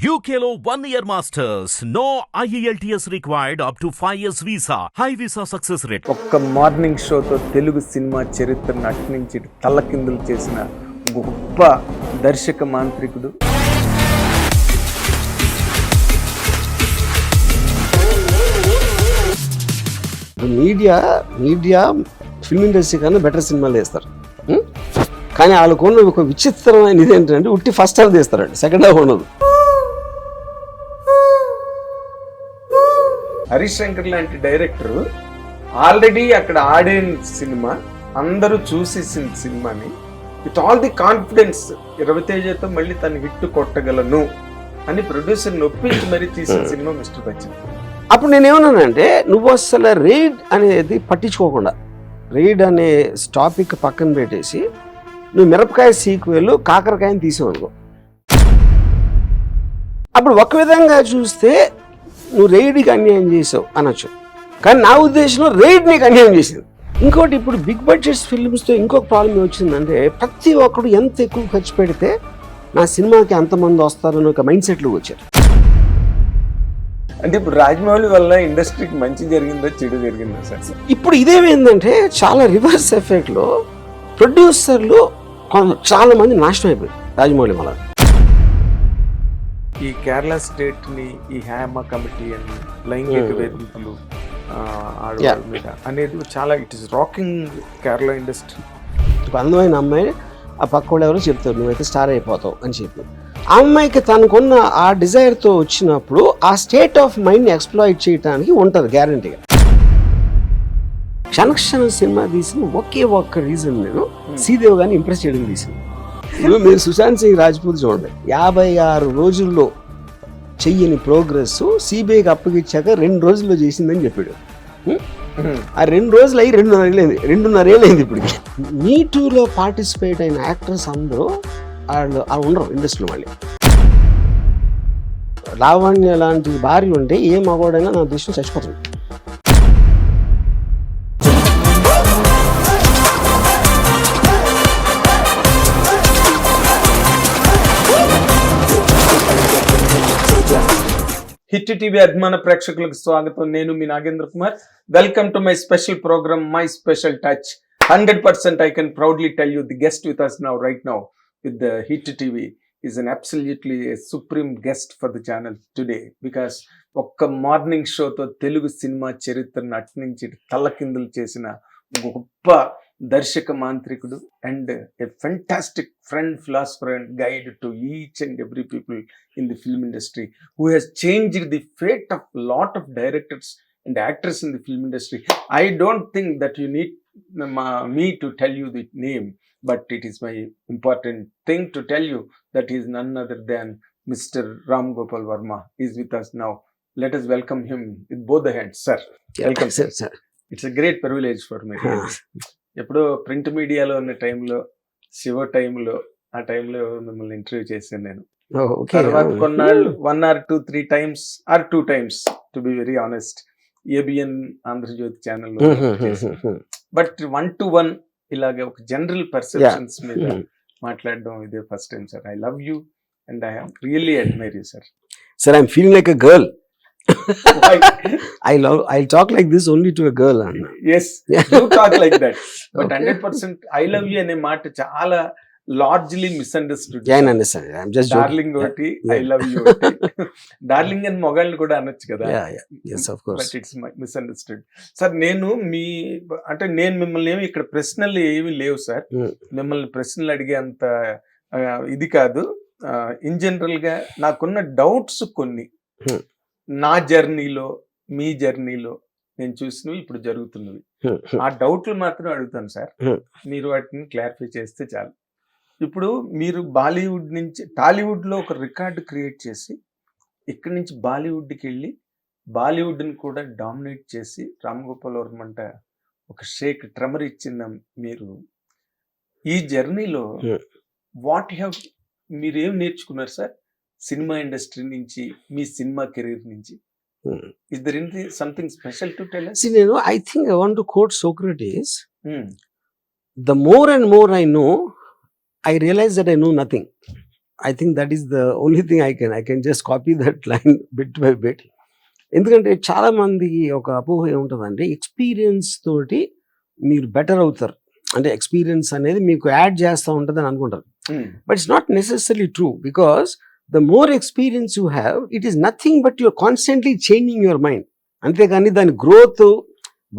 UKLO 1 year masters. No IELTS required up to 5 years visa. High visa success rate. ఒక్క morning షోతో Telugu cinema చరిత్రను అట్నుంచి తల్లకిందులు చేసిన గొప్ప దర్శక మాంత్రికుడు. మీడియా ఫిల్మ్ ఇండస్ట్రీ కన్నా బెటర్ సినిమాలు తీస్తారు. కానీ వాళ్ళకున్న ఒక విచిత్రమైన ఇది ఏంటంటే ఉట్టి ఫస్ట్ హాఫ్ తీస్తారండి, సెకండ్ హాఫ్ ఉండదు. హరీష్ శంకర్ లాంటి డైరెక్టర్ ఆల్రెడీ అక్కడ ఆడిన సినిమా, అందరూ చూసేసిన సినిమాని విత్ ఆల్ ది కాన్ఫిడెన్స్ రవితేజతో మళ్ళీ తను హిట్ కొట్టగలను అని ప్రొడ్యూసర్ని ఒప్పించి మరీ తీసిన సినిమా మిస్టర్ బచ్చన్. అప్పుడు నేనేమన్నానంటే, నువ్వు అసలు రైడ్ అనేది పట్టించుకోకుండా రైడ్ అనే టాపిక్ పక్కన పెట్టేసి నువ్వు మిరపకాయ సీక్వెల్ కాకరకాయని తీసావనుకో, అప్పుడు ఒక విధంగా చూస్తే నువ్వు రైడ్కి అన్యాయం చేసావు అనొచ్చు. కానీ నా ఉద్దేశంలో రైడ్ నీకు అన్యాయం చేసింది. ఇంకోటి, ఇప్పుడు బిగ్ బడ్జెట్స్ ఫిల్మ్స్తో ఇంకొక ప్రాబ్లం ఏమొచ్చిందంటే, ప్రతి ఒక్కడు ఎంత ఎక్కువ ఖర్చు పెడితే నా సినిమాకి అంతమంది వస్తారని ఒక మైండ్ సెట్లో వచ్చారు. అంటే ఇప్పుడు రాజమౌళి వల్ల ఇండస్ట్రీకి మంచి జరిగిందో చెడు జరిగిందో సార్? ఇప్పుడు ఇదేమైందంటే చాలా రివర్స్ ఎఫెక్ట్లో ప్రొడ్యూసర్లు చాలా మంది నాశనం అయిపోయారు రాజమౌళి వల్ల. ఈ కేరళ స్టేట్ ని ఈ హ్యామ కమిటీ అని లైంగిక వేధింపులు ఆడవాళ్ళ మీద అనేది చాలా it is rocking Kerala industry. ఒక అందమైన అమ్మాయి ఆ పక్క వాళ్ళు ఎవరో చెప్తారు, నువ్వైతే స్టార్ అయిపోతావు అని చెప్పి. ఆ అమ్మాయికి తనకున్న ఆ డిజైర్తో వచ్చినప్పుడు ఆ స్టేట్ ఆఫ్ మైండ్ని ఎక్స్ప్లాయిట్ చేయడానికి ఉంటుంది గ్యారంటీగా. క్షణక్షణం సినిమా తీసిన ఒకే ఒక్క రీజన్ నేను శ్రీదేవి గారిని ఇంప్రెస్ చేయడం తీసింది. ఇప్పుడు మీరు సుశాంత్ సింగ్ రాజ్పూత్ చూడండి, 56 రోజుల్లో చెయ్యని ప్రోగ్రెస్ సిబిఐకి అప్పగిచ్చాక 2 రోజుల్లో చేసిందని చెప్పాడు. ఆ 2 రోజులు అయ్యి 2.5 ఏళ్ళైంది ఇప్పటికి. మీ టూలో పార్టిసిపేట్ అయిన యాక్టర్స్ అందరూ వాళ్ళు ఉండరు ఇండస్ట్రీలో. మళ్ళీ లావణ్య లాంటి భార్యలు ఉంటే ఏ మగవాడైనా నా దృష్టిని చచ్చిపోతుంది. హిట్ టీవీ అభిమాన ప్రేక్షకులకు స్వాగతం. నేను మీ Nagendra Kumar. Welcome to my special programme my special touch. 100% I can proudly tell you the guest with us now right now with the Hit TV is an absolutely a supreme guest for the channel today, because ఒక్క morning షోతో Telugu cinema చరిత్రను అట్నుంచి తల్లకిందులు చేసిన గొప్ప దర్శక మాంత్రికుడు and A fantastic friend, philosopher and guide to each and every people in the film industry, who has changed the fate of lot of directors and actors in the film industry. I don't think that you need me to tell you the name, but it is my important thing to tell you that he is none other than Mr. Ram Gopal Verma. He is with us now. Let us welcome him with both the hands. Sir, welcome sir. It's a great privilege for me. ఎప్పుడో print మీడియాలో ఉన్న టైంలో, శివ టైంలో, ఆ టైంలో మిమ్మల్ని interview చేశాను నేను. తర్వాత కొన్నాళ్ళు 1 or 2 times or 2 times to be very honest, ABN Andhrajyothi ఛానల్లో. బట్ 1-to-1 ఇలాగే ఒక జనరల్ పర్సెప్షన్స్ మీద మాట్లాడడం ఇదే first time sir. I love you and I really admire you sir. Sir, I'm feeling like a girl. I'll talk like this only to a girl. Yes, you talk like that. But 100% I love you అనే మాట చాలా largely misunderstood. Yeah, I understand. I'm just darling ఒకటి, I love you ఒకటి. Darling అని మొగాళ్ళు కూడా అనొచ్చు కదా. Yes, of course. But it's misunderstood. Sir, నేను మిమ్మల్ని ఏమి ఇక్కడ ప్రశ్నలు ఏమి లేవు సార్. మిమ్మల్ని ప్రశ్నలు అడిగే అంత ఇది కాదు. ఇన్ జనరల్ గా నాకున్న డౌట్స్ కొన్ని నా జర్నీలో, మీ జర్నీలో నేను చూసినవి, ఇప్పుడు జరుగుతున్నవి. ఆ డౌట్లు మాత్రం అడుగుతాను సార్, మీరు వాటిని క్లారిఫై చేస్తే చాలు. ఇప్పుడు మీరు బాలీవుడ్ నుంచి టాలీవుడ్లో ఒక రికార్డు క్రియేట్ చేసి, ఇక్కడి నుంచి బాలీవుడ్కి వెళ్ళి బాలీవుడ్ని కూడా డామినేట్ చేసి, రామ్ గోపాల్ వర్మ అంటే ఒక షేక్ ట్రెమర్ ఇచ్చిన మీరు, ఈ జర్నీలో వాట్ హ్యావ్ మీరు ఏం నేర్చుకున్నారు సార్ సినిమా ఇండస్ట్రీ నుంచి, మీ సినిమా కెరీర్ నుంచి? Is there anything something special to tell us? See, I think I want to quote Socrates. The more and more I know, I realize that I know nothing. I think that is the only thing I can just copy that line bit by bit. ఎందుకంటే చాలా మందికి ఒక అపోహ ఏముంటుందంటే experience తోటి మీరు better అవుతారు, అంటే ఎక్స్పీరియన్స్ అనేది మీకు యాడ్ చేస్తూ ఉంటుంది అని అనుకుంటారు. But it's not necessary true, because the more experience you have, it is nothing but you're constantly changing your mind. అంతేగాని దాని గ్రోత్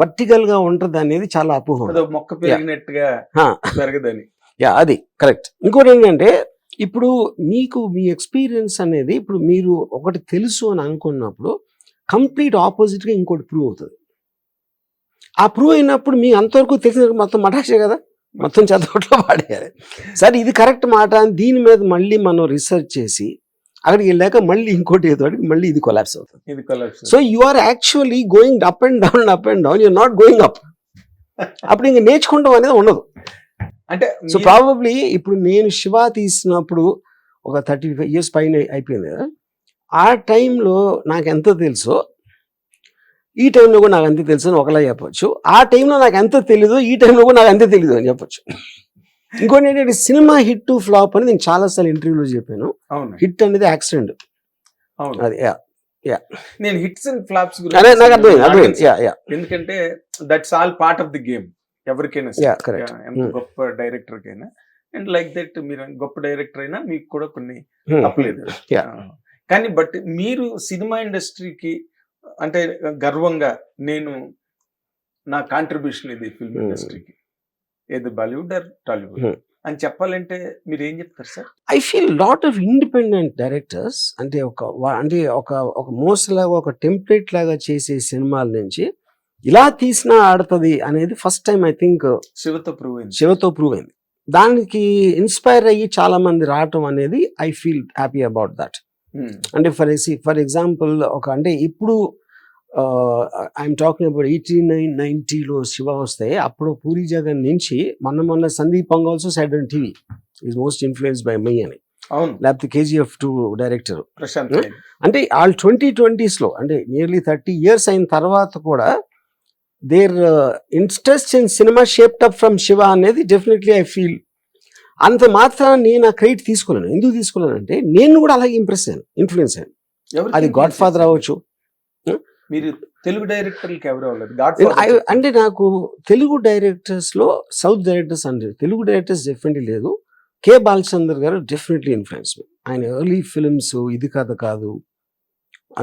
వర్టికల్ గా ఉంటుంది అనేది చాలా అపోహ. మొక్క పెరిగినట్టుగా పెరగదని. యా, అది కరెక్ట్. ఇంకోటి ఏంటంటే ఇప్పుడు మీకు మీ ఎక్స్పీరియన్స్ అనేది ఇప్పుడు మీరు ఒకటి తెలుసు అని అనుకున్నప్పుడు కంప్లీట్ ఆపోజిట్ గా ఇంకోటి ప్రూవ్ అవుతుంది. ఆ ప్రూవ్ అయినప్పుడు మీ అంతవరకు తెలిసిన మొత్తం మటాషే కదా, మొత్తం చదవట్లో పాడేయాలి. సరే ఇది కరెక్ట్ మాట అని దీని మీద మళ్ళీ మనం రీసెర్చ్ చేసి అక్కడికి వెళ్ళాక మళ్ళీ ఇంకోటి ఏదో అడిగి మళ్ళీ ఇది కొలాప్స్ అవుతుంది. So you are actually going up and down, you're not going up. అప్పుడు ఇంక నేర్చుకుంటాం అనేది ఉండదు. అంటే సో ప్రాబబ్లీ ఇప్పుడు నేను శివ తీసినప్పుడు ఒక 35 years పైన అయిపోయింది కదా, ఆ టైంలో నాకు ఎంత తెలుసో ఈ టైంలో కూడా నాకు అంతే తెలుసు అని ఒకలా చెప్పొచ్చు. ఆ టైంలో నాకు ఎంత తెలీదు ఈ టైంలో కూడా నాకు అంతే తెలీదు అని చెప్పొచ్చు. ఇంకోటి ఏంటంటే సినిమా హిట్ టు ఫ్లాప్ అని నేను చాలాసార్లు ఇంటర్వ్యూలో చెప్పాను. హిట్ అనేది యాక్సిడెంట్. అది నేను హిట్స్ అండ్ ఫ్లాప్స్ నాకు అర్థమైంది. ఎందుకంటే that's all part of the game. ఎవరికైనా ఎంత గొప్ప డైరెక్టర్ కైనా, అండ్ లైక్ దట్ మీరు గొప్ప డైరెక్టర్ అయినా మీకు కూడా కొన్ని తప్పలేదు. కానీ బట్ మీరు సినిమా ఇండస్ట్రీకి అంటే గర్వంగా నేను నా కాంట్రిబ్యూషన్ ఇది ఫిల్మ్ ఇండస్ట్రీకి, ఏది బాలీవుడ్ ఆర్ టాలీవుడ్ అని చెప్పాలంటే మీరు ఏం చెప్తారు sir? I feel lot of independent directors అంటే ఒక మోసలాగా ఒక టెంప్లెట్ లాగా చేసే సినిమాల నుంచి ఇలా తీసినా ఆడుతుంది అనేది ఫస్ట్ టైం ఐ థింక్ శివతో ప్రూవ్ అయింది. దానికి ఇన్స్పైర్ అయ్యి చాలా మంది రావటం అనేది I feel happy about that. అంటే ఫర్ ఎగ్జాంపుల్ అంటే ఇప్పుడు ఐఎమ్ టాకింగ్ అబౌట్ 89-90లో శివ వస్తే అప్పుడు పూరి జగన్ నుంచి మొన్న Sandeep also said on TV is most influenced by my అని, లేకపోతే KGF 2 డైరెక్టర్. అంటే వాళ్ళు 2020s లో అంటే నియర్లీ 30 years అయిన తర్వాత కూడా their interest in cinema shaped up from Shiva అనేది డెఫినెట్లీ ఐ ఫీల్. అంత మాత్రం నేను ఆ క్రెడిట్ తీసుకోలేను. ఎందుకు తీసుకోలేనంటే నేను కూడా అలాగే ఇన్ఫ్లుయెన్స్ అయ్యాను. అది గాడ్ ఫాదర్ అవ్వచ్చు. మీరు తెలుగు డైరెక్టర్లకి ఎవరు అవ్వలేదు? అంటే నాకు తెలుగు డైరెక్టర్స్ లో సౌత్ డైరెక్టర్స్ అంటే తెలుగు డైరెక్టర్స్ డెఫినెట్లీ లేదు. కె బాలచందర్ గారు డెఫినెట్లీ ఇన్ఫ్లుయెన్స్. ఆయన ఎర్లీ ఫిల్మ్స్ ఇది కథ కాదు,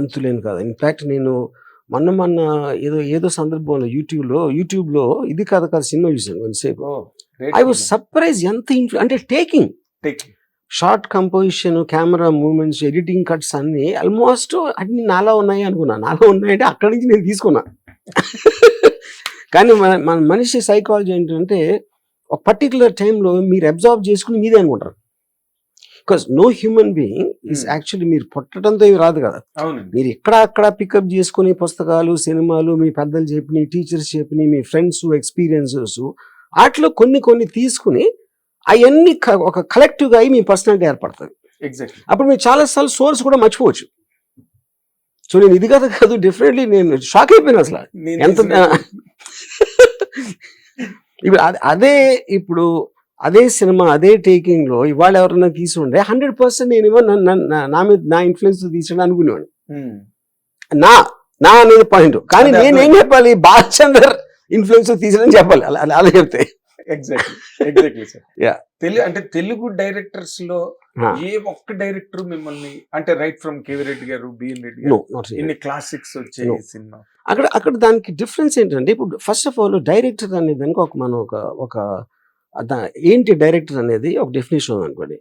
అంతులేని కాదు. ఇన్ఫాక్ట్ నేను మొన్న ఏదో సందర్భంలో యూట్యూబ్లో ఇది కథ కాదు సినిమా చూసాను కొంతసేపు. ఐ వాజ్ సర్ప్రైజ్ ఎంత అంటే taking short composition, camera movements, editing cuts అన్ని ఆల్మోస్ట్ అన్ని నాలా ఉన్నాయి అనుకున్నా. నాలా ఉన్నాయంటే అక్కడి నుంచి నేను తీసుకున్నా. కానీ మన మనిషి సైకాలజీ ఏంటంటే ఒక పర్టికులర్ టైంలో మీరు అబ్జర్వ్ చేసుకుని మీదే అనుకుంటారు. Because no human being is actually మీరు పుట్టడంతో ఇవి రాదు కదా. మీరు అక్కడ పికప్ చేసుకుని పుస్తకాలు, సినిమాలు, మీ పెద్దలు చెప్పిన, టీచర్స్ చెప్పిన, మీ ఫ్రెండ్స్ ఎక్స్పీరియన్సెస్ వాటిలో కొన్ని తీసుకుని అవన్నీ ఒక కలెక్టివ్ గా అయి మీ పర్సనాలిటీ ఏర్పడుతుంది. అప్పుడు మీరు చాలాసార్లు సోర్స్ కూడా మర్చిపోవచ్చు. సో నేను ఇది కాదు డెఫినెట్లీ నేను షాక్ అయిపోయాను అసలు ఎంత. ఇప్పుడు అదే సినిమా అదే టేకింగ్ లో ఇవాళ ఎవరైనా తీసుండే 100% నేను నా మీద నా ఇన్ఫ్లుయెన్స్ తీసుకుని అనుకునేవాడిని. నా అనేది పాయింట్. కానీ నేను ఏం చెప్పాలి, బాలచందర్ ఇన్ఫ్లుయెన్స్ తీసానని చెప్పాలి. అలా చెప్తే ఎగ్జాక్ట్లీ సార్. అంటే తెలుగు డైరెక్టర్స్ లో ఏ ఒక్క డైరెక్టర్ మిమ్మల్ని అంటే రైట్ ఫ్రమ్ కేవీ రెడ్డి గారు, బిఎన్ రెడ్డి గారు, ఇన్ని క్లాసిక్స్ వచ్చాయి సినిమా అక్కడ దానికి డిఫరెన్స్ ఏంటంటే ఇప్పుడు ఫస్ట్ ఆఫ్ ఆల్ డైరెక్టర్ అనేది దానికి మనం ఒక ఏంటి డైరెక్టర్ అనేది ఒక డెఫినేషన్ ఉంది అనుకోండి.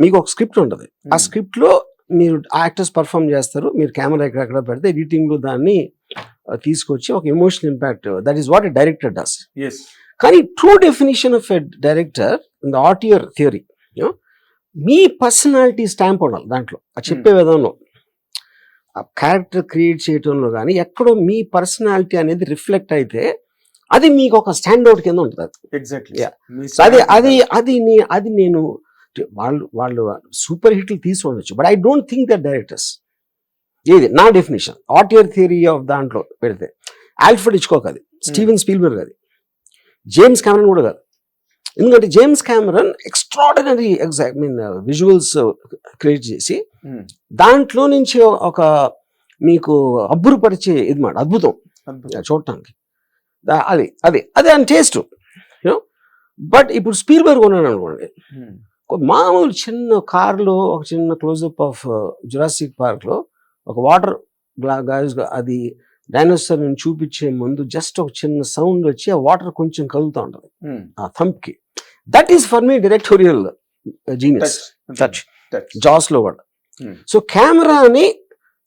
మీకు ఒక స్క్రిప్ట్ ఉంటుంది. ఆ స్క్రిప్ట్ లో మీరు యాక్టర్స్ పర్ఫామ్ చేస్తారు, మీరు కెమెరా ఎక్కడ పెడితే ఎడిటింగ్ లో దాన్ని తీసుకొచ్చి ఒక emotional impact, that is what a director does. కానీ true definition of a director in the auteur theory, మీ పర్సనాలిటీ స్టాంప్ ఉండాలి దాంట్లో. ఆ చెప్పే విధంలో, ఆ క్యారెక్టర్ క్రియేట్ చేయడంలో కానీ ఎక్కడో మీ పర్సనాలిటీ అనేది రిఫ్లెక్ట్ అయితే అది మీకు ఒక స్టాండ్ అవుట్ కింద ఉంటుంది. ఎగ్జాక్ట్లీ. అది నేను వాళ్ళు సూపర్ హిట్లు తీసి ఉండొచ్చు, but I don't think that directors, ఏది నా డెఫినేషన్ ఆడియర్ థియరీ ఆఫ్ దాంట్లో పెడితే ఆల్ఫ్రెడ్ హిచ్కాక్ అది, స్టీవెన్ స్పీల్బర్గ్ అది, జేమ్స్ కెమెరన్ కూడా కాదు. ఎందుకంటే James Cameron extraordinary visuals create చేసి దాంట్లో నుంచి ఒక మీకు అబ్బురుపరిచే ఇది మాట అద్భుతం చూడటానికి అది అని టేస్ట్ బట్ ఇప్పుడు స్పీల్బర్గ్ ఉన్నాడు అనుకోండి, మామూలు చిన్న కార్లో ఒక చిన్న క్లోజప్ ఆఫ్ జురాసిక్ పార్క్ లో ఒక వాటర్ గ్లాస్ అది డైనోసార్ ని చూపించే ముందు జస్ట్ ఒక చిన్న సౌండ్ వచ్చి ఆ వాటర్ కొంచెం కదులుతూ ఉంటది ఆ థంప్ కి. That is for me directorial genius touch Jaws లో కూడా. సో కెమెరాని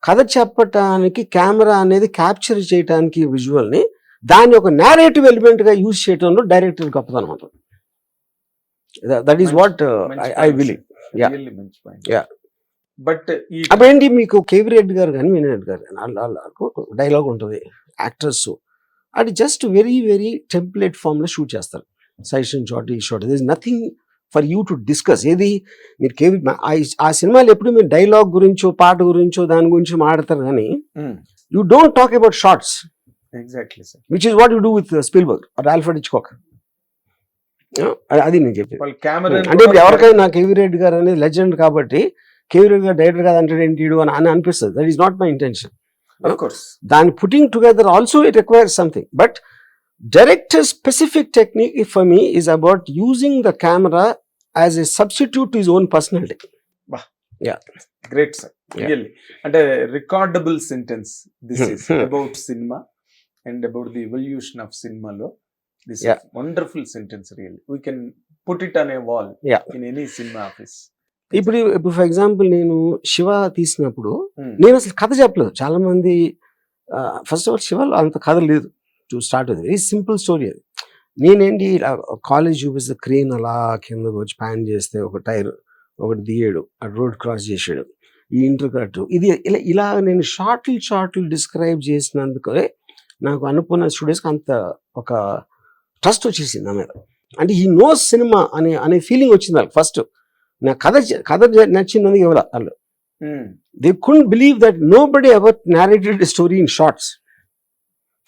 కథ చెప్పటానికి, కెమెరా అనేది క్యాప్చర్ చేయడానికి విజువల్ ని దాన్ని ఒక నేరేటివ్ ఎలిమెంట్ గా యూజ్ చేయడంలో డైరెక్టర్ గొప్పతనం ఉంటుంది. That is what I believe. But అప్పుడేంటి మీకు కేవీ రెడ్డి గారు కానీ వినయ్ రెడ్డి గారు కానీ వాళ్ళకు డైలాగ్ ఉంటుంది, యాక్టర్స్ అది just very very template form లో షూట్ చేస్తారు. సైషన్ షాట్, ఈ shot, this nothing for you to discuss. ఏది మీరు కేవీ ఆ సినిమాలు ఎప్పుడు మీరు డైలాగ్ గురించో పాట గురించో దాని గురించి మాట్లాడతారు కానీ you don't talk about shorts. Exactly sir, which is what you do with Spielberg or Alfred Hitchcock. అది నేను చెప్పేది. అంటే ఇప్పుడు ఎవరికైనా నాకు కేవీ రెడ్డి గారు అనేది లెజెండ్ కాబట్టి కేవీ రెడ్డి గారు డైరెక్టర్ కాదు అంటే ఏంటి అని అనిపిస్తుంది. That is not my intention. దాని putting together also it requires something, but director specific technique for me is about using the camera as a substitute to his own personality. Yeah, great sir, really. And a recordable sentence this is about cinema and about the evolution of cinema lo. This is wonderful sentence, really. We can put it on a wall in any cinema office. ఇప్పుడు for example నేను శివ తీసినప్పుడు నేను అసలు కథ చెప్పలేదు. చాలా మంది first of all శివలో అంత కథ లేదు to start with, very simple story. అది నేనేంటి కాలేజ్ చూపిస్తే క్రేన్ అలా కిందకు వచ్చి ప్యాన్ చేస్తే ఒక టైర్ ఒకటి దిగాడు, ఆ రోడ్ క్రాస్ చేసాడు, ఈ ఇంటర్ కట్, ఇది ఇలా నేను షార్ట్లు డిస్క్రైబ్ చేసినందుకు నాకు అనుకున్న స్టూడెంట్స్కి అంత ఒక ట్రస్ట్ వచ్చేసింది నా మీద. అంటే ఈ నోస్ సినిమా అనే ఫీలింగ్ వచ్చింది వాళ్ళకి. ఫస్ట్ నా కథ నచ్చిందని ఎవరు వాళ్ళు they couldn't believe that nobody ever narrated story in shorts.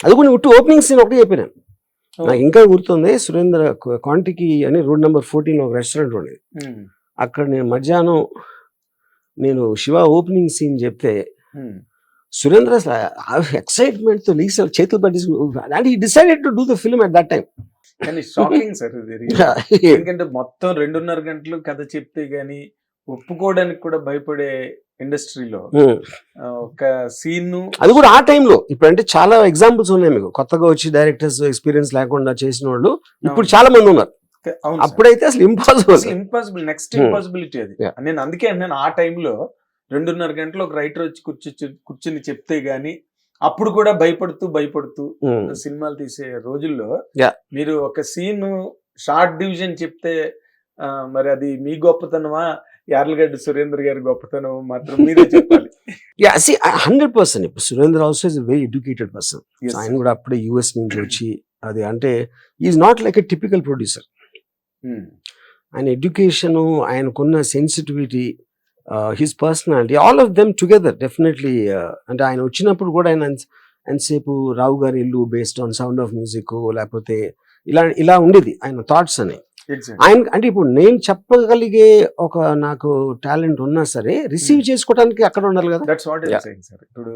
అది కూడా ఉట్టు ఓపెనింగ్ సీన్ ఒకటి చెప్పినాను. నాకు ఇంకా గుర్తుంది, సురేంద్ర కాంటికి అని రోడ్ నెంబర్ 14 ఒక రెస్టారెంట్ ఉండేది. అక్కడ నేను మధ్యాహ్నం నేను శివ ఓపెనింగ్ సీన్ చెప్తే సురేంద్ర ఎక్సైట్మెంట్ తో లీక్స్ చేతులు పట్టేసి and he decided to do the film at that time. కానీ షాకింగ్ సార్ ఇది, ఎందుకంటే మొత్తం 2.5 గంటలు కథ చెప్తే గానీ ఒప్పుకోవడానికి కూడా భయపడే ఇండస్ట్రీలో ఒక సీన్, అది కూడా ఆ టైంలో. ఇప్పుడు అంటే చాలా ఎగ్జాంపుల్స్ ఉన్నాయి మీకు, కొత్తగా వచ్చి డైరెక్టర్స్ ఎక్స్పీరియన్స్ లేకుండా చేసిన వాళ్ళు ఇప్పుడు చాలా మంది ఉన్నారు. అప్పుడైతే అసలు ఇంపాసిబుల్ నెక్స్ట్ ఇంపాసిబిలిటీ అది. నేను అందుకే అన్నాను, ఆ టైంలో 2.5 గంటలు ఒక రైటర్ వచ్చి కూర్చుని చెప్తే గానీ అప్పుడు కూడా భయపడుతూ సినిమాలు తీసే రోజుల్లో మీరు ఒక సీన్ షార్ట్ డివిజన్ చెప్తే మరి అది మీ గొప్పతనమా యార్లగడ్డ సురేంద్ర గారి గొప్పతనం మాత్రం మీరే చెప్పాలి. 100%. ఇప్పుడు Surendra also is very educated person. ఆయన కూడా అప్పుడే యుఎస్ నుంచి వచ్చి అది అంటే is not like a typical producer. ఆయన ఎడ్యుకేషన్, ఆయనకున్న sensitivity, his personality, all of them together definitely. అంటే ఆయన వచ్చినప్పుడు కూడా ఆయన ఎంతసేపు రావు గారి ఇల్లు based on sound of music లేకపోతే ఇలా ఉండేది ఆయన థాట్స్ అని. ఆయన అంటే ఇప్పుడు నేను చెప్పగలిగే ఒక నాకు టాలెంట్ ఉన్నా సరే రిసీవ్ చేసుకోవడానికి అక్కడ ఉండాలి కదా. That's what I saying sir. ఇప్పుడు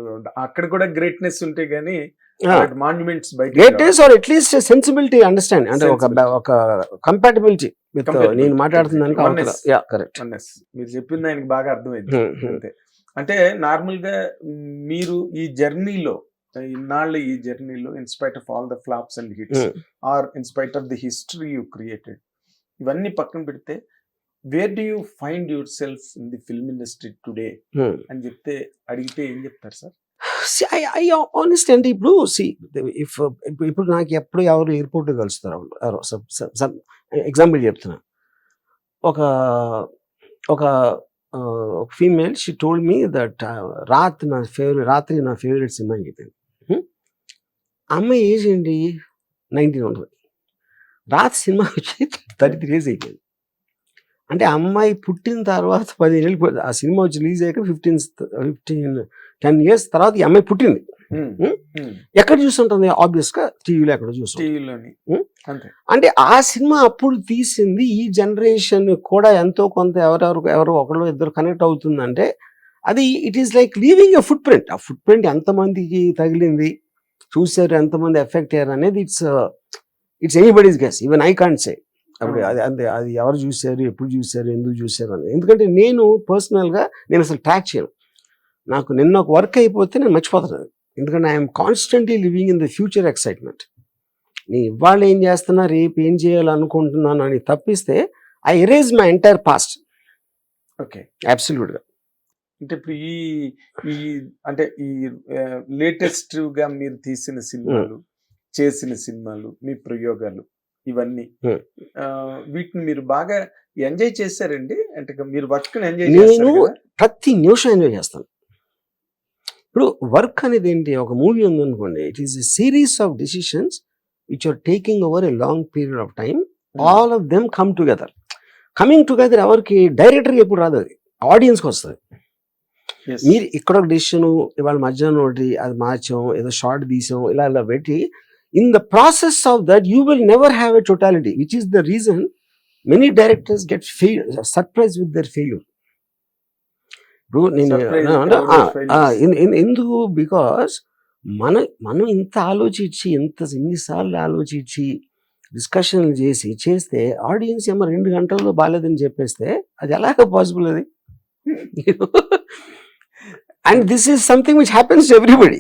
అక్కడ కూడా గ్రేట్నెస్ ఉంటే గానీ monuments by greatness or at least sensibility, understand అంటే ఒక కంపాటబిలిటీ విత్ నేను మాట్లాడుతున్నాను. కరెక్ట్, మీరు చెప్పింది ఆయనకి బాగా అర్థమైంది. అంతే. అంటే నార్మల్ గా మీరు ఈ జర్నీలో ఈ జర్నీలో in spite of all the flops and hits or in spite of the history you created, ఇవన్నీ పక్కన పెడితే where do you find yourself in the film industry today అని చెప్తే అడిగితే ఏం చెప్తారు సార్? ఆనెస్ట్ అంటే ఇప్పుడు నాకు ఎప్పుడు ఎవరు ఎయిర్పోర్ట్ కలుస్తారు, ఎగ్జాంపుల్ చెప్తున్నా, ఒక female she told me that రాత్రి నా ఫేవరెట్ సినిమా అని చెప్పింది. అమ్మాయి ఏజ్ ఏంటి 19 ఉంటుంది, రాత్రి సినిమా వచ్చి 33 years అయిపోయింది. అంటే అమ్మాయి పుట్టిన తర్వాత 15 ఏళ్ళు, ఆ సినిమా వచ్చి రిలీజ్ అయ్యాక 10 years తర్వాత ఈ అమ్మాయి పుట్టింది. ఎక్కడ చూస్తుంటుంది? ఆబ్వియస్ గా టీవీలో ఎక్కడ చూస్తుంటుంది. టీవీలోని అంతే. అంటే ఆ సినిమా అప్పుడు తీసింది ఈ జనరేషన్ కూడా ఎంతో కొంత ఎవరు ఒకళ్ళు ఇద్దరు కనెక్ట్ అవుతుందంటే అది it is like leaving a footprint. ఆ ఫుట్ ప్రింట్ ఎంతమందికి తగిలింది, చూసారు, ఎంతమంది ఎఫెక్ట్ అయ్యారు అనేది it's anybody's guess. Even I can't say అప్పుడు అది ఎవరు చూశారు, ఎప్పుడు చూశారు, ఎందుకు చూశారు అని. ఎందుకంటే నేను పర్సనల్గా నేను అసలు ట్రాక్ చేయను. నాకు నిన్న ఒక వర్క్ అయిపోతే నేను మర్చిపోతాను. ఎందుకంటే I'm constantly living in the future excitement. నేను ఇవాళ ఏం చేస్తున్నా, రేపు ఏం చేయాలనుకుంటున్నాను అని తప్పిస్తే I erase my entire past. Okay, అబ్సల్యూట్గా. అంటే ఇప్పుడు ఈ అంటే ఈ లేటెస్ట్ గా మీరు తీసిన సినిమాలు, చేసిన సినిమాలు, మీ ప్రయోగాలు ఇవన్నీ వీటిని మీరు బాగా ఎంజాయ్ చేశారండి? అంటే మీరు వర్క్ ఎంజాయ్ నేను ప్రతి నిమిషం ఎంజాయ్ చేస్తాను. ఇప్పుడు వర్క్ అనేది ఏంటి, ఒక మూవీ ఉందనుకోండి, it is a series of decisions which are taking over a long period of time. All of them come together. Coming together ఎవరికి? డైరెక్టర్కి ఎప్పుడు రాదు, అది ఆడియన్స్కి వస్తుంది. మీరు ఇక్కడ ఒక డెసిషన్, ఇవాళ మధ్యాహ్నం ఒకటి అది మార్చాం, ఏదో షార్ట్ తీసాం, ఇలా ఇలా పెట్టి in the process of that you will never have a totality, which is the reason many directors get surprise with their failure. ఇప్పుడు నేను ఎందుకు, బికాస్ మనం ఇంత ఆలోచించి ఎన్నిసార్లు ఆలోచించి డిస్కషన్లు చేస్తే ఆడియన్స్ ఏమో 2 గంటల్లో బాగాలేదని చెప్పేస్తే అది ఎలాగ పాసిబుల్ అది? And this is something which happens to everybody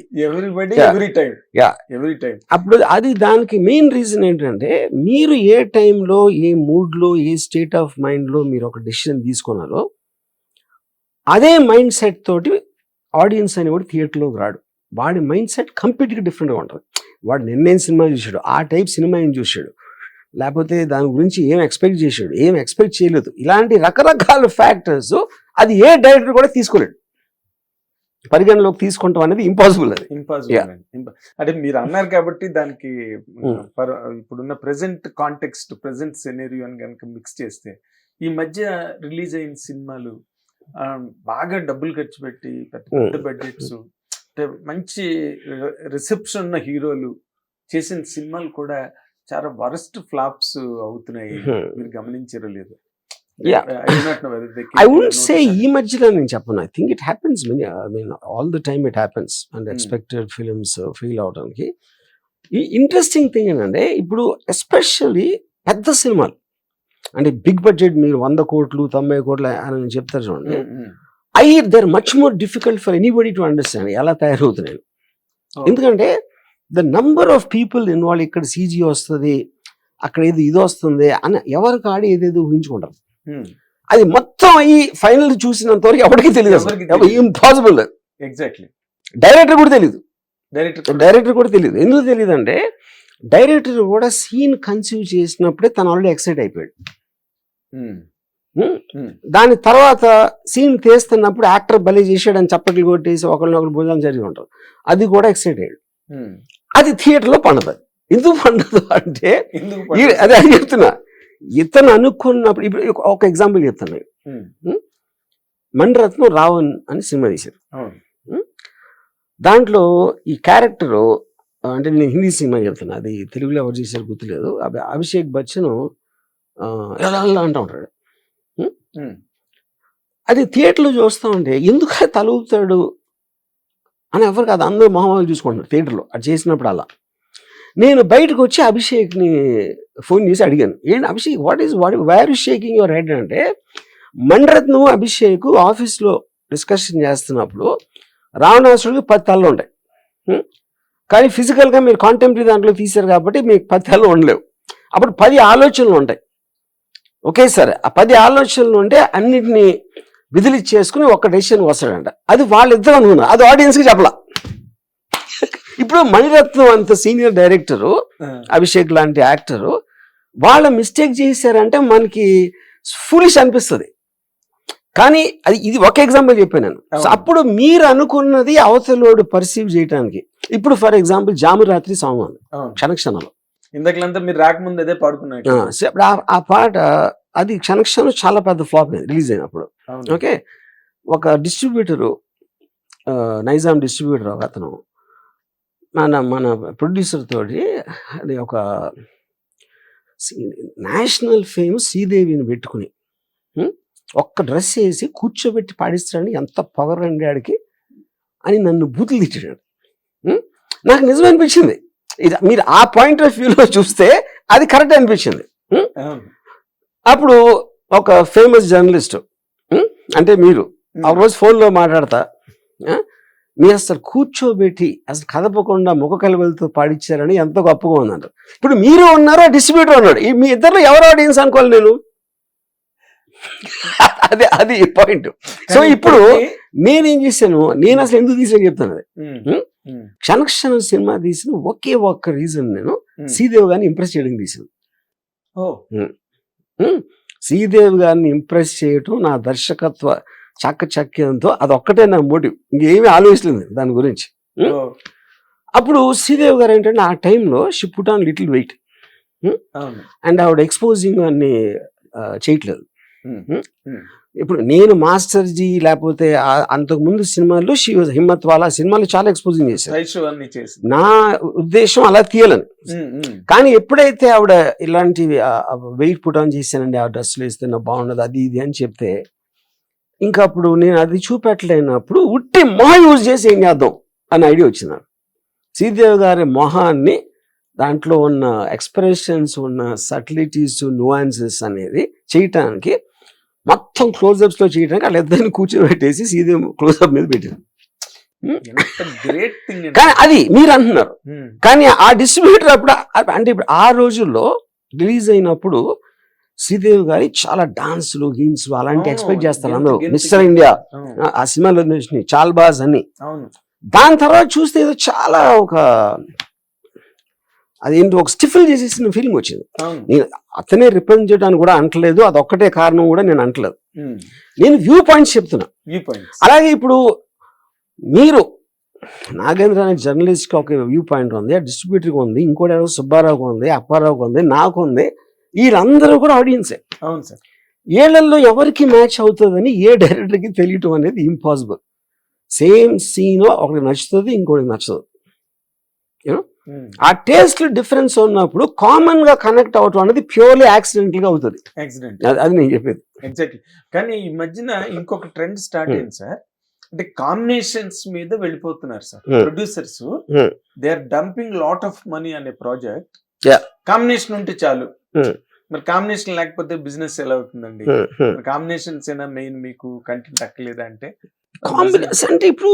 every time. అప్పుడు అది దానికి మెయిన్ రీజన్ ఏంటంటే మీరు ఏ టైంలో, ఏ మూడ్లో, ఏ స్టేట్ ఆఫ్ మైండ్లో మీరు ఒక డెసిషన్ తీసుకున్నారో అదే మైండ్ సెట్ తోటి ఆడియన్స్ అనేవాడు థియేటర్లోకి రాడు. వాడి మైండ్ సెట్ కంప్లీట్గా డిఫరెంట్గా ఉంటుంది. వాడు నిన్నేం సినిమా చూశాడు, ఆ టైప్ సినిమా ఏం చూశాడు, లేకపోతే దాని గురించి ఏం ఎక్స్పెక్ట్ చేశాడు, ఏం ఎక్స్పెక్ట్ చేయలేదు, ఇలాంటి రకరకాల ఫ్యాక్టర్స్ అది ఏ డైరెక్టర్ కూడా తీసుకోలేడు. పరిగణలోకి తీసుకుంటాం అనేది ఇంపాసిబుల్. అది ఇంపాసిబుల్. అంటే మీరు అన్నారు కాబట్టి దానికి ఇప్పుడున్న ప్రెసెంట్ కాంటెక్స్ట్, ప్రెసెంట్ సెనేరియో అని కనుక మిక్స్ చేస్తే ఈ మధ్య రిలీజ్ అయిన సినిమాలు బాగా డబ్బులు ఖర్చు పెట్టి పెద్ద బడ్జెట్స్, మంచి రిసెప్షన్ ఉన్న హీరోలు చేసిన సినిమాలు కూడా చాలా వరస్ట్ ఫ్లాప్స్ అవుతున్నాయి. మీరు గమనించారో లేదు? I wouldn't say ఈ మధ్యలో నేను చెప్పను. I think it happens many, I mean all the time it happens and expected films fail అవడానికి. ఈ ఇంట్రెస్టింగ్ థింగ్ ఏంటంటే ఇప్పుడు ఎస్పెషల్లీ పెద్ద సినిమాలు అంటే బిగ్ బడ్జెట్, మీరు 100 కోట్లు 90 కోట్లు అని చెప్తారు చూడండి, they're much more difficult for anybody to understand ఎలా తయారవుతున్నాయి. ఎందుకంటే the number of people involve, ఇక్కడ CG వస్తుంది, అక్కడ ఇది వస్తుంది అని ఎవరికి ఆడి ఏదేదో ఊహించుకుంటారు. అది మొత్తం అయ్యి ఫైనల్ చూసినంత వరకు ఎవరికి తెలియదు, ఇంపాసిబుల్. ఎగ్జాక్ట్లీ. డైరెక్టర్ కూడా తెలియదు. ఎందుకు తెలియదు అంటే డైరెక్టర్ కూడా సీన్ కన్సీవ్ చేసినప్పుడే తను ఆల్రెడీ ఎక్సైట్ అయిపోయాడు. దాని తర్వాత సీన్ తీస్తున్నప్పుడు యాక్టర్ భలే చేసాడని చప్పట్లు కొట్టేసి ఒకరినొకరు భుజాలు జరిగి ఉంటారు, అది కూడా ఎక్సైట్ అయ్యాడు. అది థియేటర్లో పండదు. ఎందుకు పండదు అంటే అదే అని చెప్తున్నా, ఇతను అనుకున్నప్పుడు. ఇప్పుడు ఒక ఎగ్జాంపుల్ చెప్తాను. మణిరత్నం రావణ్ అని సినిమా తీశారు. దాంట్లో ఈ క్యారెక్టరు, అంటే నేను హిందీ సినిమా చెప్తున్నా, అది తెలుగులో ఎవరు చేశారు గుర్తులేదు, అభిషేక్ బచ్చన్ ఎలా అంటూ ఉంటాడు. అది థియేటర్లో చూస్తూ ఉంటే ఎందుకు తలుగుతాడు అని ఎవరు కాదు, అందరూ మొహమ్మలు చూసుకుంటారు థియేటర్లో అది చేసినప్పుడు. అలా నేను బయటకు వచ్చి అభిషేక్ని ఫోన్ చేసి అడిగాను, ఏంటి Abhishek, wire you shaking your head అంటే, మణిరత్నం అభిషేక్ ఆఫీస్లో డిస్కషన్ చేస్తున్నప్పుడు రావణాసుడికి 10 తలలు ఉంటాయి, కానీ ఫిజికల్గా మీరు కాంటెంపరీ దాంట్లో తీశారు కాబట్టి మీకు 10 తలలు ఉండలేవు. అప్పుడు 10 ఆలోచనలు ఉంటాయి ఒకేసారి. ఆ 10 ఆలోచనలు ఉంటే అన్నిటినీ విధులిచ్చేసుకుని ఒక డెసిషన్ వస్తాడంట. అది వాళ్ళిద్దరు అనుకున్నారు, అది ఆడియన్స్కి చెప్పలా. ఇప్పుడు మణిరత్నం అంత సీనియర్ డైరెక్టరు, అభిషేక్ లాంటి యాక్టరు, వాళ్ళ మిస్టేక్ చేశారంటే మనకి ఫూలిష్ అనిపిస్తుంది. కానీ ఇది ఒక ఎగ్జాంపుల్ చెప్పాను నేను. అప్పుడు మీరు అనుకున్నది అవతలోడు పర్సీవ్ చేయడానికి. ఇప్పుడు ఫర్ ఎగ్జాంపుల్ జాము రాత్రి సాంగ్ ఉంది క్షణక్షణంలో, ఇందాకలంతా మీరు రాకముందు అదే పాడుకున్నారు. ఆ పాట అది క్షణక్షణం చాలా పెద్ద ఫ్లాప్ రిలీజ్ అయినప్పుడు. ఓకే, ఒక డిస్ట్రిబ్యూటరు, నైజాం డిస్ట్రిబ్యూటర్ ఒక అతను, మన ప్రొడ్యూసర్ తోటి అది ఒక నేషనల్ ఫేమ్ శ్రీదేవిని పెట్టుకుని ఒక్క డ్రెస్ వేసి కూర్చోబెట్టి పాడిస్తాడని ఎంత పొగరండి ఆడికి అని నన్ను బూతులు తిట్టాడు. నాకు నిజం అనిపించింది. ఇది మీరు ఆ పాయింట్ ఆఫ్ వ్యూలో చూస్తే అది కరెక్ట్ అనిపించింది. అప్పుడు ఒక ఫేమస్ జర్నలిస్ట్ అంటే మీరు ఆ రోజు ఫోన్లో మాట్లాడతా మీరు అసలు కూర్చోబెట్టి అసలు కదపకుండా ముఖ కలవలతో పాడించారని ఎంతో గొప్పగా ఉన్నారు. ఇప్పుడు మీరు ఉన్నారు, డిస్ట్రిబ్యూటర్ ఉన్నాడు, మీ ఇద్దరు ఎవరు ఆడియన్స్ అనుకోవాలి నేను. అది పాయింట్. సో ఇప్పుడు నేనేం చేశాను, నేను అసలు ఎందుకు తీసాను చెప్తాను. అది క్షణక్షణం సినిమా తీసిన ఒకే ఒక్క రీజన్, నేను శ్రీదేవి గారిని ఇంప్రెస్ చేయడం తీసాను. శ్రీదేవి గారిని ఇంప్రెస్ చేయటం నా దర్శకత్వ చాకచక్యంతో అదొక్కటే నా మోటివ్, ఇంకేమీ ఆలోచించలేదు దాని గురించి. అప్పుడు శ్రీదేవి గారు ఏంటంటే ఆ టైంలో she put on little weight and ఆవిడ ఎక్స్పోజింగ్ అన్ని చేయట్లేదు. ఇప్పుడు నేను మాస్టర్ జీ లేకపోతే అంతకు ముందు సినిమాల్లో షీ వాజ్ హిమ్మత్ వాలా సినిమాలు చాలా ఎక్స్పోజింగ్ చేశారు. నా ఉద్దేశం అలా తీయాలని. కానీ ఎప్పుడైతే ఆవిడ ఇలాంటివి వెయిట్ పుట్ ఆన్ చేశానండి, ఆ డ్రెస్సులు వేస్తే నాకు బాగుండదు అది ఇది అని చెప్తే, ఇంకా అప్పుడు నేను అది చూపెట్టలేనప్పుడు ఉట్టి మొహ యూజ్ చేసి ఏం చేద్దాం అని ఐడియా వచ్చింది. శ్రీదేవి గారి మొహాన్ని దాంట్లో ఉన్న ఎక్స్ప్రెషన్స్ ఉన్న సటిలిటీస్ నువాన్సెస్ అనేది చేయటానికి మొత్తం క్లోజప్స్ లో చేయడానికి వాళ్ళిద్దరిని కూర్చోబెట్టేసి శ్రీదేవి క్లోజప్ మీద పెట్టాను. కానీ అది మీరు అంటున్నారు. కానీ ఆ డిస్ట్రిబ్యూటర్ అప్పుడు అంటే ఇప్పుడు ఆ రోజుల్లో రిలీజ్ అయినప్పుడు శ్రీదేవి గారి చాలా డాన్సులు గీన్స్లు అలాంటి ఎక్స్పెక్ట్ చేస్తారు అందరూ. మిస్టర్ ఇండియా ఆ సినిమాలో చాల్బాజ్ అని. దాని తర్వాత చూస్తే ఏదో చాలా ఒక అదేంటి ఒక స్టిఫిల్ చేసేసిన ఫీలింగ్ వచ్చింది. నేను అతనే రిప్రజెంట్ చేయడానికి కూడా అంటలేదు, అదొక్కటే కారణం కూడా నేను అంటలేదు. నేను వ్యూ పాయింట్స్ చెప్తున్నా. అలాగే ఇప్పుడు మీరు నాగేంద్ర అనే జర్నలిస్ట్కి ఒక వ్యూ పాయింట్ ఉంది, డిస్ట్రిబ్యూటర్కి ఉంది, ఇంకోటి ఎవరో సుబ్బారావుకి ఉంది, అప్పారావుకి ఉంది, నాకు ఉంది. వీళ్ళందరూ కూడా ఆడియన్సే. అవును సార్. ఏళ్లలో ఎవరికి మ్యాచ్ అవుతుందని ఏ డైరెక్టర్కి తెలియటం అనేది ఇంపాసిబుల్. సేమ్ సీన్ ఒకరికి నచ్చుతుంది, ఇంకోటికి నచ్చదు. ఆ టేస్ట్ డిఫరెన్స్ ఉన్నప్పుడు కామన్ గా కనెక్ట్ అవటం అనేది ప్యూర్లీ యాక్సిడెంటల్ గా అవుతుంది. అది నేను చెప్పేది. ఎగ్జాక్ట్లీ. కానీ ఈ మధ్యన ఇంకొక ట్రెండ్ స్టార్ట్ అయింది సార్. అంటే కాంబినేషన్స్ మీద వెళ్ళిపోతున్నారు sir producers. They are dumping lot of money అనే ప్రాజెక్ట్. కాంబినేషన్ ఉంటే చాలు. మరి కాంబినేషన్ లేకపోతే బిజినెస్ ఎలా అవుతుందండి? కాంబినేషన్స్ ఏనా మెయిన్, మీకు కంటెంట్ అక్కలేదా అంటే? అంటే ఇప్పుడు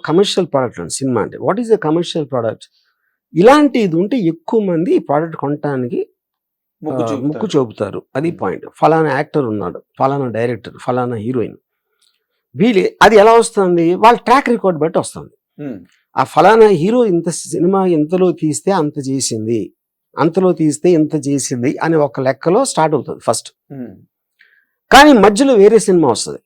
కమర్షియల్ ప్రోడక్ట్ సినిమా అంటే what is a commercial product? ఇలాంటి ఇది ఉంటే ఎక్కువ మంది ఈ ప్రోడక్ట్ కొనడానికి ముక్కు చూపుతారు. అది పాయింట్. ఫలానా యాక్టర్ ఉన్నాడు, ఫలానా డైరెక్టర్, ఫలానా హీరోయిన్, వీళ్ళు అది ఎలా వస్తుంది? వాళ్ళ ట్రాక్ రికార్డ్ బట్టి వస్తుంది. ఆ ఫలానా హీరో ఇంత సినిమా ఎంతలో తీస్తే అంత చేసింది, అంతలో తీస్తే ఇంత చేసింది అని ఒక లెక్కలో స్టార్ట్ అవుతుంది ఫస్ట్. కానీ మధ్యలో వేరే సినిమా వస్తుంది.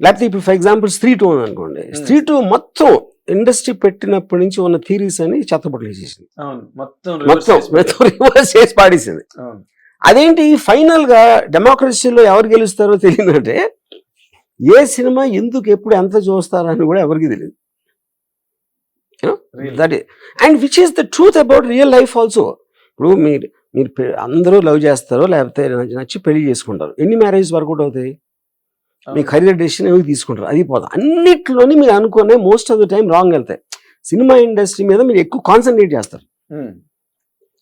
లేకపోతే ఇప్పుడు ఫర్ ఎగ్జాంపుల్ స్త్రీ 2 అనుకోండి. స్త్రీ 2 మొత్తం ఇండస్ట్రీ పెట్టినప్పటి నుంచి ఉన్న థీరీస్ అని చెత్తపట్లు వేసేసింది, మొత్తం రివర్స్ చేసి పాడేసింది. అదేంటి ఫైనల్ గా డెమోక్రసీలో ఎవరు గెలుస్తారో తెలియదంటే ఏ సినిమా ఎందుకు ఎప్పుడు ఎంత చూస్తారని కూడా ఎవరికి తెలియదు. That and which is the truth about real life also. ఇప్పుడు మీరు అందరూ లవ్ చేస్తారో లేకపోతే నచ్చి పెళ్లి చేసుకుంటారు. ఎన్ని మ్యారేజ్ వర్కౌట్ అవుతాయి? మీ కెరీర్ డెసిషన్ ఏమి తీసుకుంటారు, అది పోదు. అన్నిట్లోని మీరు అనుకునే most of the time wrong వెళ్తాయి. సినిమా ఇండస్ట్రీ మీద మీరు ఎక్కువ కాన్సన్ట్రేట్ చేస్తారు.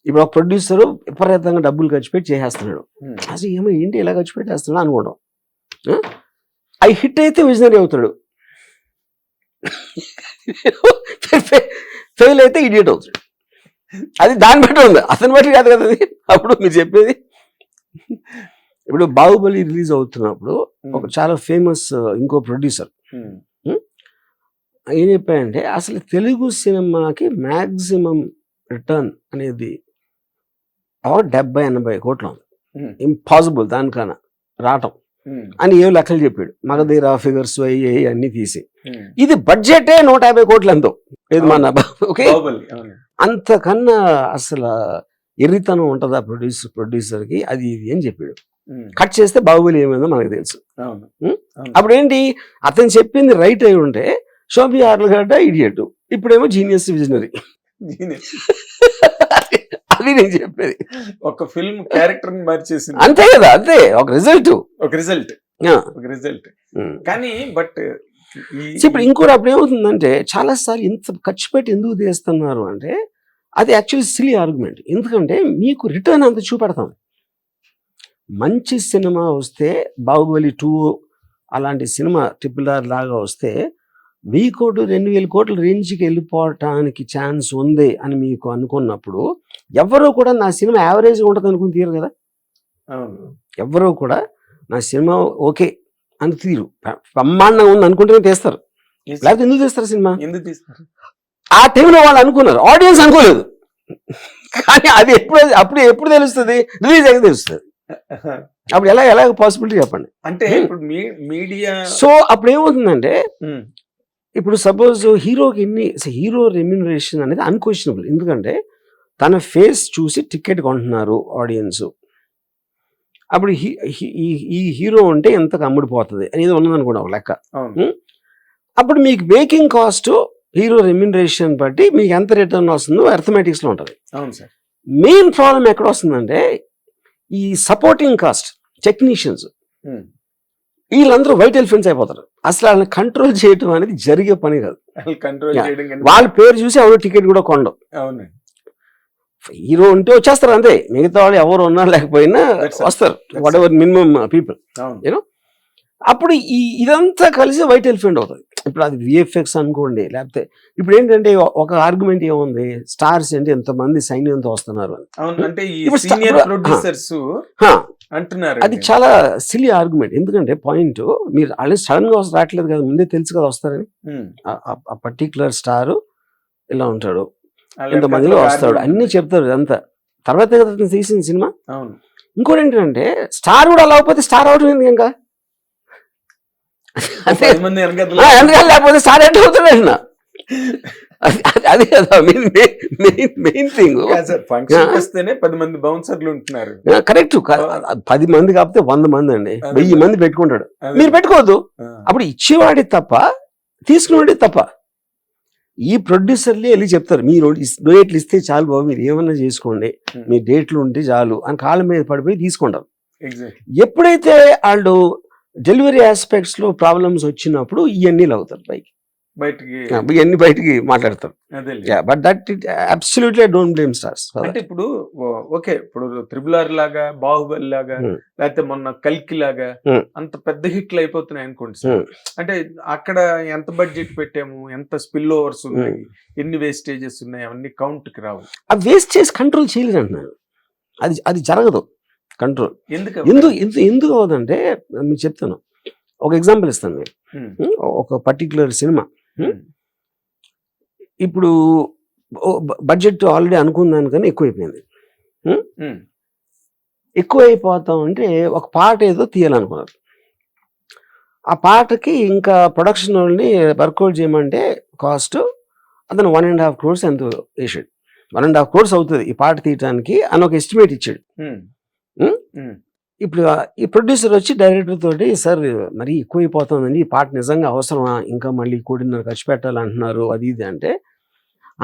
ఇప్పుడు ఒక ప్రొడ్యూసర్ విపరీతంగా డబ్బులు ఖర్చు పెట్టి చేసేస్తున్నాడు, అసలు ఏమో ఏంటి ఇలా ఖర్చు పెట్టేస్తున్నాడు అనుకోవడం. అవి హిట్ అయితే విజనరీ అవుతాడు, ఫెయిల్ అయితే ఇడియట్ అవుతాడు. అది దాన్ని బట్టి ఉంది, అతని బట్టి కాదు కదా అది. అప్పుడు మీరు చెప్పేది ఇప్పుడు బాహుబలి రిలీజ్ అవుతున్నప్పుడు ఒక చాలా ఫేమస్ ఇంకో ప్రొడ్యూసర్ ఏం చెప్పాయంటే అసలు తెలుగు సినిమాకి మ్యాక్సిమం రిటర్న్ అనేది 70-80 కోట్లు ఉంది, ఇంపాసిబుల్ దానికన్నా రావటం అని ఏం లెక్కలు చెప్పాడు. మగధీర ఫిగర్స్ అయ్యి అన్ని తీసి ఇది బడ్జెటే 150 కోట్లు ఎంతో లేదు మన. ఓకే, అంతకన్నా అసలు ఎర్రితనం ఉంటుందా ప్రొడ్యూసర్కి, అది ఇది అని చెప్పాడు. కట్ చేస్తే బాహుబలి ఏమైందో మనకు తెలుసు. అవును. అప్పుడు ఏంటి, అతను చెప్పింది రైట్ అయి ఉంటే శోభి ఆర్లగడ్డ ఇడియట్, ఇప్పుడేమో జీనియస్ విజనరీ. అది నేను చెప్పేది. ఒక ఫిల్మ్ క్యారెక్టర్ ని మార్చేసింది. అంతే కదా, అంతే ఒక రిజల్ట్. కానీ బట్ ఇప్పుడు ఇంకోటి అప్పుడు ఏమవుతుందంటే చాలా సార్లు ఇంత ఖర్చు పెట్టి ఎందుకు తీస్తున్నారు అంటే అది యాక్చువల్లీ సిలీ ఆర్గ్యుమెంట్. ఎందుకంటే మీకు రిటర్న్ అంత చూపెడతాం. మంచి సినిమా వస్తే బాహుబలి 2 అలాంటి సినిమా RRR లాగా వస్తే 1000 కోట్లు 2000 కోట్ల రేంజ్కి వెళ్ళిపోవటానికి ఛాన్స్ ఉంది అని మీకు అనుకున్నప్పుడు ఎవరో కూడా నా సినిమా యావరేజ్గా ఉంటుంది అనుకుని తీరు కదా. ఎవరో కూడా నా సినిమా ఓకే అని తీరు, బ్రహ్మాండంగా ఉంది అనుకుంటేనే తీస్తారు. లేకపోతే ఎందుకు తీస్తారు సినిమా? ఎందుకు తీస్తారు? ఆ టైంలో వాళ్ళు అనుకున్నారు, ఆడియన్స్ అనుకోలేదు. కానీ అది ఎప్పుడు తెలుస్తుంది? రిలీజ్ అయితే తెలుస్తుంది. అప్పుడు ఎలా పాసిబిలిటీ చెప్పండి. అంటే ఇప్పుడు మీడియా సో అప్పుడు ఏమవుతుందంటే ఇప్పుడు సపోజ్ హీరో రెమ్యూనరేషన్ అనేది అన్క్వశ్చనబుల్. ఎందుకంటే తన ఫేస్ చూసి టికెట్ కొంటున్నారు ఆడియన్స్. అప్పుడు ఈ హీరో ఉంటే ఎంతకు అమ్ముడిపోతుంది అనేది ఉన్నదనుకోండి ఒక లెక్క. అప్పుడు మీకు మేకింగ్ కాస్ట్ హీరో రెమ్యూనరేషన్ బట్టి మీకు ఎంత రిటర్న్ వస్తుందో అర్థమెటిక్స్ లో ఉంటుంది. మెయిన్ ప్రాబ్లం ఎక్కడ వస్తుందంటే ఈ సపోర్టింగ్ కాస్ట్, టెక్నీషియన్స్, వీళ్ళందరూ వైట్ ఎలిఫెంట్స్ అయిపోతారు. అసలు వాళ్ళని కంట్రోల్ చేయడం అనేది జరిగే పని కాదు. వాళ్ళ పేరు చూసి ఎవరు టికెట్ కూడా కొండవు. హీరో ఉంటే వచ్చేస్తారు అంతే, మిగతా వాళ్ళు ఎవరు ఉన్నా లేకపోయినా వస్తారు, what ever minimum people you know. అప్పుడు ఇదంతా కలిసి వైట్ ఎలిఫెంట్ అవుతుంది. ఇప్పుడు అది VFX అనుకోండి, లేకపోతే ఇప్పుడు ఏంటంటే ఒక ఆర్గ్యుమెంట్ ఏముంది, స్టార్స్ అంటే ఎంతమంది సైన్యంతో వస్తున్నారు అని. అది చాలా సిలీ ఆర్గ్యుమెంట్. ఎందుకంటే పాయింట్, మీరు ఆల్రెడీ సడన్ గా రావట్లేదు కదా, ముందే తెలుసు కదా వస్తారని. ఆ పర్టికులర్ స్టార్ ఇలా ఉంటాడు, ఇంతమందిలో వస్తాడు, అన్ని చెప్తారు. అంతా తర్వాత కదా తీసిన సినిమా. ఇంకోటి ఏంటంటే స్టార్ కూడా అలా అయిపోతే స్టార్ అవడం ఏంది ఇంకా, లేకపోతే స్టార్ ఎట్ అవుతాడు. అదే కదా మెయిన్ థింగ్. కరెక్ట్. 10 మంది కాకపోతే 100 మంది అండి, 1000 మంది పెట్టుకుంటాడు. మీరు పెట్టుకోవద్దు. అప్పుడు ఇచ్చేవాడి తప్ప తీసుకునేవాడి తప్ప. ఈ ప్రొడ్యూసర్లే వెళ్ళి చెప్తారు, మీరు డేట్లు ఇస్తే చాలు బాబు, మీరు ఏమన్నా చేసుకోండి, మీ డేట్లు ఉంటే చాలు అని కాళ్ళ మీద పడిపోయి తీసుకుంటారు. ఎప్పుడైతే వాళ్ళు డెలివరీ ఆస్పెక్ట్స్ లో ప్రాబ్లమ్స్ వచ్చినప్పుడు ఇవన్నీ అవుతారు ఇవన్నీ బయటికి మాట్లాడతారు. But that absolutely I don't blame stars. అంటే ఇప్పుడు ఓకే, ఇప్పుడు RRR లాగా, బాహుబలి లాగా, లేకపోతే మొన్న కల్కి లాగా అంత పెద్ద హిట్లు అయిపోతున్నాయి అనుకోండి సార్. అంటే అక్కడ ఎంత బడ్జెట్ పెట్టాము, ఎంత స్పిల్ ఓవర్స్ ఉన్నాయి, ఎన్ని వేస్టేజెస్ ఉన్నాయి, అవన్నీ కౌంట్ కి రావు. ఆ వేస్టేజ్ కంట్రోల్ చేయలేదు అంటున్నారు. అది జరగదు కంట్రోల్. ఎందుకు అవదంటే మీకు చెప్తాను, ఒక ఎగ్జాంపుల్ ఇస్తాను. మీరు ఒక పర్టికులర్ సినిమా ఇప్పుడు బడ్జెట్ ఆల్రెడీ అనుకున్నాను కానీ ఎక్కువైపోయింది. ఎక్కువైపోతాం అంటే ఒక పాట ఏదో తీయాలనుకున్నారు. ఆ పాటకి ఇంకా ప్రొడక్షన్ వాళ్ళని వర్కౌట్ చేయమంటే కాస్ట్ అతను 1.5 crores ఎంతో వేసాడు. 1.5 crores అవుతుంది ఈ పాట తీయటానికి అని ఒక ఎస్టిమేట్ ఇచ్చాడు. ఇప్పుడు ఈ ప్రొడ్యూసర్ వచ్చి డైరెక్టర్ తోటి, సార్ మరి ఎక్కువైపోతుందండి, ఈ పాట నిజంగా అవసరమా, ఇంకా మళ్ళీ 1.5 ఖర్చు పెట్టాలంటున్నారు అది ఇది అంటే,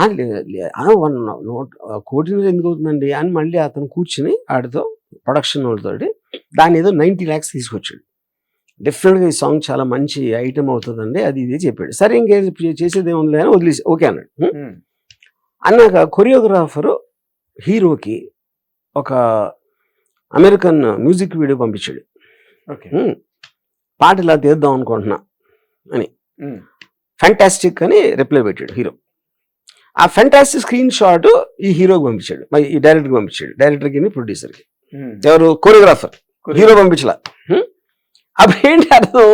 1.5 కోటి ఎందుకు అవుతుందండి అని మళ్ళీ అతను కూర్చుని ఆడితో ప్రొడక్షన్ వాళ్ళతోటి దాన్ని ఏదో 90 lakhs తీసుకొచ్చాడు. డెఫినెట్గా ఈ సాంగ్ చాలా మంచి ఐటమ్ అవుతుందండి అది ఇది చెప్పాడు. సరే ఇంకే చేసేది ఏముంది అని వదిలేసి ఓకే అన్నాడు. అన్నాక కొరియోగ్రాఫరు హీరోకి ఒక అమెరికన్ మ్యూజిక్ వీడియో పంపించాడు. పాట ఇలా తీద్దాం అనుకుంటున్నా అని, ఫ్యాంటాస్టిక్ అని రిప్లై పెట్టాడు హీరో. ఆ ఫ్యాంటాస్టిక్ స్క్రీన్ షాట్ ఈ హీరోకి పంపించాడు, ఈ డైరెక్టర్కి పంపించాడు, డైరెక్టర్కి ప్రొడ్యూసర్కి. ఎవరు? కొరియోగ్రాఫర్. హీరో పంపించలా. అప్పుడు ఏంటి అర్థం,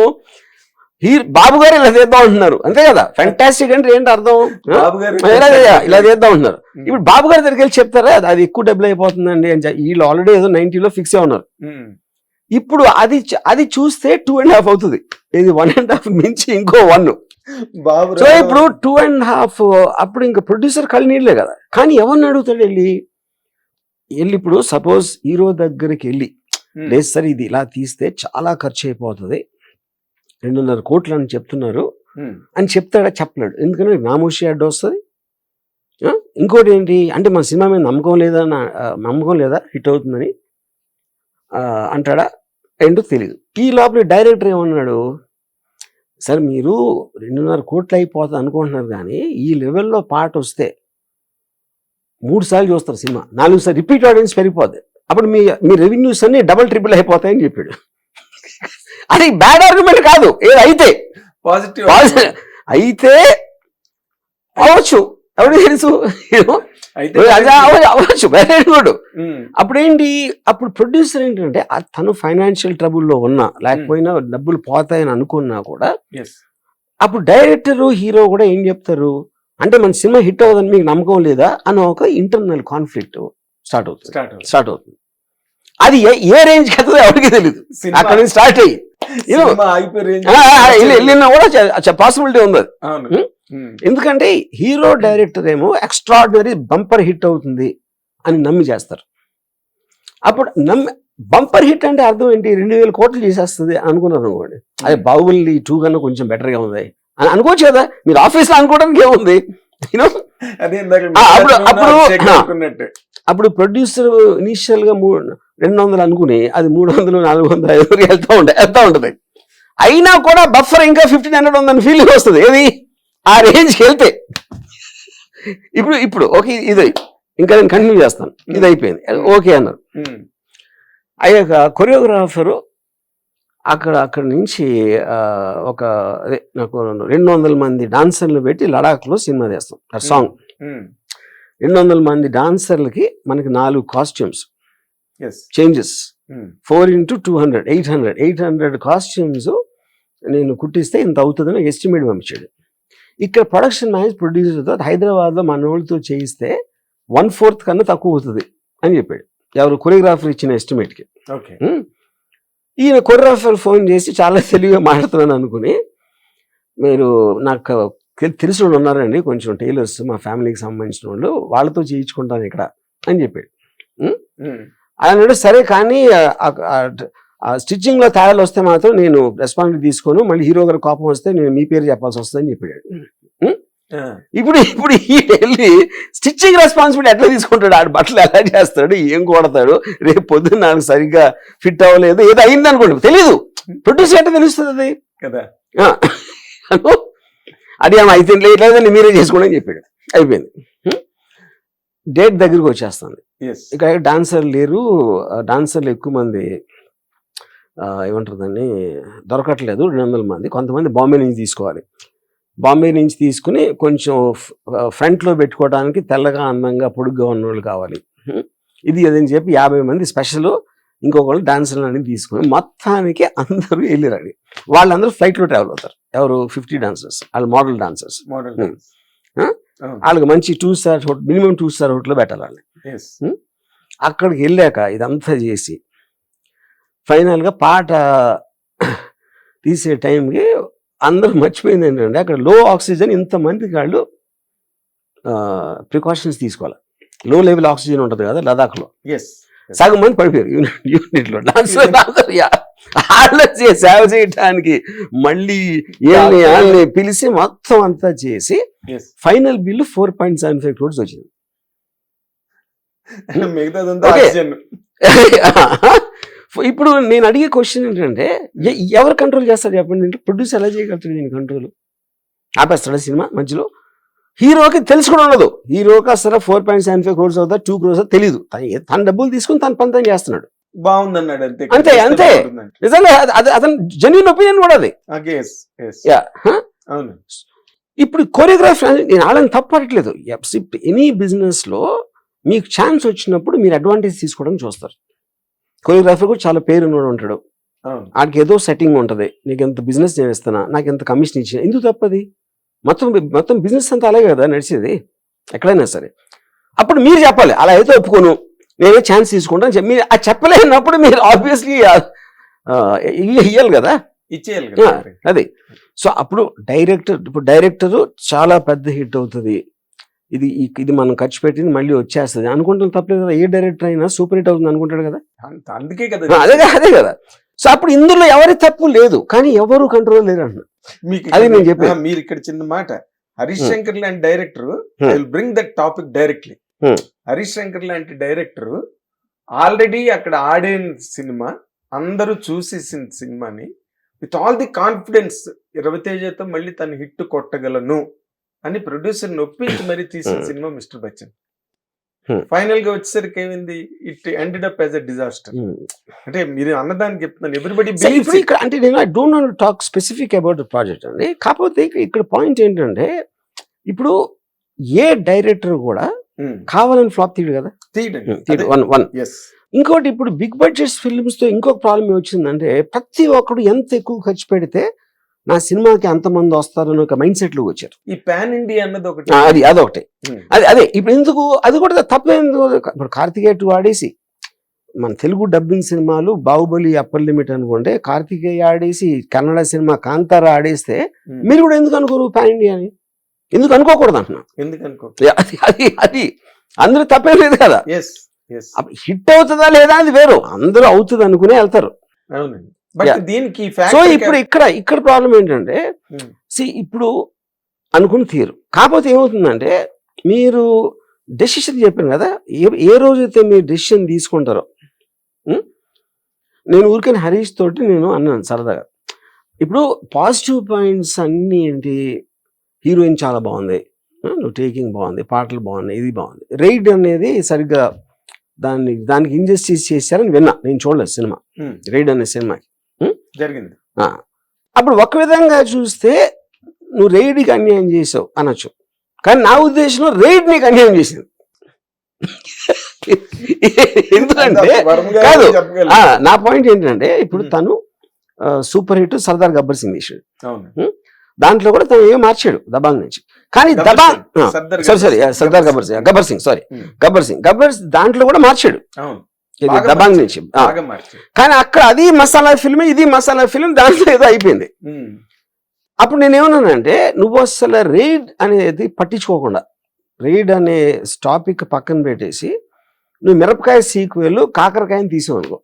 బాబు గారు ఇలా చేద్దాం అంటున్నారు అంతే కదా. ఫ్యాంటాస్టిక్ అంటే ఏంటి అర్థం, ఇలా చేద్దాం అంటున్నారు. ఇప్పుడు బాబు గారి దగ్గరికి వెళ్ళి చెప్తారా అది ఎక్కువ డబ్బులు అయిపోతుందండి అని. వీళ్ళు ఆల్రెడీ ఏదో 90లో ఫిక్స్ అయి ఉన్నారు. ఇప్పుడు అది చూస్తే 2.5 అవుతుంది. ఇది 1.5 మించి ఇంకో 1. సో ఇప్పుడు 2.5 అప్పుడు ఇంకా ప్రొడ్యూసర్ కళ్ళు నీళ్ళే కదా. కానీ ఎవరిని అడుగుతాడు వెళ్ళి ఇప్పుడు సపోజ్ హీరో దగ్గరికి వెళ్ళి లేదు సార్ ఇది ఇలా తీస్తే చాలా ఖర్చు అయిపోతుంది 2.5 కోట్లు అని చెప్తున్నారు అని చెప్తాడా, చెప్పలేడు. ఎందుకంటే నామోషి అడ్డు వస్తుంది. ఇంకోటి ఏంటి అంటే మన సినిమా మీద నమ్మకం లేదా హిట్ అవుతుందని అంటాడా ఏంటో తెలియదు. ఈ లోపల డైరెక్టర్ ఏమన్నాడు, సార్ మీరు 2.5 కోట్లు అయిపోతుంది అనుకుంటున్నారు, కానీ ఈ లెవెల్లో పాట వస్తే 3 సార్లు చూస్తారు సినిమా, 4 సార్లు రిపీట్ ఆడియన్స్ పెరిగిపోద్ది, అప్పుడు మీ రెవెన్యూస్ అన్ని డబుల్ ట్రిపుల్ అయిపోతాయని చెప్పాడు. అది బ్యాడ్ ఆర్గ్యుమెంట్ కాదు, ఏదైతే పాజిటివ్ అయితే అవ్వచ్చు, ఎవరికి తెలుసు, అవ్వచ్చు, వెరీ గుడ్. అప్పుడేంటి, అప్పుడు ప్రొడ్యూసర్ ఏంటంటే తను ఫైనాన్షియల్ ట్రబుల్లో ఉన్నా లేకపోయినా డబ్బులు పోతాయని అనుకున్నా కూడా అప్పుడు డైరెక్టర్ హీరో కూడా ఏం చెప్తారు అంటే మన సినిమా హిట్ అవ్వదని మీకు నమ్మకం లేదా అని ఒక ఇంటర్నల్ కాన్ఫ్లిక్ట్ స్టార్ట్ అవుతుంది. అది ఏ రేంజ్ కి అవుతుందో ఎవరికి తెలియదు. అక్కడ నుంచి స్టార్ట్ అయ్యి వెళ్ళినా కూడా పాసిబిలిటీ ఉంది. ఎందుకంటే హీరో డైరెక్టర్ ఏమో ఎక్స్ట్రాడినరీ బంపర్ హిట్ అవుతుంది అని నమ్మి చేస్తారు. అప్పుడు బంపర్ హిట్ అంటే అర్థం ఏంటి, 2,000 కోట్లు చేసేస్తుంది అనుకున్నారు అనుకోండి, అదే బాహుబలి 2 కన్నా కొంచెం బెటర్గా ఉంది అని అనుకోవచ్చు కదా. మీరు ఆఫీస్లో అనుకోవడానికి ఏముంది, అప్పుడు ప్రొడ్యూసర్ ఇనిషియల్ గా 200 అనుకుని అది 300, 400, 500 వెళ్తా ఉంటది. అయినా కూడా బఫర్ ఇంకా 1,500 ఉందని ఫీలింగ్ వస్తుంది. ఏది ఆ రేంజ్కి వెళ్తే ఇప్పుడు ఓకే ఇది ఇంకా నేను కంటిన్యూ చేస్తాను, ఇది అయిపోయింది ఓకే అన్నారు. అయ్యాక కొరియోగ్రాఫరు అక్కడ నుంచి ఒక అదే నాకు 200 మంది డాన్సర్లు పెట్టి లడాఖ్లో సినిమా చేస్తాం. ఆ సాంగ్ 200 మంది డాన్సర్లకి మనకి 4 కాస్ట్యూమ్స్ చేంజెస్, 4x200 800 కాస్ట్యూమ్స్ నేను కుట్టిస్తే ఇంత అవుతుందని ఎస్టిమేట్ పంపించాడు. ఇక్కడ ప్రొడక్షన్ మేనేజ్ ప్రొడ్యూసర్తో హైదరాబాద్లో మన వాళ్ళతో చేయిస్తే 1/4 కన్నా తక్కువ అవుతుంది అని చెప్పాడు. ఎవరు కొరియోగ్రాఫర్ ఇచ్చిన ఎస్టిమేట్కి. ఈయన కొరియోగ్రాఫర్ ఫోన్ చేసి చాలా తెలివిగా మాట్లాడుతున్నాను అనుకుని, మీరు నాకు తెలిసిన వాళ్ళు ఉన్నారండి కొంచెం టైలర్స్ మా ఫ్యామిలీకి సంబంధించిన వాళ్ళు, వాళ్ళతో చేయించుకుంటాను ఇక్కడ అని చెప్పాడు. అన్నాడు సరే, కానీ స్టిచ్చింగ్లో తేడాలు వస్తే మాత్రం నేను రెస్పాన్సిబిలిటీ తీసుకోను, మళ్ళీ హీరో గారు కోపం వస్తే నేను మీ పేరు చెప్పాల్సి వస్తుందని చెప్పాడు. ఇప్పుడు ఈ వెళ్ళి స్టిచ్చింగ్ రెస్పాన్సిబిలిటీ ఎట్లా తీసుకుంటాడు, ఆడు బట్టలు ఎలా చేస్తాడు, ఏం కొడతాడు, రేపు పొద్దున్న నాకు సరిగ్గా ఫిట్ అవ్వలేదు ఏదో అయింది అనుకోండి, తెలీదు. ప్రొడ్యూసర్ ఎట్లా తెలుస్తుంది అది కదా, అది ఏమో అయితే లేదని మీరే చేసుకోండి అని చెప్పాడు. అయిపోయింది. డేట్ దగ్గరికి వచ్చేస్తుంది. ఇక్కడ డాన్సర్లు లేరు, డాన్సర్లు ఎక్కువ మంది ఏమంటారు దాన్ని దొరకట్లేదు, 200 మంది. కొంతమంది బాంబే నుంచి తీసుకోవాలి, బాంబే నుంచి తీసుకుని కొంచెం ఫ్రంట్లో పెట్టుకోవడానికి తెల్లగా అందంగా పొడుగ్గా ఉన్నవాళ్ళు కావాలి. ఇది అదని చెప్పి 50 మంది స్పెషల్ ఇంకొకళ్ళు డాన్సర్లు అనేది తీసుకుని మొత్తానికి అందరూ వెళ్ళిరండి. వాళ్ళందరూ ఫ్లైట్లో ట్రావెల్ అవుతారు. ఎవరు 50 డాన్సర్స్, వాళ్ళు మోడల్ డాన్సర్స్. వాళ్ళకి మంచి 2 స్టార్ హోటల్, మినిమం 2 స్టార్ హోటల్లో పెట్టాలి వాళ్ళని. అక్కడికి వెళ్ళాక ఇదంతా చేసి ఫైనల్గా పాట తీసే టైంకి అందరూ మర్చిపోయింది ఏంటంటే అక్కడ లో ఆక్సిజన్, ఇంతమందికి వాళ్ళు ప్రికాషన్స్ తీసుకోవాలి. లో లెవెల్ ఆక్సిజన్ ఉంటుంది కదా లదాఖ్లో, సగం మంది పడిపోయారు యూనిట్లో. వాళ్ళకి సేవ చేయడానికి మళ్ళీ వాళ్ళని పిలిచి మొత్తం అంతా చేసి ఫైనల్ బిల్లు 4.75 crores వచ్చింది. ఇప్పుడు నేను అడిగే క్వశ్చన్ ఏంటంటే ఎవరు కంట్రోల్ చేస్తారు చెప్పండి? అంటే ప్రొడ్యూసర్ ఎలా చేయగలుగుతాడు దీని కంట్రోల్? ఆపేస్తాడా సినిమా మధ్యలో? హీరోకి తెలుసు కూడా ఉండదు. హీరోకి అసలు 4.75 crores అవుతా 2 crores తెలియదు. తన డబ్బులు తీసుకుని తన పని తను చేస్తున్నాడు, బాగుందన్నాడు అంతే అంతే. నిజంగా అతను జెన్యూన్ ఒపీనియన్ కూడా అది. ఇప్పుడు కొరియోగ్రాఫీ నేను వాళ్ళని తప్పట్లేదు. ఎనీ బిజినెస్ లో మీకు ఛాన్స్ వచ్చినప్పుడు మీరు అడ్వాంటేజ్ తీసుకోవడానికి చూస్తారు. కొరియోగ్రాఫర్ కూడా చాలా పేరు ఉంటాడు, వాడికి ఏదో సెట్టింగ్ ఉంటుంది. నీకు ఎంత బిజినెస్ చేస్తున్నా, నాకు ఎంత కమిషన్ ఇచ్చిన, ఎందుకు తప్పది? మొత్తం బిజినెస్ అంతా అలాగే కదా నడిచేది ఎక్కడైనా సరే. అప్పుడు మీరు చెప్పాలి, అలా అయితే ఒప్పుకోను, నేనే ఛాన్స్ తీసుకుంటాను. మీరు ఆ చెప్పలేనప్పుడు మీరు ఆబ్వియస్లీ ఇయ్యాలి కదా, ఇచ్చేయాలి. అది. సో అప్పుడు డైరెక్టర్ చాలా పెద్ద హిట్ అవుతుంది, ఇది మనం ఖర్చు పెట్టింది మళ్ళీ వచ్చేస్తుంది అనుకుంటాం తప్పలేదు కదా. ఏ డైరెక్టర్ అయినా సూపర్ హిట్ అవుతుంది అనుకుంటాడు కదా. అందుకే కదా అదే కదా. సో అప్పుడు ఇందులో ఎవరి తప్పు లేదు, కానీ ఎవరు కంట్రోల్ లేరు అంటున్నా. మీకు అది నేను చెప్పాను. మీరు ఇక్కడ చిన్న మాట, హరీష్ శంకర్ లాంటి director I will bring that topic directly. Harish Shankar లాంటి డైరెక్టర్ ఆల్రెడీ అక్కడ ఆడే సినిమా, అందరూ చూసేసిన సినిమాని విత్ ఆల్ ది కాన్ఫిడెన్స్ రవితేజతో మళ్ళీ తను హిట్ కొట్టగలను అని ప్రొడ్యూసర్ ఒప్పించి మరీ తీసిన సినిమా మిస్టర్ బచ్చన్. ఫైనల్ గా వచ్చేసరికి ఏమైంది, it ended up as a disaster. అంటే మీరు అన్నదానికి చెప్తున్నాను, ఎవ్రీబడి అంటే నేను I don't want to talk specific about the project అండి. కాకపోతే ఇక్కడ పాయింట్ ఏంటంటే, ఇప్పుడు ఏ డైరెక్టర్ కూడా కావాలని ఫ్లాప్ తీయడు కదా. వన్. ఇంకోటి, ఇప్పుడు బిగ్ బడ్జెట్ ఫిల్మ్స్ తో ఇంకొక ప్రాబ్లం ఏమొచ్చిందంటే, ప్రతి ఒక్కడు ఎంత ఎక్కువ ఖర్చు పెడితే నా సినిమాకి అంతమంది వస్తారని ఒక మైండ్ సెట్ లోకి వచ్చారు. ఈ పాన్ ఇండియా అన్నది ఒకటి, అదొకటి. అదే ఇప్పుడు ఎందుకు అది కూడా తప్పేందుకు. ఇప్పుడు కార్తికేయ 2 ఆడేసి మన తెలుగు డబ్బింగ్ సినిమాలు బాహుబలి అప్పర్ లిమిట్ అనుకోండి, కార్తికేయ ఆడేసి కన్నడ సినిమా కాంతార ఆడేస్తే మీరు కూడా ఎందుకు అనుకోరు పాన్ ఇండియా అని? ఎందుకు అనుకోకూడదు అంటున్నా. ఎందుకు అనుకో, అది అందరూ తప్పేం లేదు కదా. హిట్ అవుతుందా లేదా అది వేరు, అందరూ అవుతుంది అనుకునే వెళ్తారు. అవునండి. దీనికి సో ఇప్పుడు ఇక్కడ ప్రాబ్లం ఏంటంటే, ఇప్పుడు అనుకుని తీరు. కాకపోతే ఏమవుతుందంటే, మీరు డెసిషన్ చెప్పాను కదా, ఏ రోజైతే మీరు డెసిషన్ తీసుకుంటారో. నేను ఊరికని హరీష్ తోటి నేను అన్నాను సరదాగా, ఇప్పుడు పాజిటివ్ పాయింట్స్ అన్నీ ఏంటి, హీరోయిన్ చాలా బాగుంది, నువ్వు టేకింగ్ బాగుంది, పాటలు బాగున్నాయి, ఇది బాగుంది. రైడ్ అనేది సరిగ్గా దానికి ఇంజస్టిస్ చేశారని విన్నా, నేను చూడలేదు సినిమా. రైడ్ అనే సినిమాకి జరిగింది. అప్పుడు ఒక విధంగా చూస్తే నువ్వు రైడ్కి అన్యాయం చేసావు అనొచ్చు, కానీ నా ఉద్దేశంలో రైడ్ నీకు అన్యాయం చేసింది. ఎందుకంటే కాదు, నా పాయింట్ ఏంటంటే, ఇప్పుడు తను సూపర్ హిట్ సర్దార్ గబ్బర్ సింగ్ తీసాడు, దాంట్లో కూడా తను ఏం మార్చాడు దబాంగ్ నుంచి. కానీ సర్దార్ గబ్బర్ సింగ్ దాంట్లో కూడా మార్చాడు దబాంగ్ నుంచి. కానీ అక్కడ అది మసాలా ఫిల్మ్, ఇది మసాలా ఫిల్మ్, దాంట్లో ఏదో అయిపోయింది. అప్పుడు నేనేమన్నానంటే, నువ్వు అసలు రైడ్ అనేది పట్టించుకోకుండా, రైడ్ అనే టాపిక్ పక్కన పెట్టేసి నువ్వు మిరపకాయ సీక్వెల్ కాకరకాయని తీసావు అనుకో,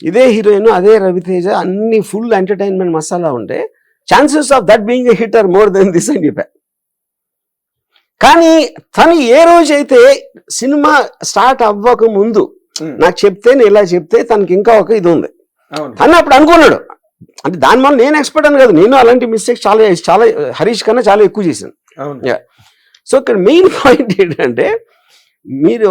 ఇదే హీరోయిన్ అదే రవితేజ అన్ని ఫుల్ ఎంటర్టైన్మెంట్ మసాలా ఉంటే chances of that being a hit or more than this అని చెప్పా. కానీ తను ఏ రోజైతే సినిమా స్టార్ట్ అవ్వక ముందు నాకు చెప్తే, నేను ఇలా చెప్తే తనకి ఇంకా ఒక ఇది ఉంది అని అప్పుడు అనుకున్నాడు. అంటే దానివల్ల నేను ఎక్స్పర్ట్ అని కాదు, నేను అలాంటి మిస్టేక్స్ చాలా హరీష్ కన్నా చాలా ఎక్కువ చేశాను. సో ఇక్కడ మెయిన్ పాయింట్ ఏంటంటే, మీరు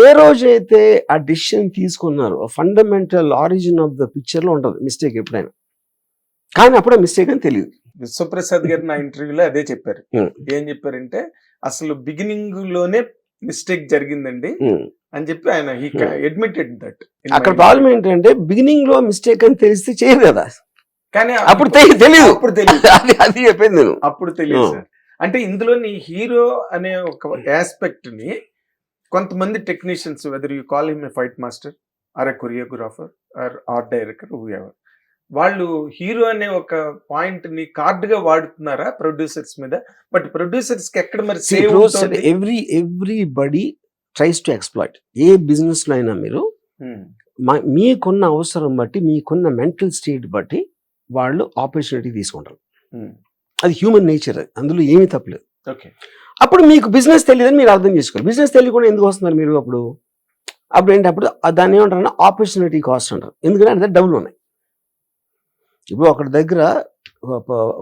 ఏ రోజైతే ఆ డిసిషన్ తీసుకున్నారో, fundamental origin of the picture లో ఉంటుంది మిస్టేక్ ఎప్పుడైనా, కానీ అప్పుడే మిస్టేక్ అని తెలియదు. విశ్వప్రసాద్ గారు నా ఇంటర్వ్యూలో అదే చెప్పారు. ఏం చెప్పారంటే, అసలు బిగినింగ్ లోనే మిస్టేక్ జరిగిందండి అని చెప్పి ఆయన అడ్మిటెడ్ దట్. అక్కడ ప్రాబ్లం ఏంటంటే, బిగినింగ్ లో మిస్టేక్ అని తెలిస్తే చేయదు కదా, కానీ అప్పుడు తెలియదు. అది చెప్పింది నేను, అప్పుడు తెలియదు సార్. అంటే ఇందులోని హీరో అనే ఒక ఆస్పెక్ట్ ని కొంతమంది technicians, whether you call him a fight master or a choreographer or art director, whoever, వాళ్ళు హీరో అనే ఒక పాయింట్ ని కార్డుగా వాడుతున్నారా ప్రొడ్యూసర్స్ మీద? బట్ ప్రొడ్యూసర్స్ కి ఎక్కడ మరి everybody tries to exploit. A business లో అయినా మీరు మీకున్న అవసరం బట్టి, మీకున్న మెంటల్ స్టేట్ బట్టి వాళ్ళు ఆపర్చునిటీ తీసుకుంటారు. అది హ్యూమన్ నేచర్, అందులో ఏమీ తప్పలేదు. అప్పుడు మీకు బిజినెస్ తెలియదని మీరు అర్థం చేసుకోవాలి. బిజినెస్ తెలియకుండా ఎందుకు వస్తున్నారు మీరు? అప్పుడు ఏంటి, అప్పుడు దాన్ని ఏమంటారు, ఆపర్చునిటీ కాస్ట్ అంటారు. ఎందుకంటే అంటే డబ్బులు ఉన్నాయి. ఇప్పుడు ఒకటి దగ్గర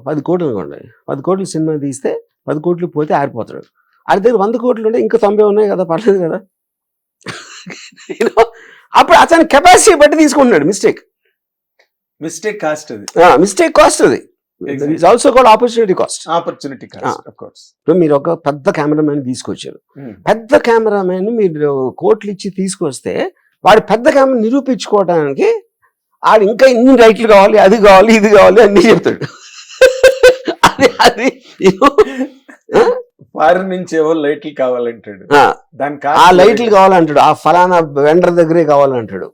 10 కోట్లు అనుకోండి, 10 కోట్లు సినిమా తీస్తే 10 కోట్లు పోతే ఆరిపోతాడు. ఆడి దగ్గర 100 కోట్లు ఉంటే ఇంకా 90 ఉన్నాయి కదా, పర్లేదు కదా. అప్పుడు అతని కెపాసిటీ బట్టి తీసుకుంటున్నాడు. మిస్టేక్ కాస్ట్ అది, మిస్టేక్ కాస్ట్ అది. Also called opportunity cost. ఇప్పుడు మీరు ఒక పెద్ద కెమెరామెన్ తీసుకొచ్చారు, పెద్ద కెమెరామెన్ మీరు కోట్లు ఇచ్చి తీసుకొస్తే వాడు పెద్ద కెమెరా నిరూపించుకోవడానికి ఆడు ఇంకా ఇన్ని లైట్లు కావాలి, అది కావాలి, ఇది కావాలి అన్ని చెప్తాడు. అది ఫారిన్ నుంచి ఏవో లైట్లు కావాలంటాడు, దానికి ఆ లైట్లు కావాలంటాడు, ఆ ఫలానా వెండర్ దగ్గరే కావాలంటాడు.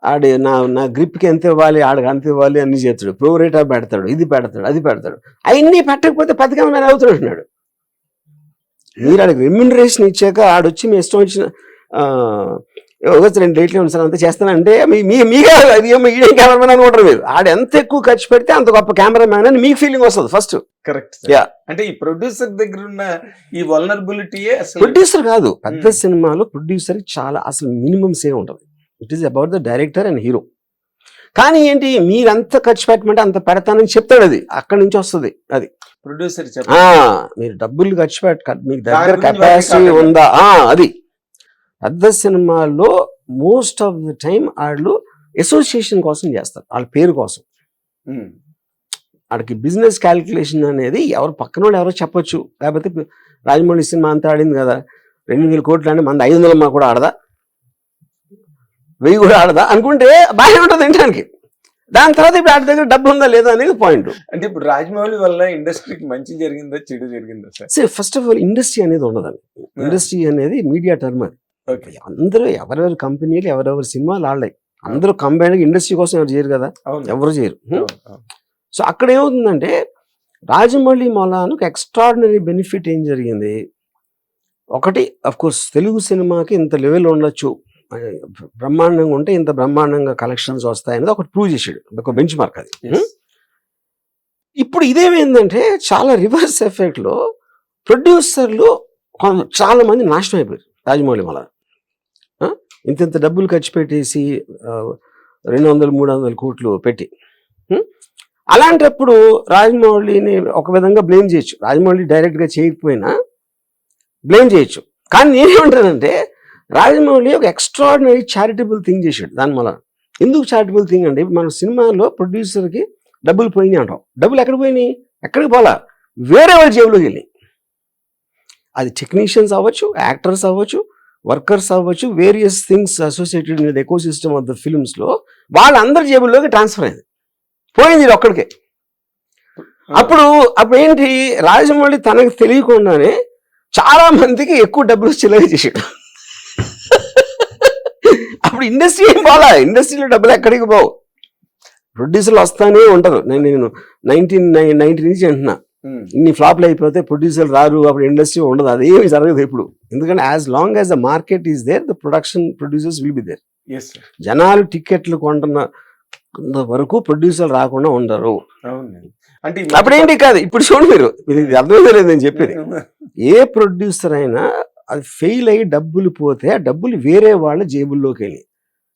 ఆడు నా గ్రిప్కి ఎంత ఇవ్వాలి, ఆడికి అంత ఇవ్వాలి అన్ని చేస్తాడు. ప్రోరేటా పెడతాడు, ఇది పెడతాడు, అది పెడతాడు. అవన్నీ పెట్టకపోతే 10 కెమెరా అవుతున్నాడు. మీరు ఆడికి రెమ్యూనరేషన్ ఇచ్చాక ఆడొచ్చి మీ ఇష్టం వచ్చిన ఒక 2 డేట్లు ఉంది సార్ అంతా చేస్తానంటే మీకే ఈడేం కెమెరామెన్ అనుకుంటారు మీరు. ఆడ ఎంత ఎక్కువ ఖర్చు పెడితే అంత గొప్ప కెమెరామ్యాన్ అని మీకు ఫీలింగ్ వస్తుంది ఫస్ట్. కరెక్ట్. Yeah. అంటే ఈ ప్రొడ్యూసర్ దగ్గర ఉన్న ఈ వల్నరబిలిటీయే అసలు ప్రొడ్యూసర్ కాదు, పెద్ద సినిమాలో ప్రొడ్యూసర్ చాలా అసలు మినిమం సేవ్ ఉంటుంది. It is about the director and hero. కానీ ఏంటి, మీరంత ఖర్చు పెట్టమంటే అంత పెడతానని చెప్తాడు, అది అక్కడి నుంచి వస్తుంది. అది ప్రొడ్యూసర్ మీరు డబ్బులు ఖర్చు మీకు దాని దగ్గర గురించి కెపాసిటీ వాళ్ళకి ఉందా, అది పెద్ద సినిమాల్లో మోస్ట్ ఆఫ్ ద టైం వాళ్ళు అసోసియేషన్ కోసం చేస్తారు, వాళ్ళ పేరు కోసం. వాడికి బిజినెస్ క్యాలిక్యులేషన్ అనేది ఎవరు పక్కన వాళ్ళు ఎవరో చెప్పొచ్చు, లేకపోతే రాజమౌళి సినిమా అంతా ఆడింది కదా 2,000 కోట్లు అంటే మన 500 కూడా ఆడదా, 1000 కూడా ఆడదా అనుకుంటే బాగానే ఉంటుంది వినడానికి. దాని తర్వాత ఇప్పుడు వాటి దగ్గర డబ్బు ఉందా లేదా అనేది పాయింట్. అంటే ఇప్పుడు రాజమౌళి వల్ల ఇండస్ట్రీకి మంచి జరిగిందా చెడు జరిగిందా సార్? సరే, ఫస్ట్ ఆఫ్ ఆల్ ఇండస్ట్రీ అనేది ఉండదండి. ఇండస్ట్రీ అనేది మీడియా టర్మ్. అది ఓకే. అందరూ ఎవరెవరి కంపెనీలు ఎవరెవరి సినిమాలు ఆడలేయి, అందరూ కంబైన్డ్ ఇండస్ట్రీ కోసం ఎవరు చేయరు కదా, అవును. ఎవరు చేయరు. అవును. సో అక్కడ ఏమవుతుందంటే రాజమౌళి మొలానికి ఎక్స్ట్రాడినరీ బెనిఫిట్ ఏం జరిగింది, ఒకటి అఫ్ కోర్స్ తెలుగు సినిమాకి ఇంత లెవెల్ ఉండొచ్చు, బ్రహ్మాండంగా ఉంటే ఇంత బ్రహ్మాండంగా కలెక్షన్స్ వస్తాయనేది ఒకటి ప్రూవ్ చేసాడు, ఒక బెంచ్ మార్క్ అది. Yes. ఇప్పుడు ఇదేమైందంటే చాలా రివర్స్ ఎఫెక్ట్ లో ప్రొడ్యూసర్లు చాలా మంది నాశనం అయిపోయారు రాజమౌళి మళ్ళా. ఇంత డబ్బులు ఖర్చు పెట్టేసి 200-300 కోట్లు పెట్టి. అలాంటప్పుడు రాజమౌళిని ఒక విధంగా బ్లేమ్ చేయొచ్చు, రాజమౌళి డైరెక్ట్గా చేయకపోయినా బ్లేమ్ చేయొచ్చు. కానీ నేనేమంటానంటే రాజమౌళి ఒక ఎక్స్ట్రాడినరీ చారిటబుల్ థింగ్ చేశాడు దాని వల్ల. ఎందుకు చారిటబుల్ థింగ్ అంటే మన సినిమాలో ప్రొడ్యూసర్కి డబ్బులు పోయినాయి అంటాం, డబ్బులు ఎక్కడ పోయినాయి, ఎక్కడికి పోలా, వేరే వాళ్ళ జేబులోకి వెళ్ళి. అది టెక్నీషియన్స్ అవ్వచ్చు, యాక్టర్స్ అవ్వచ్చు, వర్కర్స్ అవ్వచ్చు, various things associated with ecosystem of the ఫిల్మ్స్లో వాళ్ళందరి జేబుల్లోకి ట్రాన్స్ఫర్ అయింది, పోయింది ఇది ఒక్కడికే. అప్పుడు ఏంటి, రాజమౌళి తనకు తెలియకుండానే చాలా మందికి ఎక్కువ డబ్బులు చిల్లర చేసాడు. అప్పుడు ఇండస్ట్రీ ఏం పోలా, ఇండస్ట్రీలో డబ్బులు ఎక్కడికి పోవు, ప్రొడ్యూసర్లు వస్తానే ఉంటారు. నేను 1990 నుంచి అంటున్నా, ఇన్ని ఫ్లాప్లు అయిపోతే ప్రొడ్యూసర్లు రారు, అప్పుడు ఇండస్ట్రీ ఉండదు, అదేమి జరగదు ఇప్పుడు. ఎందుకంటే as long as the market is there the production producers will be there. జనాలు టికెట్లు కొంటున్న వరకు ప్రొడ్యూసర్లు రాకుండా ఉండరు. అంటే అప్పుడేంటి కాదు, ఇప్పుడు చూడండి మీరు, ఇది అర్థమైతే లేదు నేను చెప్పేది. ఏ ప్రొడ్యూసర్ అయినా అది ఫెయిల్ అయ్యి డబ్బులు పోతే ఆ డబ్బులు వేరే వాళ్ళ జేబుల్లోకి వెళ్ళి,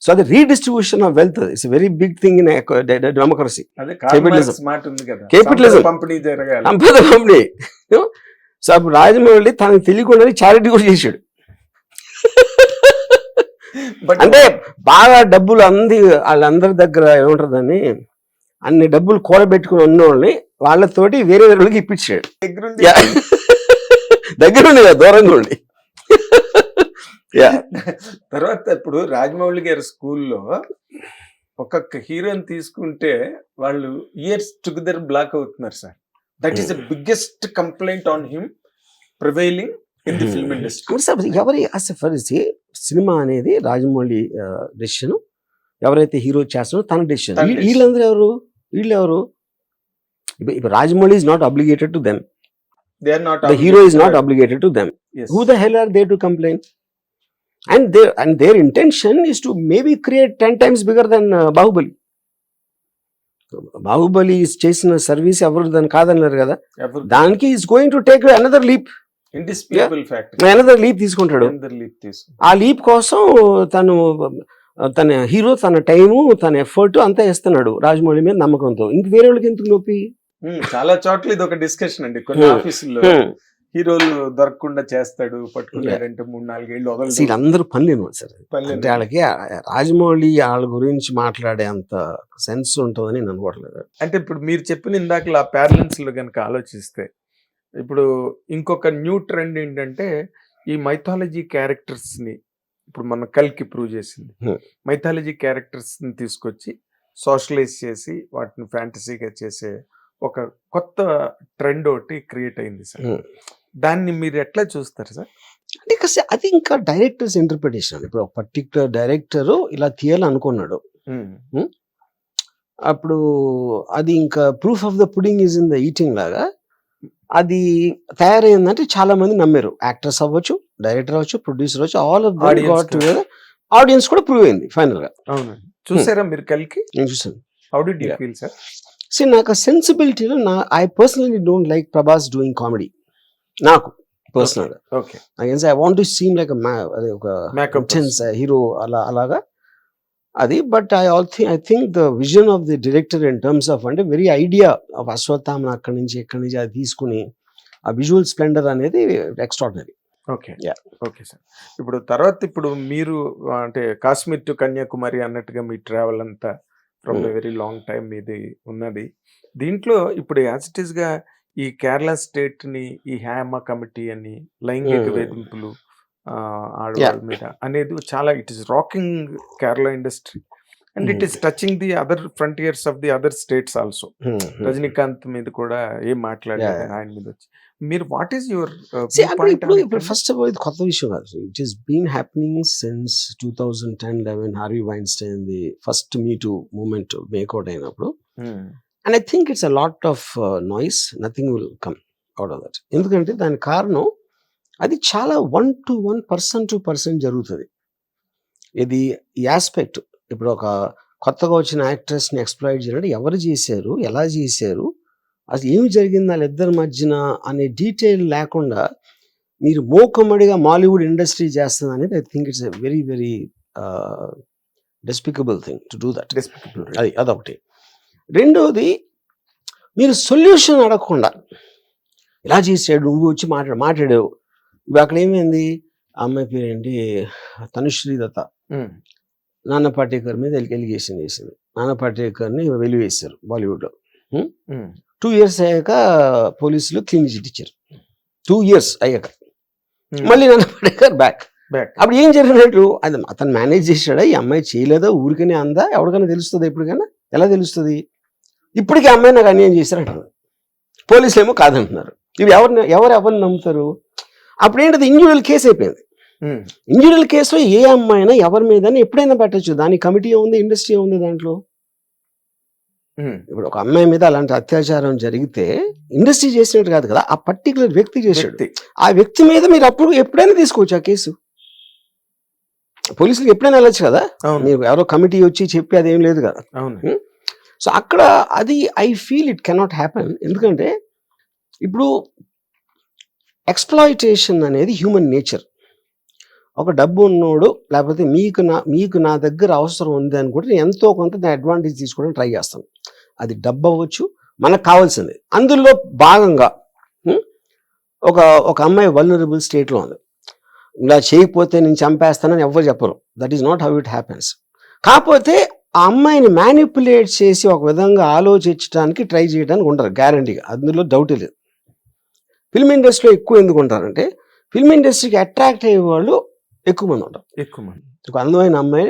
సో అది redistribution of wealth. It's very big thing in democracy, capitalism, సంపద పంపిణీ. సో అప్పుడు రాజమౌళి తనకు తెలియకుండా చారిటీ కూడా చేశాడు. అంటే బాగా డబ్బులు వాళ్ళందరి దగ్గర ఏముంటుందని అన్ని డబ్బులు కూడబెట్టుకుని ఉన్నోళ్ళని వాళ్ళతోటి వేరే వాళ్ళకి ఇప్పించాడు. దగ్గరుండి కదా, దూరంగా ఉండి. తర్వాత ఇప్పుడు రాజమౌళి గారి స్కూల్లో ఒక్కొక్క హీరోని తీసుకుంటే వాళ్ళు ఇయర్స్ టుగెదర్ బ్లాక్ అవుతున్నారు sir. That is the biggest complaint on him prevailing in the film industry. ఎవరి అసలు సినిమా అనేది రాజమౌళి డెసిషన్, ఎవరైతే హీరో చేస్తారో తన డెసిషన్. వీళ్ళందరూ ఎవరు? ఇప్పుడు Rajamouli is not obligated to them. They are not. The hero is not obligated to them. Yes. Who the hell are they to complain? And their intention is to maybe create 10 times bigger than Bahubali. Bahubali is చేసిన service ఎవరు దాన్ని కాదన్నారు కదా, దానికి is going to take another leap. Indisputable fact. Another leap తీసుకుంటాడు. ఆ leap కోసం తన హీరో తన టైము తన ఎఫర్ట్ అంతా ఇస్తున్నాడు రాజమౌళి మీద నమ్మకంతో. ఇంక వేరే వాళ్ళకి ఎందుకు నొప్పి? చాలా చోట్ల ఇది ఒక డిస్కషన్ అండి. కొన్ని ఆఫీసుల్లో హీరోలు దొరకకుండా చేస్తాడు, పట్టుకున్నాడంటే 3-4 ఏళ్ళు వదలదు. వీళ్ళందరూ పనిలేను సార్. అంటే వాళ్ళకి రాజమౌళి వాళ్ళ గురించి మాట్లాడే అంత సెన్స్ ఉంటుందని నేను అనుకోవట్లేదు. అంటే ఇప్పుడు మీరు చెప్పిన ఇందాక ఆ ప్యారలెన్స్ లో కనుక ఆలోచిస్తే, ఇప్పుడు ఇంకొక న్యూ ట్రెండ్ ఏంటంటే ఈ మైథాలజీ క్యారెక్టర్స్ ని, ఇప్పుడు మన కల్కి ప్రూవ్ చేసింది, మైథాలజీ క్యారెక్టర్స్ ని తీసుకొచ్చి సోషలైజ్ చేసి వాటిని ఫ్యాంటసీగా చేసే ఒక కొత్త ట్రెండ్ ఒకటి క్రియేట్ అయింది సార్. దాన్ని మీరు ఎట్లా చూస్తారు సార్? అంటే అది ఇంకా డైరెక్టర్స్ ఇంటర్ప్రిటేషన్. ఇప్పుడు ఒక పర్టికులర్ డైరెక్టర్ ఇలా తీయాలనుకున్నాడు, అప్పుడు అది ఇంకా proof of the pudding is in the eating లాగా అది తయారైందంటే చాలా మంది నమ్మారు. యాక్టర్స్ అవ్వచ్చు, డైరెక్టర్ అవ్వచ్చు, ప్రొడ్యూసర్ అవ్వచ్చు, all of them got together. Audience కూడా ప్రూవ్ అయింది ఫైనల్ గా. అవునండి, చూసారా మీరు కల్కి? నేను చూసాను. How did you feel sir? So నాకు సెన్సిబిలిటీలో I personally don't like Prabhas doing comedy. నాకు పర్సనల్ గా okay, I want to seem like ఒక ఇంటెన్స్ హీరో అలాగా అది. But I think the vision of the director in terms of అంటే very idea of అశ్వత్థామన్ అక్కడి నుంచి అది తీసుకుని ఆ విజువల్ స్ప్లెండర్ అనేది ఎక్స్ట్రాడినరీ. Okay okay sir. ఇప్పుడు మీరు అంటే కాశ్మీర్ టు కన్యాకుమారి అన్నట్టుగా మీ ట్రావెల్ అంతా from a very long time ఇది ఉన్నది. దీంట్లో ఇప్పుడు యాజ్ ఇట్ ఈస్ గా ఈ కేరళ స్టేట్ ని ఈ హ్యామ కమిటీ అని లైంగిక వేధింపులు ఆడవాళ్ళ మీద అనేది చాలా it is rocking Kerala industry and it is touching the other frontiers of the other states also. Rajinikanth మీద కూడా ఏం మాట్లాడారు ఆయన మీద వచ్చి మీరు వాట్ ఈస్ యువర్ ఇప్పుడు ఫస్ట్ ఆఫ్ ఆల్ ఇది కొత్త విషయం కాదు. It is been happening since 2010-11 Harvey Weinstein the first me too moment make out అయినప్పుడు. And I think it's a lot of noise, nothing will come out of that. ఎందుకంటే దాని కారణం అది చాలా 1-to-1 person జరుగుతుంది. ఇది ఈ ఆస్పెక్ట్ ఇప్పుడు ఒక కొత్తగా వచ్చిన యాక్ట్రెస్ని ఎక్స్ప్లాయిట్ చేయాలంటే ఎవరు చేశారు, ఎలా చేశారు, అసలు ఏమి జరిగింది వాళ్ళిద్దరి మధ్యన అనే డీటెయిల్ లేకుండా మీరు మోకమ్మడిగా మాలీవుడ్ ఇండస్ట్రీ చేస్తుంది అనేది I think it's a very very despicable thing to do that. అదొకటి. రెండోది, మీరు సొల్యూషన్ అడగకుండా ఇలా చేసాడు, నువ్వు వచ్చి మాట్లాడావు. ఇప్పుడు అక్కడ ఏమైంది, ఆ అమ్మాయి పేరేంటి, తనుశ్రీ దత్త నానా పాటేకర్ మీద ఎలిగేషన్ చేసింది. నానా పాటేకర్ని వెలివేశారు బాలీవుడ్లో. 2 years అయ్యాక పోలీసులు క్లీన్ చిట్ ఇచ్చారు. 2 years అయ్యాక మళ్ళీ నానా పాటేకర్ బ్యాక్. అప్పుడు ఏం జరిగినట్టు, అది అతను మేనేజ్ చేశాడా, ఈ అమ్మాయి చేయలేదా, ఊరికనే అందా, ఎవరికైనా తెలుస్తుంది ఎప్పటికైనా, ఎలా తెలుస్తుంది? ఇప్పటికీ అమ్మాయి నాకు అన్యాయం చేశారంటున్నారు, పోలీసులు ఏమో కాదంటున్నారు. ఇవి ఎవరిని నమ్ముతారు? అప్పుడు ఏంటది ఇండివిజువల్ కేసు అయిపోయింది. ఇండివిజువల్ కేసులో ఏ అమ్మాయినా ఎవరి మీద ఎప్పుడైనా పెట్టచ్చు. దాని కమిటీ ఉంది, ఇండస్ట్రీ ఉంది దాంట్లో. ఇప్పుడు ఒక అమ్మాయి మీద అలాంటి అత్యాచారం జరిగితే ఇండస్ట్రీ చేసినట్టు కాదు కదా, ఆ పర్టికులర్ వ్యక్తి చేసాడు. ఆ వ్యక్తి మీద మీరు అప్పుడు ఎప్పుడైనా తీసుకోవచ్చు ఆ కేసు. పోలీసులకు ఎప్పుడైనా వెళ్ళొచ్చు కదా, మీరు ఎవరో కమిటీ వచ్చి చెప్పి అదేం లేదు కదా. సో అక్కడ అది I feel it cannot happen. ఎందుకంటే ఇప్పుడు ఎక్స్ప్లాయిటేషన్ అనేది హ్యూమన్ నేచర్. ఒక డబ్బు ఉన్నోడు లేకపోతే మీకు నా దగ్గర అవసరం ఉంది అని కూడా నేను ఎంతో కొంత దాని అడ్వాంటేజ్ తీసుకోవడానికి ట్రై చేస్తాను. అది డబ్బు అవ్వచ్చు, మనకు కావాల్సింది. అందులో భాగంగా ఒక అమ్మాయి వల్నరబుల్ స్టేట్లో ఉంది, ఇలా చేయకపోతే నేను చంపేస్తానని ఎవరు చెప్పరు. That is not how it happens. కాకపోతే ఆ అమ్మాయిని మ్యానిపులేట్ చేసి ఒక విధంగా ఆలోచించడానికి ట్రై చేయడానికి ఉంటారు గ్యారంటీగా, అందులో డౌటే లేదు. ఫిల్మ్ ఇండస్ట్రీలో ఎక్కువ ఎందుకు ఉంటారంటే ఫిల్మ్ ఇండస్ట్రీకి అట్రాక్ట్ అయ్యే వాళ్ళు ఎక్కువ మంది ఉంటారు. ఒక అందమైన అమ్మాయి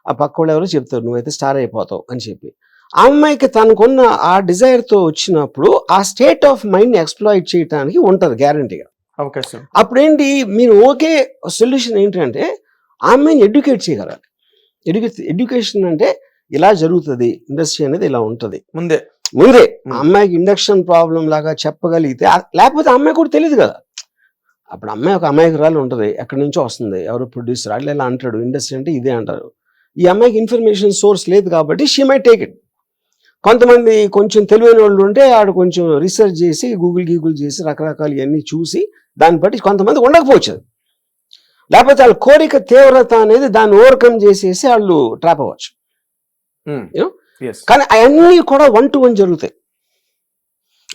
ఆ పక్క వాళ్ళు ఎవరో చెప్తారు నువ్వైతే స్టార్ అయిపోతావు అని చెప్పి, ఆ అమ్మాయికి తనకున్న ఆ డిజైర్తో వచ్చినప్పుడు ఆ స్టేట్ ఆఫ్ మైండ్ని ఎక్స్ప్లాయిట్ చేయడానికి ఉంటారు గ్యారంటీగా అవకాశం. అప్పుడేంటి, మీరు ఓకే సొల్యూషన్ ఏంటంటే ఆ అమ్మాయిని ఎడ్యుకేట్ చేయగలగాలి. ఎడ్యుకేషన్ అంటే ఇలా జరుగుతుంది, ఇండస్ట్రీ అనేది ఇలా ఉంటుంది ముందే ఆ అమ్మాయికి ఇండక్షన్ ప్రాబ్లం లాగా చెప్పగలిగితే, లేకపోతే ఆ అమ్మాయి కూడా తెలియదు కదా. అప్పుడు అమ్మాయి ఒక అమాయకురాలు ఉంటుంది, ఎక్కడి నుంచో వస్తుంది, ఎవరో ప్రొడ్యూసర్ అట్లా ఇలా అంటాడు, ఇండస్ట్రీ అంటే ఇదే అంటారు. ఈ అమ్మాయికి ఇన్ఫర్మేషన్ సోర్స్ లేదు కాబట్టి షీ మై టేక్ ఇట్. కొంతమంది కొంచెం తెలివైన వాళ్ళు ఉంటే ఆడు కొంచెం రీసెర్చ్ చేసి గూగుల్ చేసి రకరకాలు ఇవన్నీ చూసి దాన్ని బట్టి కొంతమంది ఉండకపోవచ్చు, లేకపోతే వాళ్ళ కోరిక తీవ్రత అనేది దాన్ని ఓవర్కమ్ చేసేసి వాళ్ళు ట్రాప్ అవ్వచ్చు. కానీ అవన్నీ కూడా 1-to-1 జరుగుతాయి.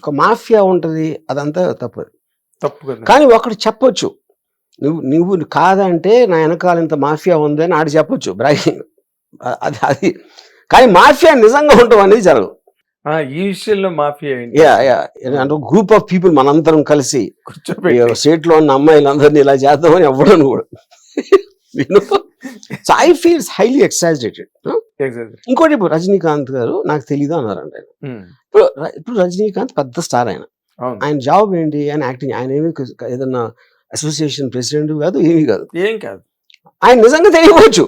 ఒక మాఫియా ఉంటుంది, అదంతా తప్పు. కానీ ఒకటి చెప్పొచ్చు, నువ్వు కాదంటే నా వెనకాల ఇంత మాఫియా ఉంది అని ఆడు చెప్పొచ్చు, బ్రాగింగ్. అది కానీ మాఫియా నిజంగా ఉండటం అనేది జరగదు. ఈ విషయంలో మాఫియా అంటే గ్రూప్ ఆఫ్ పీపుల్ మనందరం కలిసి స్టేట్ లో ఉన్న అమ్మాయిలందరినీ ఇలా చేద్దామని ఎవ్వడం కూడా సో ఐ ఫీల్స్ హైలీ ఎక్సాజరేటెడ్. ఇంకోటి, ఇప్పుడు రజనీకాంత్ గారు నాకు తెలీదు అన్నారంట. ఇప్పుడు రజనీకాంత్ పెద్ద స్టార్, ఆయన జాబ్ ఏంటి, ఆయన యాక్టింగ్. ఆయన ఏమి ఏదన్నా అసోసియేషన్ ప్రెసిడెంట్ కాదు, ఏమీ కాదు, ఆయన నిజంగా తెలియవచ్చు.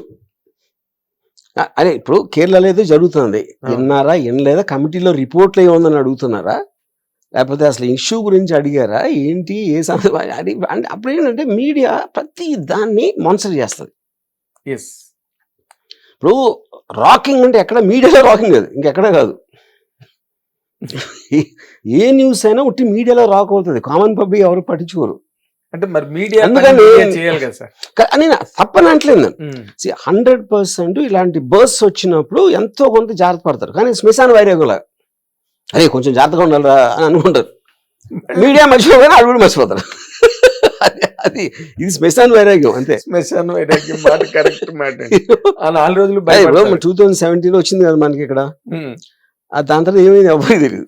అరే ఇప్పుడు కేరళలో ఏదో జరుగుతుంది, విన్నారా వినలేదా, కమిటీలో రిపోర్ట్లు ఏముందని అడుగుతున్నారా? లేకపోతే అసలు ఇష్యూ గురించి అడిగారా ఏంటి ఏ అంటే అప్పుడు ఏంటంటే మీడియా ప్రతి దాన్ని మాన్సర్ చేస్తుంది. ఎస్. ఇప్పుడు రాకింగ్ అంటే ఎక్కడ మీడియాలో రాకింగ్ లేదు, ఇంకెక్కడ కాదు. ఏ న్యూస్ అయినా ఉట్టి మీడియాలో రాక్ అవుతుంది, కామన్ పబ్లిక్ ఎవరు పట్టించుకోరు. అంటే మరి మీడియా అందుకని చేయాలి కదా సార్. నేను తప్పని అనట్లేదు. 100% ఇలాంటి బర్స్ వచ్చినప్పుడు ఎంతో కొంత జాగ్రత్త పడతారు, కానీ శ్మశాన వైరాగులా అదే కొంచెం జాగ్రత్తగా ఉండాలిరా అని అనుకుంటారు. మీడియా మర్చిపోగానే వాళ్ళు కూడా మర్చిపోతారు. అది ఇది శ్మశాన వైరాగ్యం అంతే. శ్మశాన వైరాగ్యం మాట కరెక్ట్ మాట. 4 రోజులు 2017 వచ్చింది కదా మనకి ఇక్కడ, దాని తర్వాత ఏమైంది ఎవరికి తెలియదు.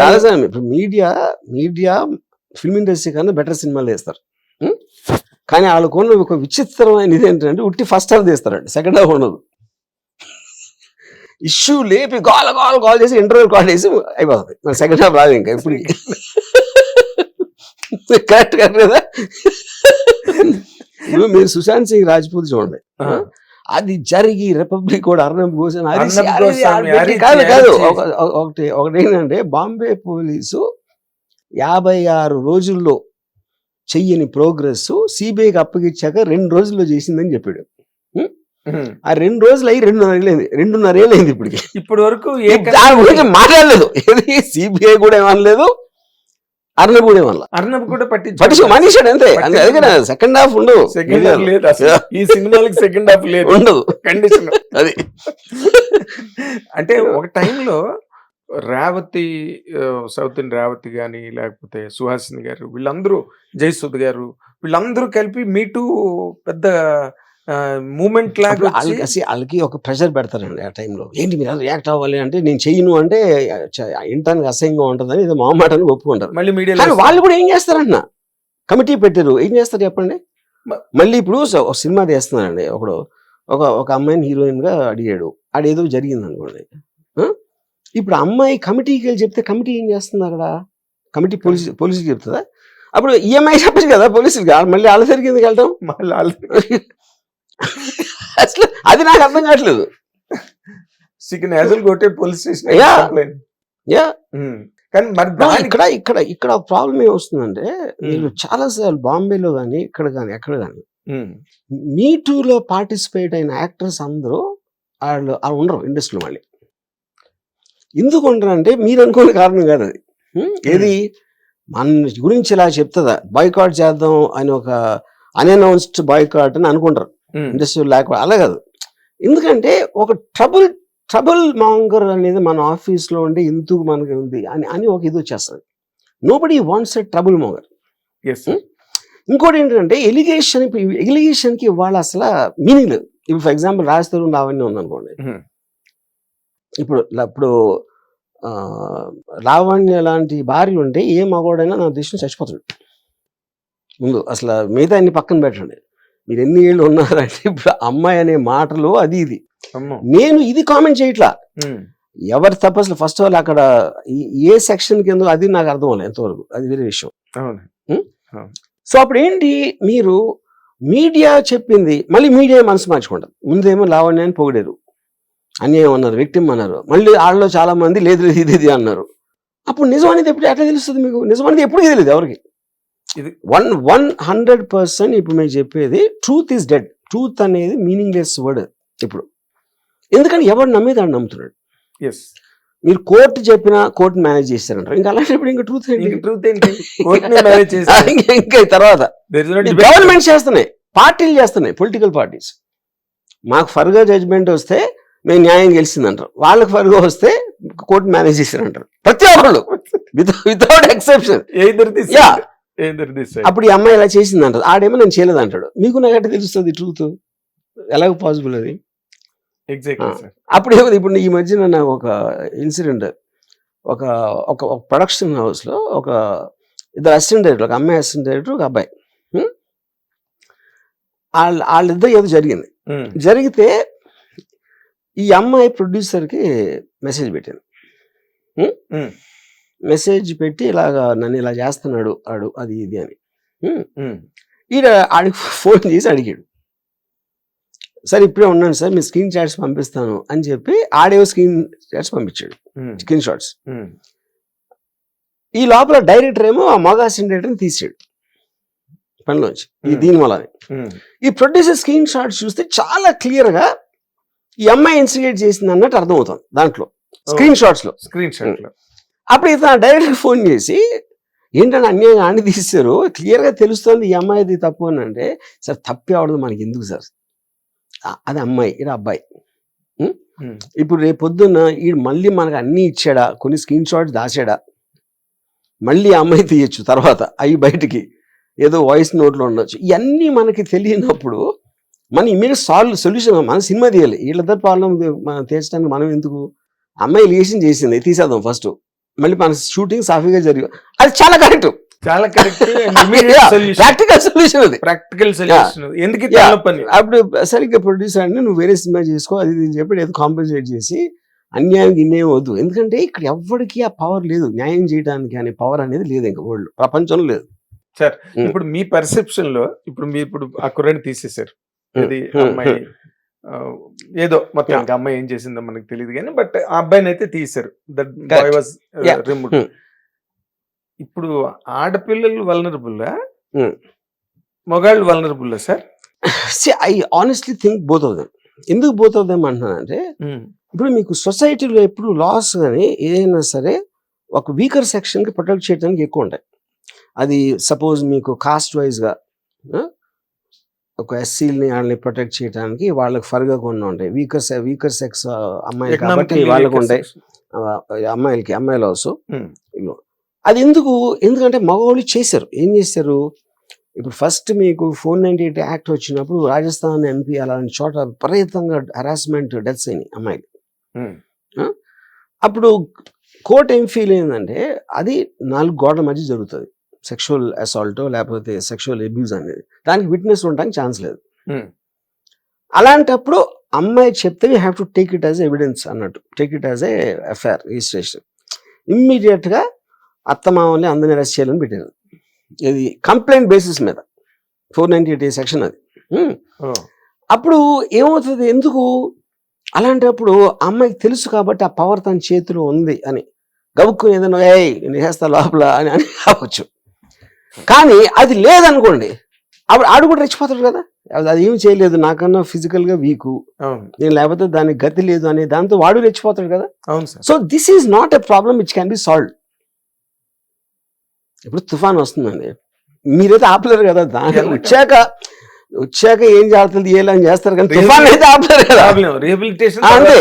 చాలాసార్లు ఇప్పుడు మీడియా ఫిల్మ్ ఇండస్ట్రీ కన్నా బెటర్ సినిమాలు తీస్తారు, కానీ వాళ్ళకున్న ఒక విచిత్రమైన ఇది ఏంటంటే ఉట్టి ఫస్ట్ హాఫ్ తీస్తారండి, సెకండ్ హాఫ్ ఉండదు. ఇష్యూ లేపి కాల్ చేసి ఇంటర్వ్యూ కాల్ చేసి అయిపోతుంది, మరి సెకండ్ హాఫ్ రాదు ఇంకా ఇప్పుడు. కరెక్ట్ కదా. ఇప్పుడు మీరు సుశాంత్ సింగ్ రాజ్పూత్ చూడండి, అది జరిగి రిపబ్లిక్ కూడా అర్నబ్ గోసాన్ కాదు. ఒకటి ఏంటంటే బాంబే పోలీసు 56 రోజుల్లో చెయ్యని ప్రోగ్రెస్ సిబిఐకి అప్పగించాక 2 రోజుల్లో చేసిందని చెప్పాడు. ఆ 2 రోజులు అయ్యి 2.5 ఏళ్ళు అయింది ఇప్పటికి. ఇప్పటి వరకు దాని గురించి మాట్లాడలేదు. ఏది సిబిఐ కూడా ఏమనలేదు, అర్నబ్ కూడా ఏమన్నా. అర్నబ్ కూడా పట్టించు మనీషాడు అంతే. అందుకే సెకండ్ హాఫ్ ఉండదు, ఈ సినిమాలకి సెకండ్ హాఫ్ లేదు, ఉండదు కండిషన్ అది. అంటే ఒక టైంలో రేవతి, సౌత్ ఇండియన్ రేవతి గాని, లేకపోతే సుహాసిని గారు, వీళ్ళందరూ, జయసుధ్ గారు, వీళ్ళందరూ కలిపి మీటూ పెద్ద మూమెంట్ లాగా వాళ్ళకి ఒక ప్రెషర్ పెడతారండి ఆ టైంలో. ఏంటి మీరు రియాక్ట్ అవ్వాలి అంటే నేను చెయ్యను అంటే ఇంటానికి అసహ్యంగా ఉంటుందని ఏదో మామాటానికి ఒప్పుకుంటారు. మళ్ళీ మీడియా వాళ్ళు కూడా ఏం చేస్తారంట, కమిటీ పెట్టారు, ఏం చేస్తారు చెప్పండి. మళ్ళీ ఇప్పుడు ఒక సినిమా తీస్తున్నారండి, ఒక అమ్మాయిని హీరోయిన్ గా అడిగాడు, అదేదో జరిగింది అనుకోండి. ఇప్పుడు అమ్మాయి కమిటీకి వెళ్ళి చెప్తే కమిటీ ఏం చేస్తుంది అక్కడ, కమిటీ పోలీసుకి చెప్తుందా? అప్పుడు ఈఎంఐ చెప్పచ్చు కదా పోలీసులకి, మళ్ళీ వాళ్ళ సరికి ఎందుకు వెళ్తాం? మళ్ళీ అసలు అది నాకు అర్థం కావట్లేదు. కొట్టే పోలీస్ స్టేషన్ ఇక్కడ ప్రాబ్లం ఏమొస్తుందంటే, మీరు చాలా సార్లు బాంబేలో కానీ ఇక్కడ కానీ ఎక్కడ కానీ మీ టూలో పార్టిసిపేట్ అయిన యాక్టర్స్ అందరూ వాళ్ళు ఉండరు ఇండస్ట్రీలో. మళ్ళీ ఎందుకు ఉండరు అంటే మీరు అనుకునే కారణం కాదు అది. ఏది మన గురించి ఇలా చెప్తుందా, బాయ్కాట్ చేద్దాం అని ఒక అన్అనౌన్స్డ్ బాయ్కాట్ అని అనుకుంటారు ఇండస్ట్రీ లేకపోతే. అలా కాదు, ఎందుకంటే ఒక ట్రబుల్ మాంగర్ అనేది మన ఆఫీస్లో ఉంటే ఎందుకు మనకి ఉంది అని ఒక ఇది వచ్చేస్తుంది. నోబడీ వాంట్స్ ఎ ట్రబుల్ మాంగర్. ఇంకోటి ఏంటంటే ఎలిగేషన్కి ఇవాళ అసలు మీనింగ్ లేదు. ఇప్పుడు ఫర్ ఎగ్జాంపుల్ రాజతరుణ్ లావణ్య ఉందనుకోండి, ఇప్పుడు లావణ్య లాంటి భార్య ఉంటే ఏ మగవాడైనా నా దృష్టిని చచ్చిపోతాడు ముందు. అసలు మిగతా అన్ని పక్కన పెట్టండి, మీరు ఎన్ని ఏళ్ళు ఉన్నారంటే ఇప్పుడు అమ్మాయి అనే మాటలు అది ఇది. నేను ఇది కామెంట్ చేయట్లా, ఎవరి తప్ప అసలు ఫస్ట్ ఆఫ్ ఆల్ అక్కడ ఏ సెక్షన్ కింద అది నాకు అర్థం అవ్వలేదు ఎంతవరకు, అది వేరే విషయం. సో అప్పుడు ఏంటి, మీరు మీడియా చెప్పింది మళ్ళీ మీడియా మనసు మార్చుకుంటారు. ముందేమో లావణ్యాన్ని పొగిడారు, అన్యాయం అన్నారు, విక్టిమ్ అన్నారు, మళ్ళీ వాళ్ళలో చాలా మంది లేదు ఇది అన్నారు. అప్పుడు నిజం అనేది ఎప్పుడు ఎట్లా తెలుస్తుంది మీకు? నిజం అనేది ఎప్పుడు తెలియదు ఎవరికి. 100% ఇప్పుడు మేము చెప్పేది ట్రూత్ ఈస్ డెడ్. ట్రూత్ అనేది మీనింగ్లెస్ వర్డ్ ఇప్పుడు, ఎందుకంటే ఎవరు నమ్మేది అని నమ్ముతున్నాడు. మీరు కోర్టు చెప్పినా కోర్టు మేనేజ్ చేస్తారంటారు, ఇంకా అలాంటప్పుడు ఇంకా ట్రూత్ ఇంకా తర్వాత గవర్నమెంట్ చేస్తున్నాయి, పార్టీలు చేస్తున్నాయి, పొలిటికల్ పార్టీస్. మాకు ఫర్గా జడ్జ్మెంట్ వస్తే మేము న్యాయం గెలిచిందంటారు, వాళ్ళకి ఫర్గా వస్తే కోర్టు మేనేజ్ చేశారంటారు, ప్రతి ఒక్కళ్ళు వితౌట్ ఎక్సెప్షన్. అప్పుడు ఈ అమ్మాయి ఇలా చేసింది అంటారు, ఆడేమో నేను చేయలేదు అంటాడు. మీకు నాకు ఎట్లా తెలుస్తుంది ట్రూత్? ఎలాగ పాసిబుల్ అది? అప్పుడు ఏమో ఇప్పుడు ఈ మధ్యన నాకు ఒక ఇన్సిడెంట్, ఒక ప్రొడక్షన్ హౌస్లో ఇద్దరు అసిస్టెంట్ డైరెక్టర్, ఒక అమ్మాయి అసిస్టెంట్ డైరెక్టర్, ఒక అబ్బాయి, వాళ్ళిద్దరు ఏదో జరిగింది. జరిగితే ఈ అమ్మాయి ప్రొడ్యూసర్కి మెసేజ్ పెట్టింది. మెసేజ్ పెట్టి ఇలాగా నన్ను ఇలా చేస్తున్నాడు ఆడు అది ఇది అని. ఈడ ఆడికి ఫోన్ చేసి అడిగాడు, సార్ ఇప్పుడే ఉన్నాను సార్, మీ స్క్రీన్ షాట్స్ పంపిస్తాను అని చెప్పి ఆడేవో స్క్రీన్ షాట్స్ పంపించాడు, స్క్రీన్ షాట్స్. ఈ లోపల డైరెక్టర్ ఏమో ఆ మగ డైరెక్టర్ని తీసాడు పనిలోంచి దీని వల్లనే. ఈ ప్రొడ్యూసర్ స్క్రీన్ షాట్స్ చూస్తే చాలా క్లియర్ గా ఈ అమ్మాయి ఇన్స్టిగేట్ చేసింది అన్నట్టు అర్థమవుతుంది దాంట్లో స్క్రీన్ షాట్స్ లో. అప్పుడు ఇతను డైరెక్టర్ ఫోన్ చేసి ఏంటంటే అన్యాయంగా ఆండి తీశారు, క్లియర్ గా తెలుస్తుంది ఈ అమ్మాయిది తప్పు అని అంటే, సార్ తప్పే అవడదు మనకి ఎందుకు సార్, అది అమ్మాయి ఇది అబ్బాయి. ఇప్పుడు రేపు పొద్దున్న ఈ మళ్ళీ మనకు అన్ని ఇచ్చాడా, కొన్ని స్క్రీన్ షాట్స్ దాచాడా, మళ్ళీ అమ్మాయి తీయచ్చు తర్వాత అవి బయటికి ఏదో వాయిస్ నోట్లో ఉండొచ్చు. ఇవన్నీ మనకి తెలియనప్పుడు మన ఇమీడియట్ సొల్యూషన్ మన సినిమా తీయాలి. వీళ్ళిద్దరు ప్రాబ్లం తీర్చడానికి మనం ఎందుకు, అమ్మాయి రిలేషన్ చేసింది తీసేద్దాం ఫస్ట్, మళ్ళీ మన షూటింగ్ సాఫీగా జరిగి, అది చాలా కరెక్ట్, చాలా కరెక్ట్. ప్రాక్టికల్ సొల్యూషన్ అది, ప్రాక్టికల్ సొల్యూషన్. ఎందుకు అప్పుడు సరిగ్గా ప్రొడ్యూసర్ అంటే నువ్వు వేరే సినిమా చేసుకో అది ఇది చెప్పి ఏదో కాంపెన్సేట్ చేసి అన్యాయానికి ఇన్నేం వద్దు. ఎందుకంటే ఇక్కడ ఎవ్వడికి ఆ పవర్ లేదు, న్యాయం చేయడానికి అనే పవర్ అనేది లేదు ఇంకా వరల్డ్ ప్రపంచంలో లేదు. సార్ ఇప్పుడు మీ పర్సెప్షన్ లో ఇప్పుడు మీరు ఇప్పుడు ఆ కుర్రాన్ని తీసేశారు, అది అమ్మాయి ఏదో మొత్తం అమ్మాయి ఏం చేసిందో మనకు తెలియదు కానీ, బట్ ఆ అబ్బాయిని అయితే తీశారు, దట్ బాయ్ వాజ్ రిమూవ్డ్. ఇప్పుడు ఆడపిల్లలు వల్నరబుల్లా మగాళ్ళు వల్నరబుల్లా sir? I honestly think both of them. ఎందుకు బోత్ ఆఫ్ దెమ్ అంటున్నానంటే, ఇప్పుడు మీకు సొసైటీలో ఎప్పుడు లాస్ కానీ ఏదైనా సరే ఒక వీకర్ సెక్షన్కి ప్రొటెక్ట్ చేయడానికి ఎక్కువ ఉంటాయి. అది సపోజ్ మీకు కాస్ట్ వైజ్గా ఒక ఎస్సీలని వాళ్ళని ప్రొటెక్ట్ చేయడానికి వాళ్ళకి ఫర్గా కొన్ని ఉంటాయి, వీకర్ సెక్స్ అమ్మాయిలు కాబట్టి వాళ్ళకు ఉంటాయి, అమ్మాయిలకి అమ్మాయిలు అవసరం. అది ఎందుకంటే మగవాళ్ళు చేశారు, ఏం చేశారు, ఇప్పుడు ఫస్ట్ మీకు 498 యాక్ట్ వచ్చినప్పుడు రాజస్థాన్ ఎంపీ అలాంటి చోట విపరీతంగా హరాస్మెంట్ డెత్స్ అయినాయి అమ్మాయిలు. అప్పుడు కోర్ట్ ఏం ఫీల్ అయిందంటే అది 4 గోడల మధ్య జరుగుతుంది సెక్షువల్ అసాల్ట్ లేకపోతే సెక్షువల్ అబ్యూజ్ అనేది, దానికి విట్నెస్ ఉండడానికి ఛాన్స్ లేదు. అలాంటప్పుడు అమ్మాయి చెప్తే you have to take it as evidence అన్నట్టు, take it as a FIR registration. ఇమ్మీడియట్గా అత్తమామల్ని అందరినీ అరెస్ట్ చేయాలని పెట్టారు, ఇది కంప్లైంట్ బేసిస్ మీద 498 సెక్షన్ అది. అప్పుడు ఏమవుతుంది, ఎందుకు అలాంటప్పుడు అమ్మాయికి తెలుసు కాబట్టి ఆ పవర్ తన చేతిలో ఉంది అని గబుక్కుని ఏదైనా నేను చేస్తా లోపల అని కావచ్చు. కానీ అది లేదనుకోండి, అప్పుడు ఆడు కూడా రెచ్చిపోతాడు కదా, అది ఏమి చేయలేదు నాకన్నా ఫిజికల్గా వీకు నేను, లేకపోతే దానికి గతి లేదు అనే దాంతో వాడు రెచ్చిపోతాడు కదా. So this is not a problem which can be solved. ఇప్పుడు తుఫాన్ వస్తుందండి, మీరైతే ఆపలేరు కదా, దాని వచ్చాక ఏం జాగ్రత్తలు తీయాలని చేస్తారు కానీ తుఫాన్ అయితే ఆపలేరు కదా.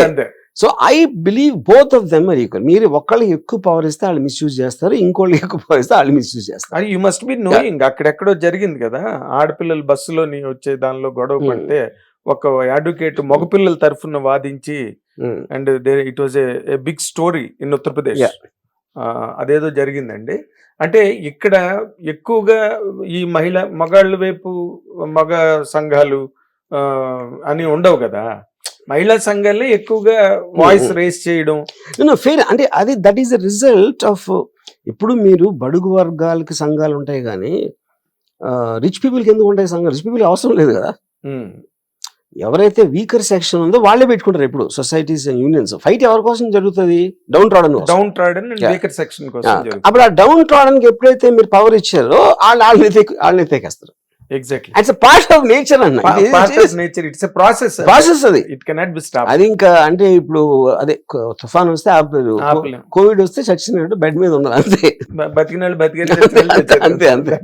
అంతే. So I believe both of them are equal. మీరు ఒక్కళ్ళకి ఎక్కువ పవర్ ఇస్తే వాళ్ళు మిస్యూజ్ చేస్తారు, ఇంకోళ్ళకి ఎక్కువ పవర్ ఇస్తే వాళ్ళు మిస్యూజ్ చేస్తారు. యూ మస్ట్ బి నోయింగ్, అక్కడెక్కడో జరిగింది కదా ఆడపిల్లలు బస్సులోని వచ్చే దానిలో గొడవ పడితే ఒక అడ్వకేట్ మగపిల్లల తరఫున వాదించి, and it was a big story in Uttar Pradesh. అదేదో జరిగిందండి. అంటే ఇక్కడ ఎక్కువగా ఈ మగాళ్ళ వైపు మగ సంఘాలు అని ఉండవు కదా, మహిళా సంఘాలే ఎక్కువగా వాయిస్ రేస్ చేయడం ఫెయిర్. అంటే అది that is the result of, ఇప్పుడు మీరు బడుగు వర్గాలకి సంఘాలు ఉంటాయి కానీ రిచ్ పీపుల్కి ఎందుకు ఉంటాయి సంఘాలు? రిచ్ పీపుల్ అవసరం లేదు కదా. ఎవరైతే వీకర్ సెక్షన్ ఉందో వాళ్ళే పెట్టుకుంటారు ఎప్పుడు సొసైటీస్ అండ్ యూనియన్స్. ఫైట్ ఎవరి కోసం జరుగుతుంది? డౌన్ ట్రాడన్ వీకర్ సెక్షన్ కోసం. అప్పుడు ఆ డౌన్ ట్రాడన్ కి ఎప్పుడైతే మీరు పవర్ ఇచ్చారో వాళ్ళని ఎత్తేస్తారు. Exactly, it's part of nature అన్న, ఇట్స్ ప్రాసెస్ అది. It cannot be stop. అది ఇంకా అంటే ఇప్పుడు అదే తుఫాన్ వస్తే ఆపలేదు, కోవిడ్ వస్తే చచ్చినట్టు బెడ్ మీద ఉన్నారు అంతే, అంతే.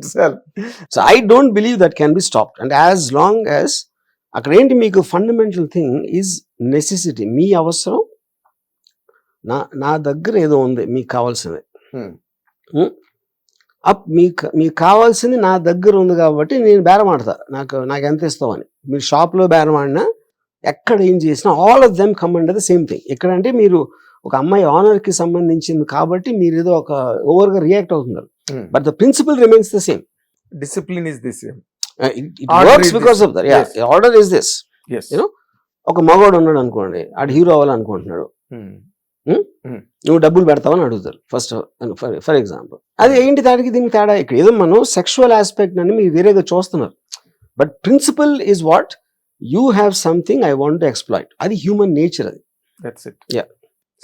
So I don't believe that can be stopped. And as long as అక్కడ ఏంటి మీకు ఫండమెంటల్ థింగ్ ఈజ్ నెసెసిటీ. మీ అవసరం నా దగ్గర ఏదో ఉంది మీకు కావాల్సింది, మీకు కావాల్సింది నా దగ్గర ఉంది కాబట్టి నేను బేరం ఆడతా, నాకు ఎంత ఇస్తామని. మీరు షాప్లో బేరం ఆడినా ఎక్కడ ఏం చేసినా all of them come under the same thing. ఎక్కడంటే మీరు ఒక అమ్మాయి ఆనర్కి సంబంధించింది కాబట్టి మీరు ఏదో ఒక ఓవర్గా రియాక్ట్ అవుతున్నారు, but the principle remains the same. Discipline is the same. It works because of that. Yes. The order is this. Yes. You know, ఒక మగవాడు ఉన్నాడు అనుకోండి, ఆడు హీరో అవ్వాలనుకుంటున్నాడు, నువ్వు డబ్బులు పెడతావని అడుగుతారు ఫస్ట్ ఫర్ ఎగ్జాంపుల్. అది ఏంటి దానికి దీనికి తేడా? ఇక్కడ ఏదో మనం సెక్షువల్ ఆస్పెక్ట్ అని మీరు వేరేగా చూస్తున్నారు, but principle is what you have something I want to exploit. అది హ్యూమన్ నేచర్, అది. That's it. Yeah.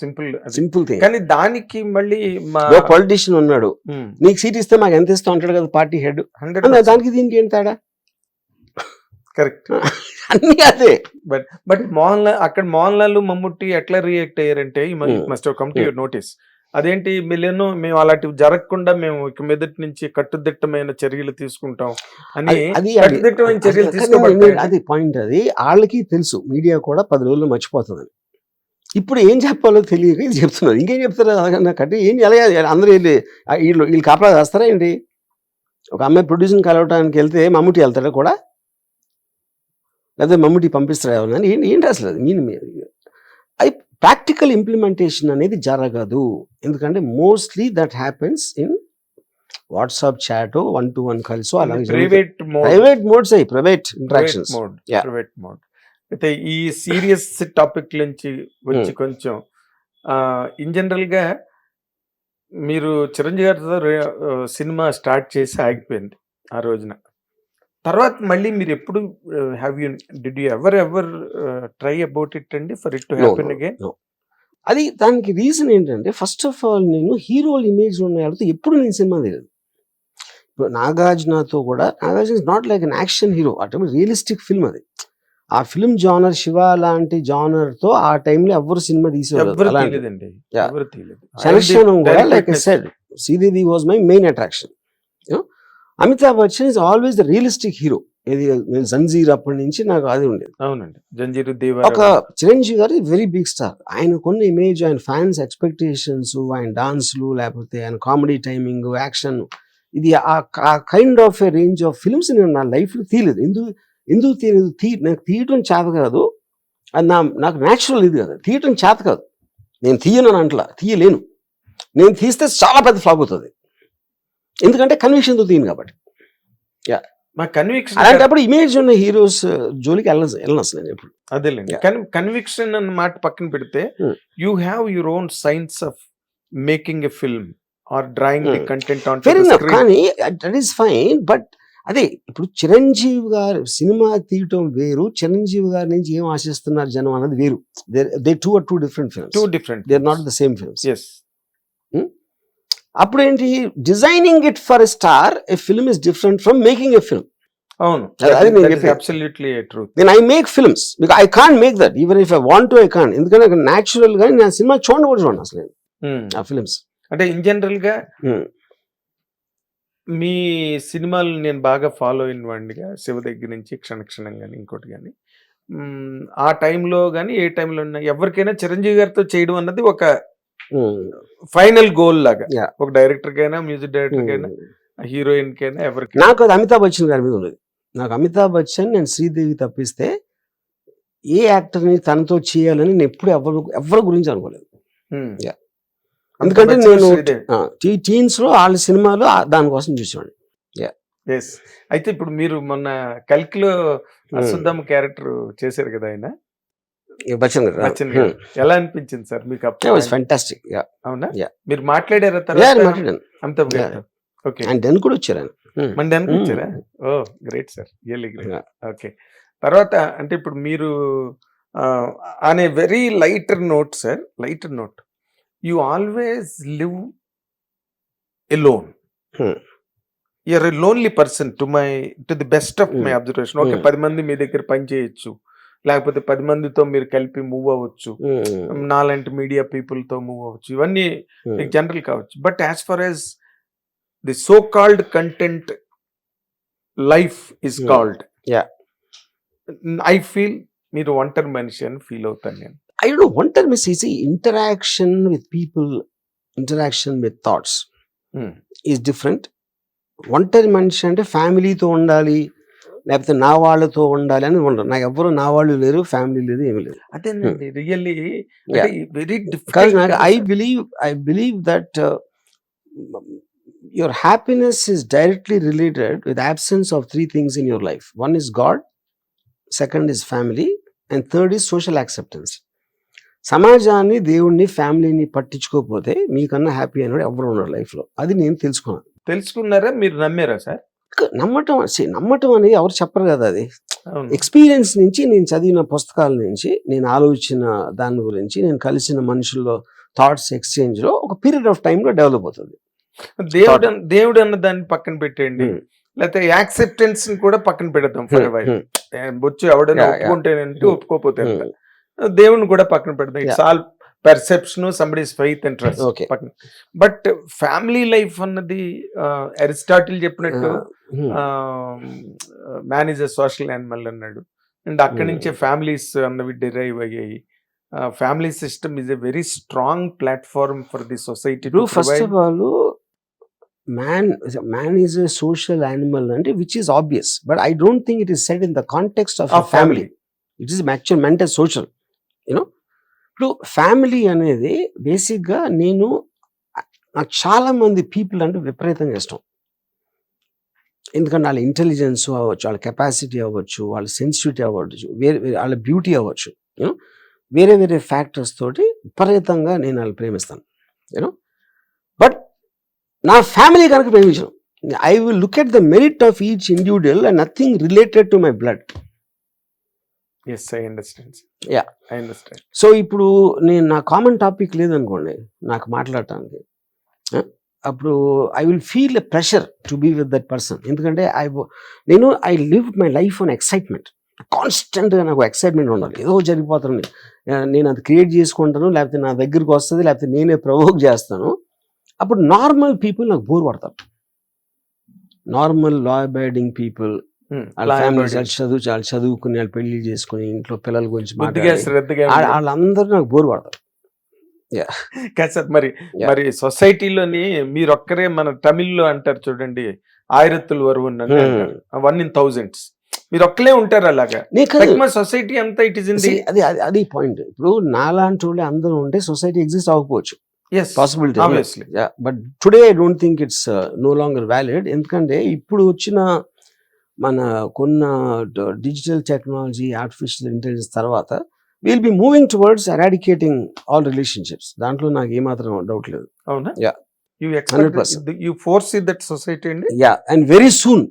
Simple thing. కానీ దానికి మళ్ళీ మా పొలిటీషియన్ ఉన్నాడు, నీకు సీట్ ఇస్తే మాకు ఎంత ఇస్తా ఉంటాడు కదా పార్టీ హెడ్, 100% దానికి దీనికి ఏం తేడా? కరెక్ట్. అన్ని అదే. బట్ మోహన్ లాల్ మమ్ముట్టి ఎట్లా రియాక్ట్ అయ్యారంటే must come to your notice, అదేంటి మేము అలాంటివి జరగకుండా మేము ఇక మీదటి నుంచి కట్టుదిట్టమైన చర్యలు తీసుకుంటాం అని. కట్టుదిట్టమైన చర్యలు తీసుకోబడతాయి. అది పాయింట్. అది వాళ్ళకి తెలుసు, మీడియా కూడా 10 రోజుల్లో మర్చిపోతుందని. ఇప్పుడు ఏం చెప్పాలో తెలియక ఇది చెప్తున్నారు. ఇంకేం చెప్తారు కట్టి ఏం అందరూ వీళ్ళు కాపలా చేస్తారా ఏంటి? ఒక అమ్మాయి ప్రొడ్యూసింగ్ కలవటానికి వెళ్తే మమ్ముట్టి వెళ్తాడా కూడా, లేదా మమ్ముట్టి పంపిస్తాడా ఎవరని? ఏంటి అసలు అది ప్రాక్టికల్ ఇంప్లిమెంటేషన్ అనేది జరగదు. ఎందుకంటే mostly that happens in WhatsApp chat 1-to-1 కలిసి అలాగే ప్రైవేట్ మోడ్స్ అయ్యి ప్రైవేట్ ఇంటరాక్షన్స్. అయితే ఈ సీరియస్ టాపిక్ నుంచి వచ్చి కొంచెం ఇన్ జనరల్ గా మీరు చిరంజీవి గారితో సినిమా స్టార్ట్ చేసి ఆగిపోయింది ఆ రోజున. తర్వాత మళ్ళీ మీరు ఎప్పుడు did you ever try about it అండి for it to happen again? అది దానికి రీజన్ ఏంటంటే, ఫస్ట్ ఆఫ్ ఆల్ నేను హీరోల ఇమేజ్ ఉన్న వాళ్ళతో ఎప్పుడు నేను సినిమా తెలియదు. ఇప్పుడు నాగార్జునతో కూడా, Nagarjuna is not like an action hero, అటు రియలిస్టిక్ ఫిల్మ్ అది. ఆ ఫిల్మ్ జానర్, శివ లాంటి జానర్ తో ఆ టైంలో ఎవరు సినిమా తీసేవారు. Like I said, Sridevi was my main attraction. Amitabh Bachchan is always the realistic hero. ఇది జంజీర్ అప్పటి నుంచి నాకు అది ఉండేది. అవునండి, జంజీర్. ఒక చిరంజీవి గారు వెరీ బిగ్ స్టార్, ఆయన కొన్ని ఇమేజ్, ఆయన ఫ్యాన్స్ ఎక్స్పెక్టేషన్స్, ఆయన డాన్స్లు, లేకపోతే ఆయన కామెడీ టైమింగ్, యాక్షన్, ఇది ఆ kind of a range of films నేను నా లైఫ్ లో తీయలేదు. ఎందుకు తీయలేదు? నాకు తీయటం చేత కాదు, అది నాకు న్యాచురల్ ఇది కదా, తీయటం చేత కాదు. నేను తీయను అంటలా, తీయలేను. నేను తీస్తే చాలా పెద్ద ఫ్లాప్ అవుతుంది, ఎందుకంటే కన్విక్షన్తో తీయను కాబట్టి. అలాంటప్పుడు ఇమేజ్ ఉన్న హీరోస్ జోలికి వెళ్ళను అసలు నేను ఎప్పుడు. అదేలేండి, కన్విక్షన్ అన్న మాట పక్కన పెడితే, you have your own science of making a film or drawing the content on screen. కానీ దట్ ఈస్ ఫైన్, బట్ అదే ఇప్పుడు చిరంజీవి గారు సినిమా తీయటం వేరు, చిరంజీవి గారి నుంచి ఏం ఆశిస్తున్నారు జనం అన్నది వేరు. They two different films, they are not the same films. అప్పుడు ఏంటి, designing it for a star, a film is different from making a film. అవును, absolutely true. Then I make films because I can't make that, even if I want to I can't. ఎందుకంటే natural గా నేను cinema చూడండి అసలు ఆ films. అంటే in general గా మీ సినిమాలు నేను బాగా ఫాలో అయిన వాడినిగా, శివ దగ్గర నుంచి క్షణక్షణం కానీ ఇంకోటి కానీ, ఆ టైంలో కానీ ఏ టైంలో ఉన్నా ఎవరికైనా చిరంజీవి గారితో చేయడం అన్నది ఒక ఫైనల్ గోల్ లాగా, ఒక డైరెక్టర్ కైనా, మ్యూజిక్ డైరెక్టర్ కైనా, హీరోయిన్ కైనా, ఎవరికి. నాకు అది అమితాబ్ బచ్చన్ గారి మీద ఉండేది. నాకు అమితాబ్ బచ్చన్, నేను శ్రీదేవి తప్పిస్తే ఏ యాక్టర్ని తనతో చేయాలని నేను ఎప్పుడు ఎవరి గురించి అనుకోలేదు. ఎందుకంటే నేను టీన్స్ లో వాళ్ళ సినిమాలు దానికోసం చూసేవాడిని. అయితే ఇప్పుడు మీరు మొన్న కల్కిలో అశ్వత్థామ క్యారెక్టర్ చేశారు కదా ఆయన, బచ్చన్ గారు, ఎలా అనిపించింది సార్ మీకు? ఫ్యాంటాస్టిక్. అవునా, మీరు మాట్లాడారా అమితాబ్ గారు? ఓకే, అండ్ డెన్ కూడా వచ్చారు ఆయన. మన డెన్ వచ్చారా? Oh great sir, really great. Okay, తర్వాత అంటే ఇప్పుడు మీరు on a very lighter note sir, lighter note, you always live alone. You're a lonely person to the best of my observation. Okay, 10 మంది మీ దగ్గర పని చేయొచ్చు, లేకపోతే 10 మందితో మీరు కలిపి మూవ్ అవ్వచ్చు, నాలాంటి మీడియా పీపుల్ తో మూవ్ అవ్వచ్చు, ఇవన్నీ జనరల్ కావచ్చు. But as far as the so called content life is called, I feel మీరు ఒంటరి మనిషి అని ఫీల్ అవుతాను నేను. I don't know, ఒంటరి miss is interaction with people, interaction with thoughts is different. ఒంటరి మనిషి అంటే ఫ్యామిలీతో ఉండాలి, లేకపోతే నా వాళ్ళతో ఉండాలి అని ఉండదు. నాకు ఎవరు నా వాళ్ళు లేరు, ఫ్యామిలీ లేదు, ఏమీ లేదు. అదేనండి, really very difficult. I believe that your happiness is directly related with absence of 3 things in your life. One is God, second is family, and third is social acceptance. సమాజాన్ని, దేవుణ్ణి, ఫ్యామిలీని పట్టించుకోకపోతే మీకన్నా హ్యాపీ అనేవాడు ఎవరు ఉన్నారు లైఫ్ లో. అది నేను తెలుసుకున్నారా? మీరు నమ్మారా సార్? నమ్మటం అనేది ఎవరు చెప్పరు కదా. అది అవును. ఎక్స్పీరియన్స్ నుంచి, నేను చదివిన పుస్తకాల నుంచి, నేను ఆలోచించిన దాని గురించి, నేను కలిసిన మనుషుల్లో థాట్స్ ఎక్స్చేంజ్ లో ఒక పీరియడ్ ఆఫ్ టైంలో డెవలప్ అవుతుంది. దేవుడు అన్న దాన్ని పక్కన పెట్టేయండి, లేకపోతే యాక్సెప్టెన్స్ ని కూడా పక్కన పెడదాం ఫర్ బొచ్చు ఎవడైనా ఒప్పుకుంటేనంటే ఒప్పుకోపోతే ఎంత. దేవుని కూడా పక్కన పెడదాం. It's all perception, somebody's faith and trust పక్కన. బట్ ఫ్యామిలీ లైఫ్ అన్నది అరిస్టాటిల్ చెప్పినట్టు man is a social animal అన్నాడు. అండ్ అక్కడి నుంచే ఫ్యామిలీస్ అన్నవి డిరైవ్ అయ్యాయి. Family system is a very strong platform for the society. First of all, man is a social animal అంటే which is obvious, but I don't think it is said in the context of a family. It is actual meant as social, you know. ఇప్పుడు family అనేది బేసిక్గా నాకు చాలా మంది people అంటే విపరీతంగా ఇష్టం. ఎందుకంటే వాళ్ళ ఇంటెలిజెన్స్ అవ్వచ్చు, వాళ్ళ కెపాసిటీ అవ్వచ్చు, వాళ్ళ సెన్సిటివిటీ అవ్వచ్చు, వాళ్ళ బ్యూటీ అవ్వచ్చు, యూనో, వేరే వేరే ఫ్యాక్టర్స్ తోటి విపరీతంగా నేను వాళ్ళు ప్రేమిస్తాను, యూనో. బట్ నా ఫ్యామిలీ కనుక ప్రేమించను, I will look at the merit of each individual and nothing related to my blood. Yes, I understand. Ya, I understand. So ఇప్పుడు నేను నా కామన్ టాపిక్ లేదనుకోండి నాకు మాట్లాడటానికి, అప్పుడు I will feel a pressure to be with that person. ఎందుకంటే I live my life on excitement. కాన్స్టెంట్గా నాకు ఎక్సైట్మెంట్ ఉండాలి, ఏదో జరిగిపోతుంది, నేను అది క్రియేట్ చేసుకుంటాను, లేకపోతే నా దగ్గరికి వస్తుంది, లేకపోతే నేనే ప్రవోక్ చేస్తాను. అప్పుడు నార్మల్ పీపుల్ నాకు బోర్ పడతారు. నార్మల్ లా అబైడింగ్ పీపుల్, వాళ్ళ ఫ్యామిలీ చాలా చదువుకుని, వాళ్ళు పెళ్లి చేసుకుని, ఇంట్లో పిల్లల గురించి వాళ్ళందరూ నాకు బోర్ పడతారు. కాదు సార్, మరి సొసైటీలోని మీరొక్కరే, మన తమిళ్లో అంటారు చూడండి, ఆయిరత్తులు వరువు 1 in thousands, మీరు ఒక్కలే ఉంటారు అలాగా. సొసైటీ అంతా ఇట్ ఇస్ ఇన్ ది, అది పాయింట్. ఇప్పుడు నాలాంటి వాళ్ళు అందరూ ఉంటే సొసైటీ ఎగ్జిస్ట్ అవ్వకపోవచ్చు, possibility, but today I don't think it's no longer valid. ఎందుకంటే ఇప్పుడు వచ్చిన మన కొన్న డిజిటల్ టెక్నాలజీ, ఆర్టిఫిషియల్ ఇంటెలిజెన్స్ తర్వాత will be moving towards eradicating all relationships. దాంట్లో నాకు ఏమాత్రం డౌట్ లేదు. అవునా? Ya, 100%. You foresee that society అండి? Ya, and very soon.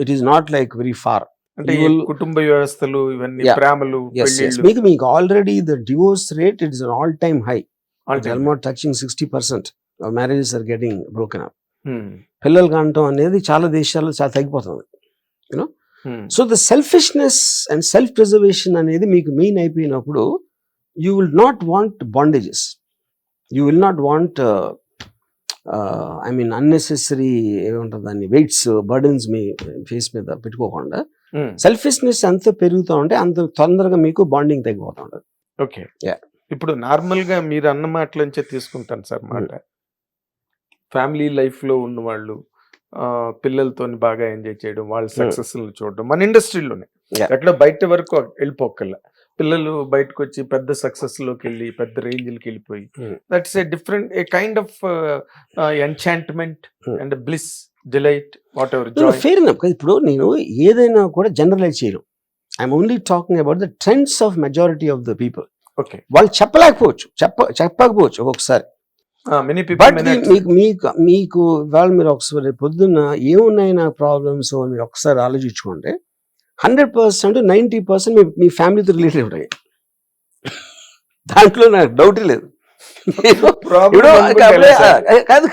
It is not like very far. అంటే కుటుంబ వ్యవస్థలు ఇవన్నీ, ప్రేమలు, మీకు already the divorce rate it is an all time high. Almost touching 60% marriages are getting broken up. పిల్లలు కావటం అనేది చాలా దేశాల్లో చాలా తగ్గిపోతుంది, you know. So the selfishness and self preservation అనేది మీకు మెయిన్ అయిపోయినప్పుడు you will not want bondages, you will not want unnecessary ఏమంటారు దాన్ని, వెయిట్స్, బర్డన్స్ మీ ఫేస్ మీద పెట్టుకోకుండా సెల్ఫిష్నెస్ ఎంత పెరుగుతూ ఉంటే అంత తొందరగా మీకు బాండింగ్ తగ్గిపోతూ ఉంటుంది. ఓకే, ఇప్పుడు నార్మల్ గా మీరు అన్న మాటలోంచే తీసుకుంటాను సార్ మాట. ఫ్యామిలీ లైఫ్ లో ఉన్న వాళ్ళు పిల్లలతో బాగా ఎంజాయ్ చేయడం, వాళ్ళ సక్సెస్ చూడడం, మన ఇండస్ట్రీలోనే ఎక్కడ బయట వరకు వెళ్ళిపోకల్లా, పిల్లలు బయటకు వచ్చి పెద్ద సక్సెస్ లోకి వెళ్ళి పెద్ద రేంజ్లకి వెళ్ళిపోయి, that's a different, A kind of enchantment and bliss, delight, what ever Joy. Fair enough. ఇప్పుడు నేను ఏదైనా కూడా జనరలైజ్ చేయను. I'm only talking about the trends of majority of the people. Okay, వాళ్ళు చెప్పలేకపోవచ్చు, చెప్పకపోవచ్చు ఒక్కొక్కసారి. బట్ మీకు ఇవాళ మీరు ఒకసారి పొద్దున్న ఏమున్నాయి నా ప్రాబ్లమ్స్ మీరు ఒకసారి ఆలోచించుకోండి, 100% 90% మీ ఫ్యామిలీతో రిలేటెడ్ ఉంటాయి. దాంట్లో నాకు డౌట్ లేదు.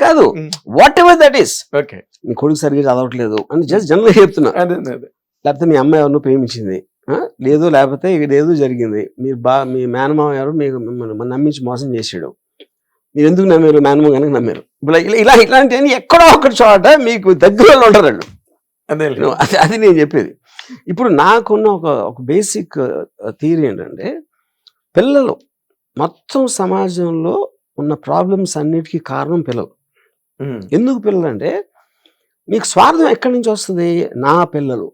కాదు వాట్ ఎవర్ దట్ ఈస్. మీ కొడుకు సరిగ్గా చదవట్లేదు అని జస్ట్ జనరల్గా చెప్తున్నా. లేకపోతే మీ అమ్మాయి ఎవరినో ప్రేమించింది, లేదు, లేకపోతే ఇక్కడ ఏదో జరిగింది, మీ మేనమామ ఎవరు మీకు నమ్మించి మోసం చేసాడు, మీరు ఎందుకు నమ్మారు, మేనమామ కనుక నమ్మారు. ఇలాంటివన్నీ ఎక్కడో ఒకటి చోట మీకు దగ్గరలో ఉంటారు వాళ్ళు. అది నేను చెప్పేది. ఇప్పుడు నాకున్న ఒక బేసిక్ థియరీ ఏంటంటే, పిల్లలు మొత్తం సమాజంలో ఉన్న ప్రాబ్లమ్స్ అన్నిటికీ కారణం పిల్లలు. ఎందుకు పిల్లలు అంటే, మీకు స్వార్థం ఎక్కడి నుంచి వస్తుంది? నా పిల్లలు,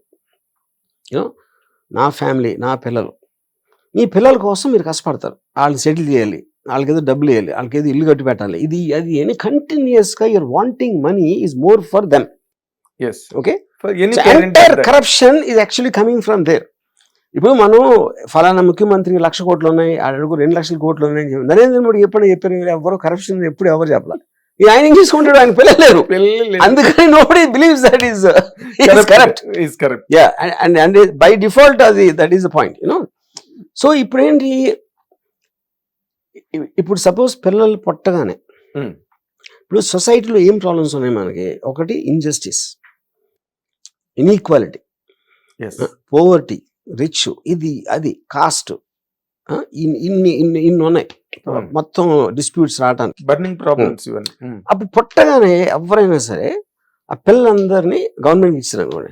యూనో, నా ఫ్యామిలీ, నా పిల్లలు. మీ పిల్లల కోసం మీరు కష్టపడతారు, వాళ్ళని సెటిల్ చేయాలి, వాళ్ళకి ఏదో డబ్బులు వేయాలి, వాళ్ళకి ఏదో ఇల్లు కట్టి పెట్టాలి, ఇది అది అని కంటిన్యూస్గా you're wanting money is more for them. Okay, entire corruption is actually coming from there. ఇప్పుడు మనం ఫలానా ముఖ్యమంత్రి 1,00,000 కోట్లు ఉన్నాయి, అడుగు 2 లక్షల కోట్లు ఉన్నాయి, నరేంద్ర మోడీ ఎప్పుడు చెప్పారు? ఎవరు కరప్షన్ ఎప్పుడు ఎవరు చెప్పాలి? ఆయన ఏం చేసుకుంటాడు, ఆయన పిల్లలు లేరు, పెళ్ళి అందుకని nobody believes that is correct. is correct. Yeah, and by default that is the point, so ఇప్పుడు ఏంటి, ఇప్పుడు సపోజ్ పిల్లలు పుట్టగానే Hmm. ఇప్పుడు సొసైటీలో ఏం ప్రాబ్లమ్స్ ఉన్నాయి మనకి, ఒకటి injustice, inequality, Yes. Poverty, rich, ఇది అది కాస్ట్, ఇన్ని ఉన్నాయి మొత్తం డిస్ప్యూట్స్ రావడానికి. బర్నింగ్ ప్రాబ్లమ్స్ ఇవన్నీ. అప్పుడు పుట్టగానే ఎవరైనా సరే ఆ పిల్లలందరినీ గవర్నమెంట్ ఇచ్చారు అనుకోండి,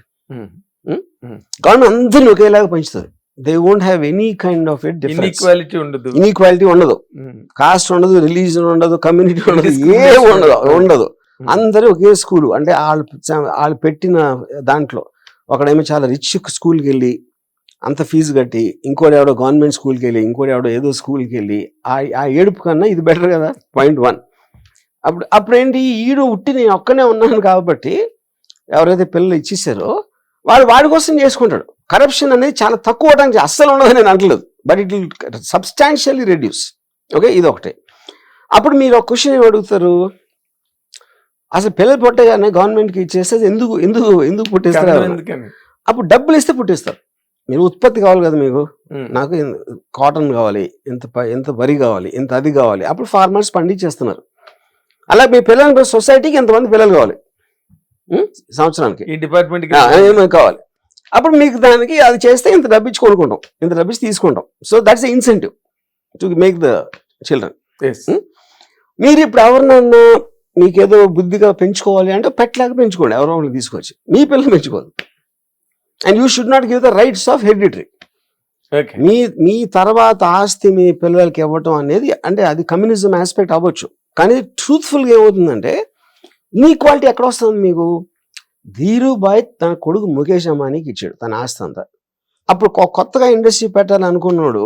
గవర్నమెంట్ అందరినీ ఒకేలాగా పెంచుతుంది. They won't have any kind of inequality ఉండదు. ఇన్ఈక్వాలిటీ ఉండదు, కాస్ట్ ఉండదు, రిలీజన్ ఉండదు, కమ్యూనిటీ ఉండదు, ఏం ఉండదు. అందరూ ఒకే స్కూల్, అంటే వాళ్ళు పెట్టిన దాంట్లో ఒకడేమో చాలా రిచ్ స్కూల్కి వెళ్ళి అంత ఫీజు కట్టి, ఇంకోటి ఎవడో గవర్నమెంట్ స్కూల్కి వెళ్ళి, ఇంకోటి ఎవడో ఏదో స్కూల్కి వెళ్ళి, ఆ ఏడుపు కన్నా ఇది బెటర్ కదా. పాయింట్ 1. అప్పుడు ఏంటి, ఈడు ఉట్టి నేను ఒక్కనే ఉన్నాను కాబట్టి ఎవరైతే పిల్లలు ఇచ్చేసారో వాడి కోసం చేసుకుంటాడు. కరప్షన్ అనేది చాలా తక్కువ అవడానికి అస్సలు ఉండదని నేను అంటలేదు, but it will substantially reduce. Okay, ఇది ఒకటే. అప్పుడు మీరు ఒక క్వశ్చన్ ఏమి అడుగుతారు, అసలు పిల్లలు పుట్టగానే గవర్నమెంట్కి ఇచ్చేస్తే ఎందుకు పుట్టిస్తారు? అప్పుడు డబ్బులు ఇస్తే పుట్టిస్తారు. మీరు ఉత్పత్తి కావాలి కదా, మీకు నాకు కాటన్ కావాలి, ఎంత వరి కావాలి, ఎంత అది కావాలి, అప్పుడు ఫార్మర్స్ పండించేస్తున్నారు. అలా మీ పిల్లలు సొసైటీకి ఎంతమంది పిల్లలు కావాలి సంవత్సరానికి, ఈ డిపార్ట్మెంట్ ఏమేమి కావాలి, అప్పుడు మీకు దానికి అది చేస్తే ఇంత డబ్బు ఇచ్చి కొనుక్కుంటాం, ఇంత డబ్బు ఇచ్చి తీసుకుంటాం. So that's incentive to make the children. మీరు ఇప్పుడు ఎవరినన్నా మీకేదో బుద్ధిగా పెంచుకోవాలి అంటే పెట్టలాగా పెంచుకోండి, ఎవరో ఒకరికి తీసుకొచ్చి. మీ పిల్లలు పెంచుకోదు. And you should not give the rights of heredity. మీ తర్వాత ఆస్తి మీ పిల్లలకి ఇవ్వటం అనేది, అంటే అది కమ్యూనిజం ఆస్పెక్ట్ అవ్వచ్చు, కానీ ట్రూత్ఫుల్గా ఏమవుతుందంటే ఇన్ఈక్వాలిటీ ఎక్కడ వస్తుంది మీకు. ధీరుభాయ్ తన కొడుకు ముఖేష్ అంబానీకి ఇచ్చాడు తన ఆస్తి అంతా. అప్పుడు కొత్తగా ఇండస్ట్రీ పెట్టాలని అనుకున్నాడు,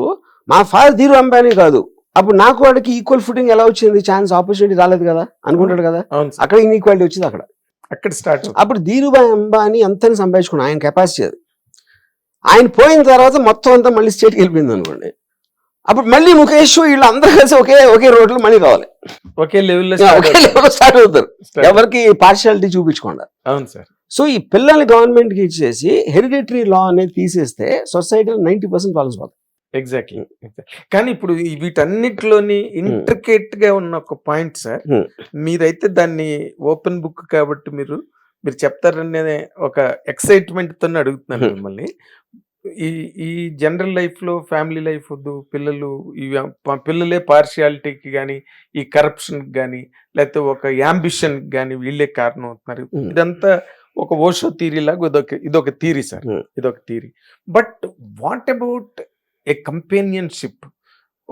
మా ఫాదర్ ధీరు అంబానీ కాదు, అప్పుడు నాకు వాడికి ఈక్వల్ ఫుటింగ్ ఎలా వచ్చింది, ఛాన్స్ ఆపర్చునిటీ రాలేదు కదా అనుకుంటాడు కదా. అక్కడ ఇన్ఈక్వాలిటీ వచ్చింది, అక్కడ స్టార్ట్. అప్పుడు ధీరుభాయ్ అంబానీ అంతని సంపాదించుకున్నాడు, ఆయన కెపాసిటీ అది. ఆయన పోయిన తర్వాత మొత్తం అంతా మళ్ళీ స్టేట్కి వెళ్ళిపోయింది అనుకోండి. అప్పుడు మళ్ళీ ముఖేష్ వీళ్ళు అందరూ కలిసి ఒకే రోడ్లో మళ్ళీ కావాలి, ఒకే లెవెల్లో స్టార్ట్ అవుతారు, ఎవరికి పార్షియాలిటీ చూపించకుండా. అవును సార్. సో ఈ పిల్లల్ని గవర్నమెంట్కి ఇచ్చేసి హెరిడిటరీ లా అనేది తీసేస్తే సొసైటీలో 90% ప్రాబ్లమ్స్ పోతాయి. ఎగ్జాక్ట్లీ. కానీ ఇప్పుడు వీటన్నిటిలోని ఇంట్రికేట్ గా ఉన్న ఒక పాయింట్ సార్, మీరైతే దాన్ని ఓపెన్ బుక్ కాబట్టి మీరు చెప్తారనే ఒక ఎక్సైట్మెంట్ తో అడుగుతున్నాను మిమ్మల్ని. ఈ జనరల్ లైఫ్ లో ఫ్యామిలీ లైఫ్ వద్దు, పిల్లలే పార్షియాలిటీకి కానీ, ఈ కరప్షన్ కానీ, లేకపోతే ఒక యాంబిషన్ కానీ వీళ్ళే కారణం అవుతున్నారు. ఇదంతా ఒక ఓషో థీరీ లాగా ఇదొక థీరీ సార్, ఇదొక theory. But what about a companionship,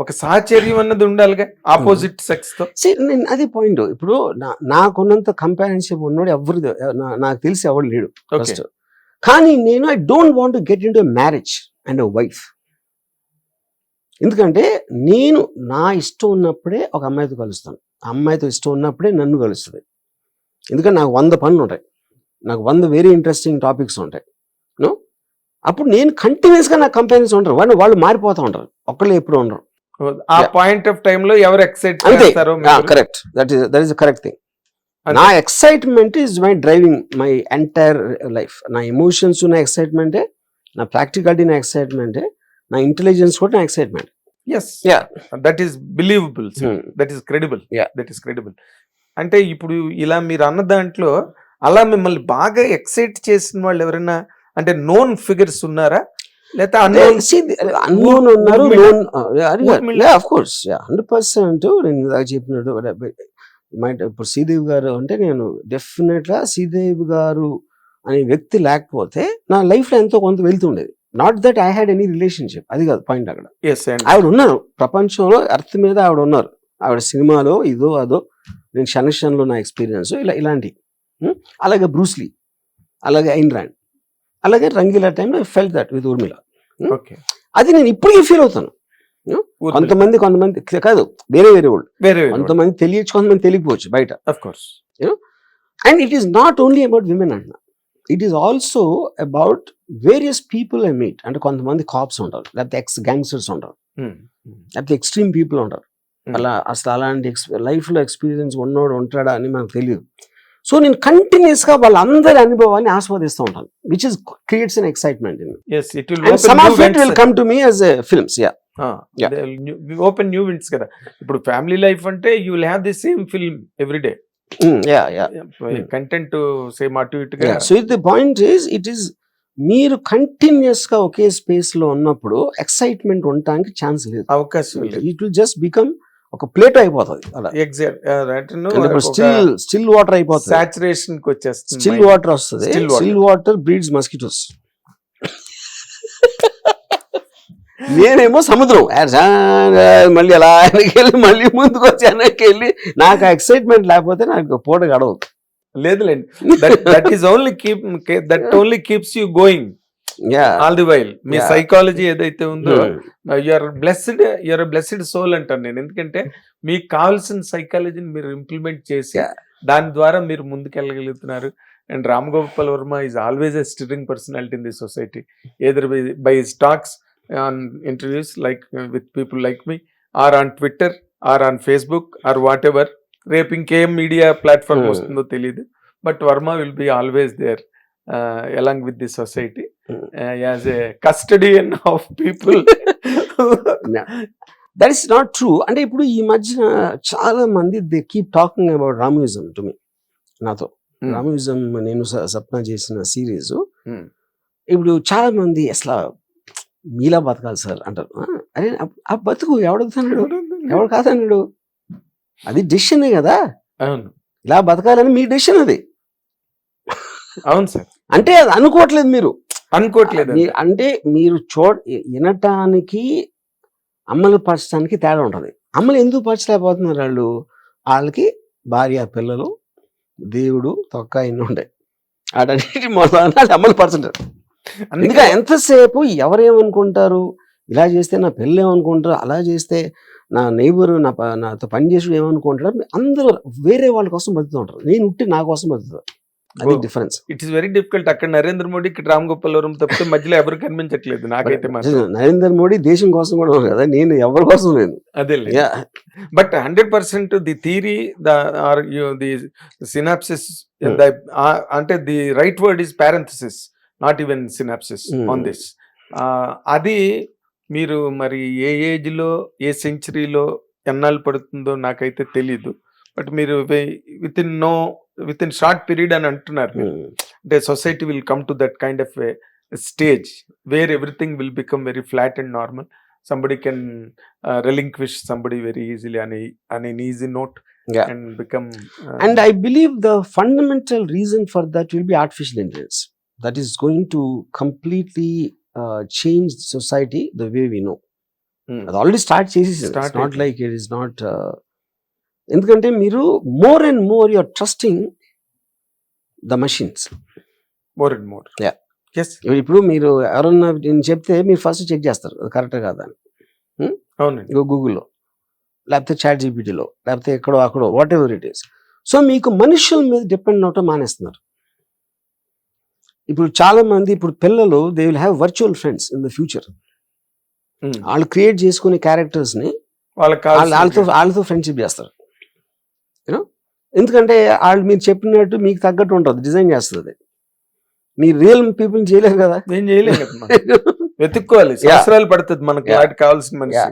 ఒక సాహచర్యం అన్నది ఉండాలిగా ఆపోజిట్ సెక్స్ తో. అది పాయింట్. ఇప్పుడు నాకున్నంత కంపానియన్షిప్ ఉన్నాడు ఎవరు నాకు తెలిసి ఎవరు లేడు ఫస్ట్. కానీ నేను I don't want to get in to marriage and wife. ఎందుకంటే నేను నా ఇష్టం ఉన్నప్పుడే ఒక అమ్మాయితో కలుస్తాను, అమ్మాయితో ఇష్టం ఉన్నప్పుడే నన్ను కలుస్తుంది. ఎందుకంటే నాకు 100 పనులు ఉంటాయి, నాకు 100 వెరీ ఇంట్రెస్టింగ్ టాపిక్స్ ఉంటాయి. అప్పుడు నేను కంటిన్యూస్ గా నా కంపెనీస్ ఉంటారు, వాళ్ళు మారిపోతూ ఉంటారు, ఒక్కళ్ళు ఎప్పుడు ఉండరు. ఆ పాయింట్ ఆఫ్ టైమ్ లో ఎవరు ఎక్సైట్ చేస్తారో. Correct, that is the correct thing. నా excitement is my driving my entire life. నా ఎమోషన్స్ నా ఎక్సైట్మెంటే, నా ప్రాక్టికాలిటీ నా ఎక్సైట్మెంటే, నా ఇంటెలిజెన్స్ కూడా నా excitement. Yes, that is believable, that is credible, that is credible. అంటే ఇప్పుడు ఇలా మీరు అన్న దాంట్లో అలా మిమ్మల్ని బాగా ఎక్సైట్ చేసిన వాళ్ళు ఎవరైనా అంటే నోన్ ఫిగర్స్ ఉన్నారా, లేకపోతే అన్నోన్ ఉన్నారు? 100% నేను ఇందాక చెప్పినట్టు ఇప్పుడు శ్రీదేవి గారు అంటే, నేను డెఫినెట్ గా శ్రీదేవి గారు అనే వ్యక్తి లేకపోతే నా లైఫ్ లో ఎంతో కొంత వెళ్తుండేది. Not that I had any relationship, అది కాదు పాయింట్. అక్కడ ఆవిడ ఉన్నారు ప్రపంచంలో, ఎర్త్ మీద ఆవిడ ఉన్నారు. ఆవిడ సినిమాలో ఇదో అదో, నేను షన్షన్లో నా ఎక్స్పీరియన్స్ ఇలాంటి. అలాగే బ్రూస్లీ, అలాగే ఐన్ ర్యాండ్, అలాగే రంగీలా టైంలో I felt that with Urmila. అది నేను ఇప్పటికీ ఫీల్ అవుతాను. కొంతమంది కాదు, వేరే వాళ్ళు, కొంతమంది తెలియచ్చు, కొంతమంది తెలియకపోవచ్చు బయట. And it is not only about women అంటున్నా, it is also about various people I meet. అంటే కొంతమంది కాప్స్ ఉంటారు, లేకపోతే ఎక్స్ గ్యాంగ్స్టర్స్ ఉంటారు, లేకపోతే ఎక్స్ట్రీమ్ పీపుల్ ఉంటారు, అలా అసలు అలాంటి లైఫ్లో ఎక్స్పీరియన్స్ ఉన్నోడు ఉంటాడా అని మనకు తెలియదు. సో నేను కంటిన్యూస్గా వాళ్ళందరి అనుభవాన్ని ఆస్వాదిస్తూ ఉంటాను, which is creates an excitement. Yes, it will And open some new of it vents. will come to me as films. Yeah. Yeah. Open new winds కదా. ఇప్పుడు ఫ్యామిలీ లైఫ్ అంటే you will have the same film every day, Yeah. Content same అటు ఇటుగా. So the point is, it is మీరు continuous గా ఒకే space లో ఉన్నప్పుడు excitement ఉండటానికి ఛాన్స్ లేదు. అవకాశం లేదు. ఇట్ విల్ జస్ట్ బికమ్ ఒక ప్లేట్ అయిపోతుంది అలా. ఎగ్జాక్ట్ స్టిల్ వాటర్ అయిపోతుంది, సాచురేషన్ కి వచ్చేస్తుంది. స్టిల్ వాటర్ వస్తుంది. Still water breeds mosquitoes. నేనేమో సముద్రం మళ్ళీ అలా వెనకెళ్ళి మళ్ళీ ముందుకు వచ్చి వెనక్కి నాకు ఆ ఎక్సైట్మెంట్ లేకపోతే నాకు పూట గడవదు. లేదులేండి, that is only only keeps you going all the while. Me psychology ఏదైతే ఉందో, యూఆర్ బ్లెస్డ్ సోల్ అంటాను నేను. ఎందుకంటే మీకు కావాల్సిన సైకాలజీని మీరు ఇంప్లిమెంట్ చేసి దాని ద్వారా మీరు ముందుకెళ్ళగలుగుతున్నారు. And Ram Gopal Varma is always a stirring personality in the society, either by his talks on interviews like with people like me, or on Twitter, or on Facebook, or whatever. రేపు ఇంకేం మీడియా ప్లాట్ఫామ్ వస్తుందో తెలియదు, but Varma will be always there along with the society as a custodian of people. That is not true. అంటే ఇప్పుడు ఈ మధ్యన చాలా మంది they keep talking about Ramuism to me. నాతో రామ్యూజం నేను సప్న చేసిన సిరీస్, ఇప్పుడు చాలా మంది అసలు మీలా బతకాలి సార్ అంటారు. అరే ఆ బతుకు ఎవడొద్దన్నాడు, ఎవడు కాదన్నాడు? అది డెసిషనే కదా. అవును, ఇలా బతకాలని మీ డెసిషన్ అది. అవును సార్. అంటే అది అనుకోవట్లేదు, మీరు అనుకోవట్లేదు. అంటే మీరు వినటానికి అమలు పరచడానికి తేడా ఉంటుంది. అమలు ఎందుకు పరచలేకపోతున్నారు? వాళ్ళకి భార్య పిల్లలు దేవుడు తొక్క ఇన్ని ఉంటాయి, వాటన్నిటి మొదలు అమలు పరచంటారు. అందుకే ఎంతసేపు ఎవరేమనుకుంటారు, ఇలా చేస్తే నా పిల్లలు ఏమనుకుంటారు, అలా చేస్తే నా నైబర్ నాతో పని చేసి ఏమనుకుంటారు, అందరూ వేరే వాళ్ళ కోసం బతుకుతూ ఉంటారు. నేను ఉట్టి నా కోసం బతుకుతాను. అది difference. It is very difficult. అక్కడ నరేంద్ర మోడీ, ఇక్కడ రామ్ గోపాల్ వర్మ తప్పితే మధ్యలో ఎవరు కనిపించట్లేదు నాకైతే. నరేంద్ర మోడీ దేశం కోసం కూడా ఉన్నారు కదా, నేను ఎవరి కోసం లేదు. అదే, but 100% the theory the synopsis, అంటే the right word is parenthesis, not even synopsis on this. అది మీరు మరి ఏ ఏజ్లో ఏ సెంచరీలో ఎన్నాళ్ళు పడుతుందో నాకైతే తెలీదు, బట్ మీరు విత్ ఇన్ షార్ట్ పీరియడ్ అని అంటున్నారు. అంటే society will come to that kind of stage where everything will become very flat and normal. Somebody can relinquish somebody very easily on an easy note and become. And I believe the fundamental reason for that will be artificial intelligence. That is going to completely change society the way we know. It already started chasing. It's not like it is not. ఎందుకంటే మీరు more and more you are trusting the machines. More and more. Yeah. ఇప్పుడు మీరు ఎవరన్నా నేను చెప్తే మీరు first check చేస్తారు అది కరెక్ట్ కాదా అని. అవునండి, గూగుల్లో లేకపోతే చాట్ జీపీటీలో లేకపోతే ఎక్కడో అక్కడో what ever it is. So మీకు మనుషుల మీద డిపెండ్ అవటం మానేస్తున్నారు. ఇప్పుడు చాలా మంది ఇప్పుడు పిల్లలు they will have virtual friends in the future. వాళ్ళు క్రియేట్ చేసుకునే క్యారెక్టర్స్ ని వాళ్ళతో ఫ్రెండ్షిప్ చేస్తారు. యూనో, ఎందుకంటే వాళ్ళు మీరు చెప్పినట్టు మీకు తగ్గట్టు ఉంటుంది, డిజైన్ చేస్తుంది. మీరు రియల్ పీపుల్ చేయలేరు కదా. నేను చేయలేదు, వెతుక్కోవాలి, సంవత్సరాలు పడుతుంది మనకి కావాల్సిన మనిషి.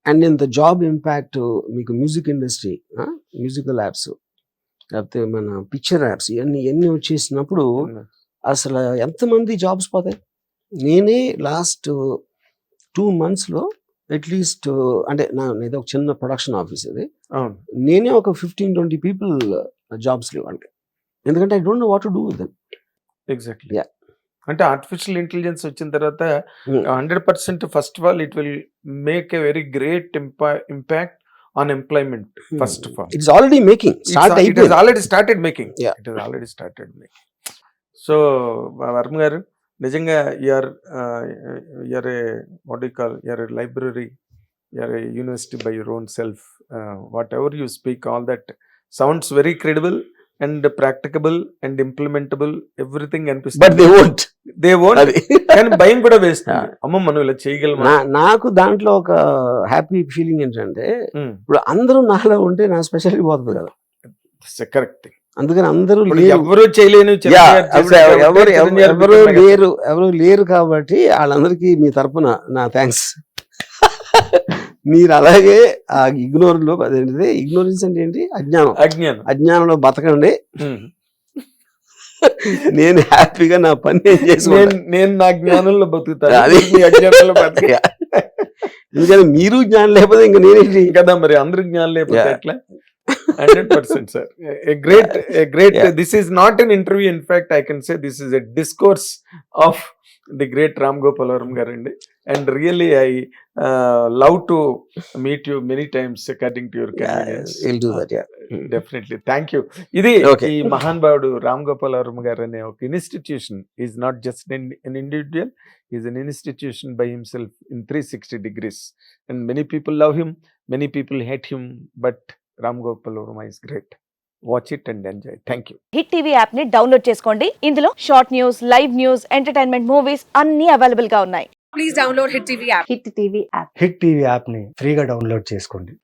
And in the job impact మీకు మ్యూజిక్ ఇండస్ట్రీ, మ్యూజికల్ యాప్స్ లేకపోతే మన పిక్చర్ యాప్స్ ఇవన్నీ వచ్చేసినప్పుడు అసలు ఎంతమంది జాబ్స్ పోతాయి. నేనే లాస్ట్ 2 monthsలో అట్లీస్ట్ అంటే ఏదో ఒక చిన్న ప్రొడక్షన్ ఆఫీస్ అది, నేనే ఒక 15-20 people జాబ్స్ లేవు అంటే, ఎందుకంటే I don't know what to do with them. Exactly. అంటే ఆర్టిఫిషియల్ ఇంటెలిజెన్స్ వచ్చిన తర్వాత 100% first of all it will make a very great impact on employment. First of all it's already making, it has already started making. So Varma గారు, నిజంగా you're a what you call, you're a library, you're a university by your own self. Whatever you speak, all that sounds very credible and practicable and implementable everything but అనిపిస్తుంది. They won't. They won't. అది కానీ భయం కూడా వేస్తుంది, అమ్మ మనం ఇలా చేయగలమా. నాకు దాంట్లో ఒక హ్యాపీ ఫీలింగ్ ఏంటంటే ఇప్పుడు అందరూ నాలో ఉంటే నా స్పెషాలిటీ పోతుంది కదా. కరెక్ట్. అందుకని అందరూ లేరు. ఎవరు చేయలేని ఎవరు లేరు కాబట్టి వాళ్ళందరికీ మీ తరపున నా థ్యాంక్స్. మీరు అలాగే ఆ ఇగ్నోర్లో అదేంటిది, ఇగ్నోరెన్స్ అంటే ఏంటి, అజ్ఞానం. అజ్ఞానంలో బతకండి. నేను హ్యాపీగా నా పని నేను చేసుకుంటాను. నేను నా జ్ఞానంలో బతుకుతాను, అది మీ అజ్ఞానంలో బతుకుతా. ఎందుకంటే మీరు జ్ఞానం లేకపోతే ఇంకా నేనేంటి కదా, మరి అందరు జ్ఞానం లేకపోతే ఎట్లా. 100% sir. A great. This is not an interview. In fact, I can say this is a discourse of the great Ram Gopal Varma garandi. And really, I love to meet you many times according to your convenience. We'll do that, yeah. Definitely. Thank you. Idi Okay. ఈ మహాన్ భావుడు రామ్ గోపాల్ వర్మ గారు అనే ఒక institution is not just an individual, is an institution by himself in 360 degrees. And many people love him, many people hate him, but Ram Gopal Varma is great. Watch it and enjoy. Thank you. Hit TV app ని download చేసుకోండి. ఇందులో short news, live news, entertainment movies అన్ని available గా ఉన్నాయి. Please download Hit TV app. Hit TV app. Hit TV యాప్ని ఫ్రీగా download చేసుకోండి.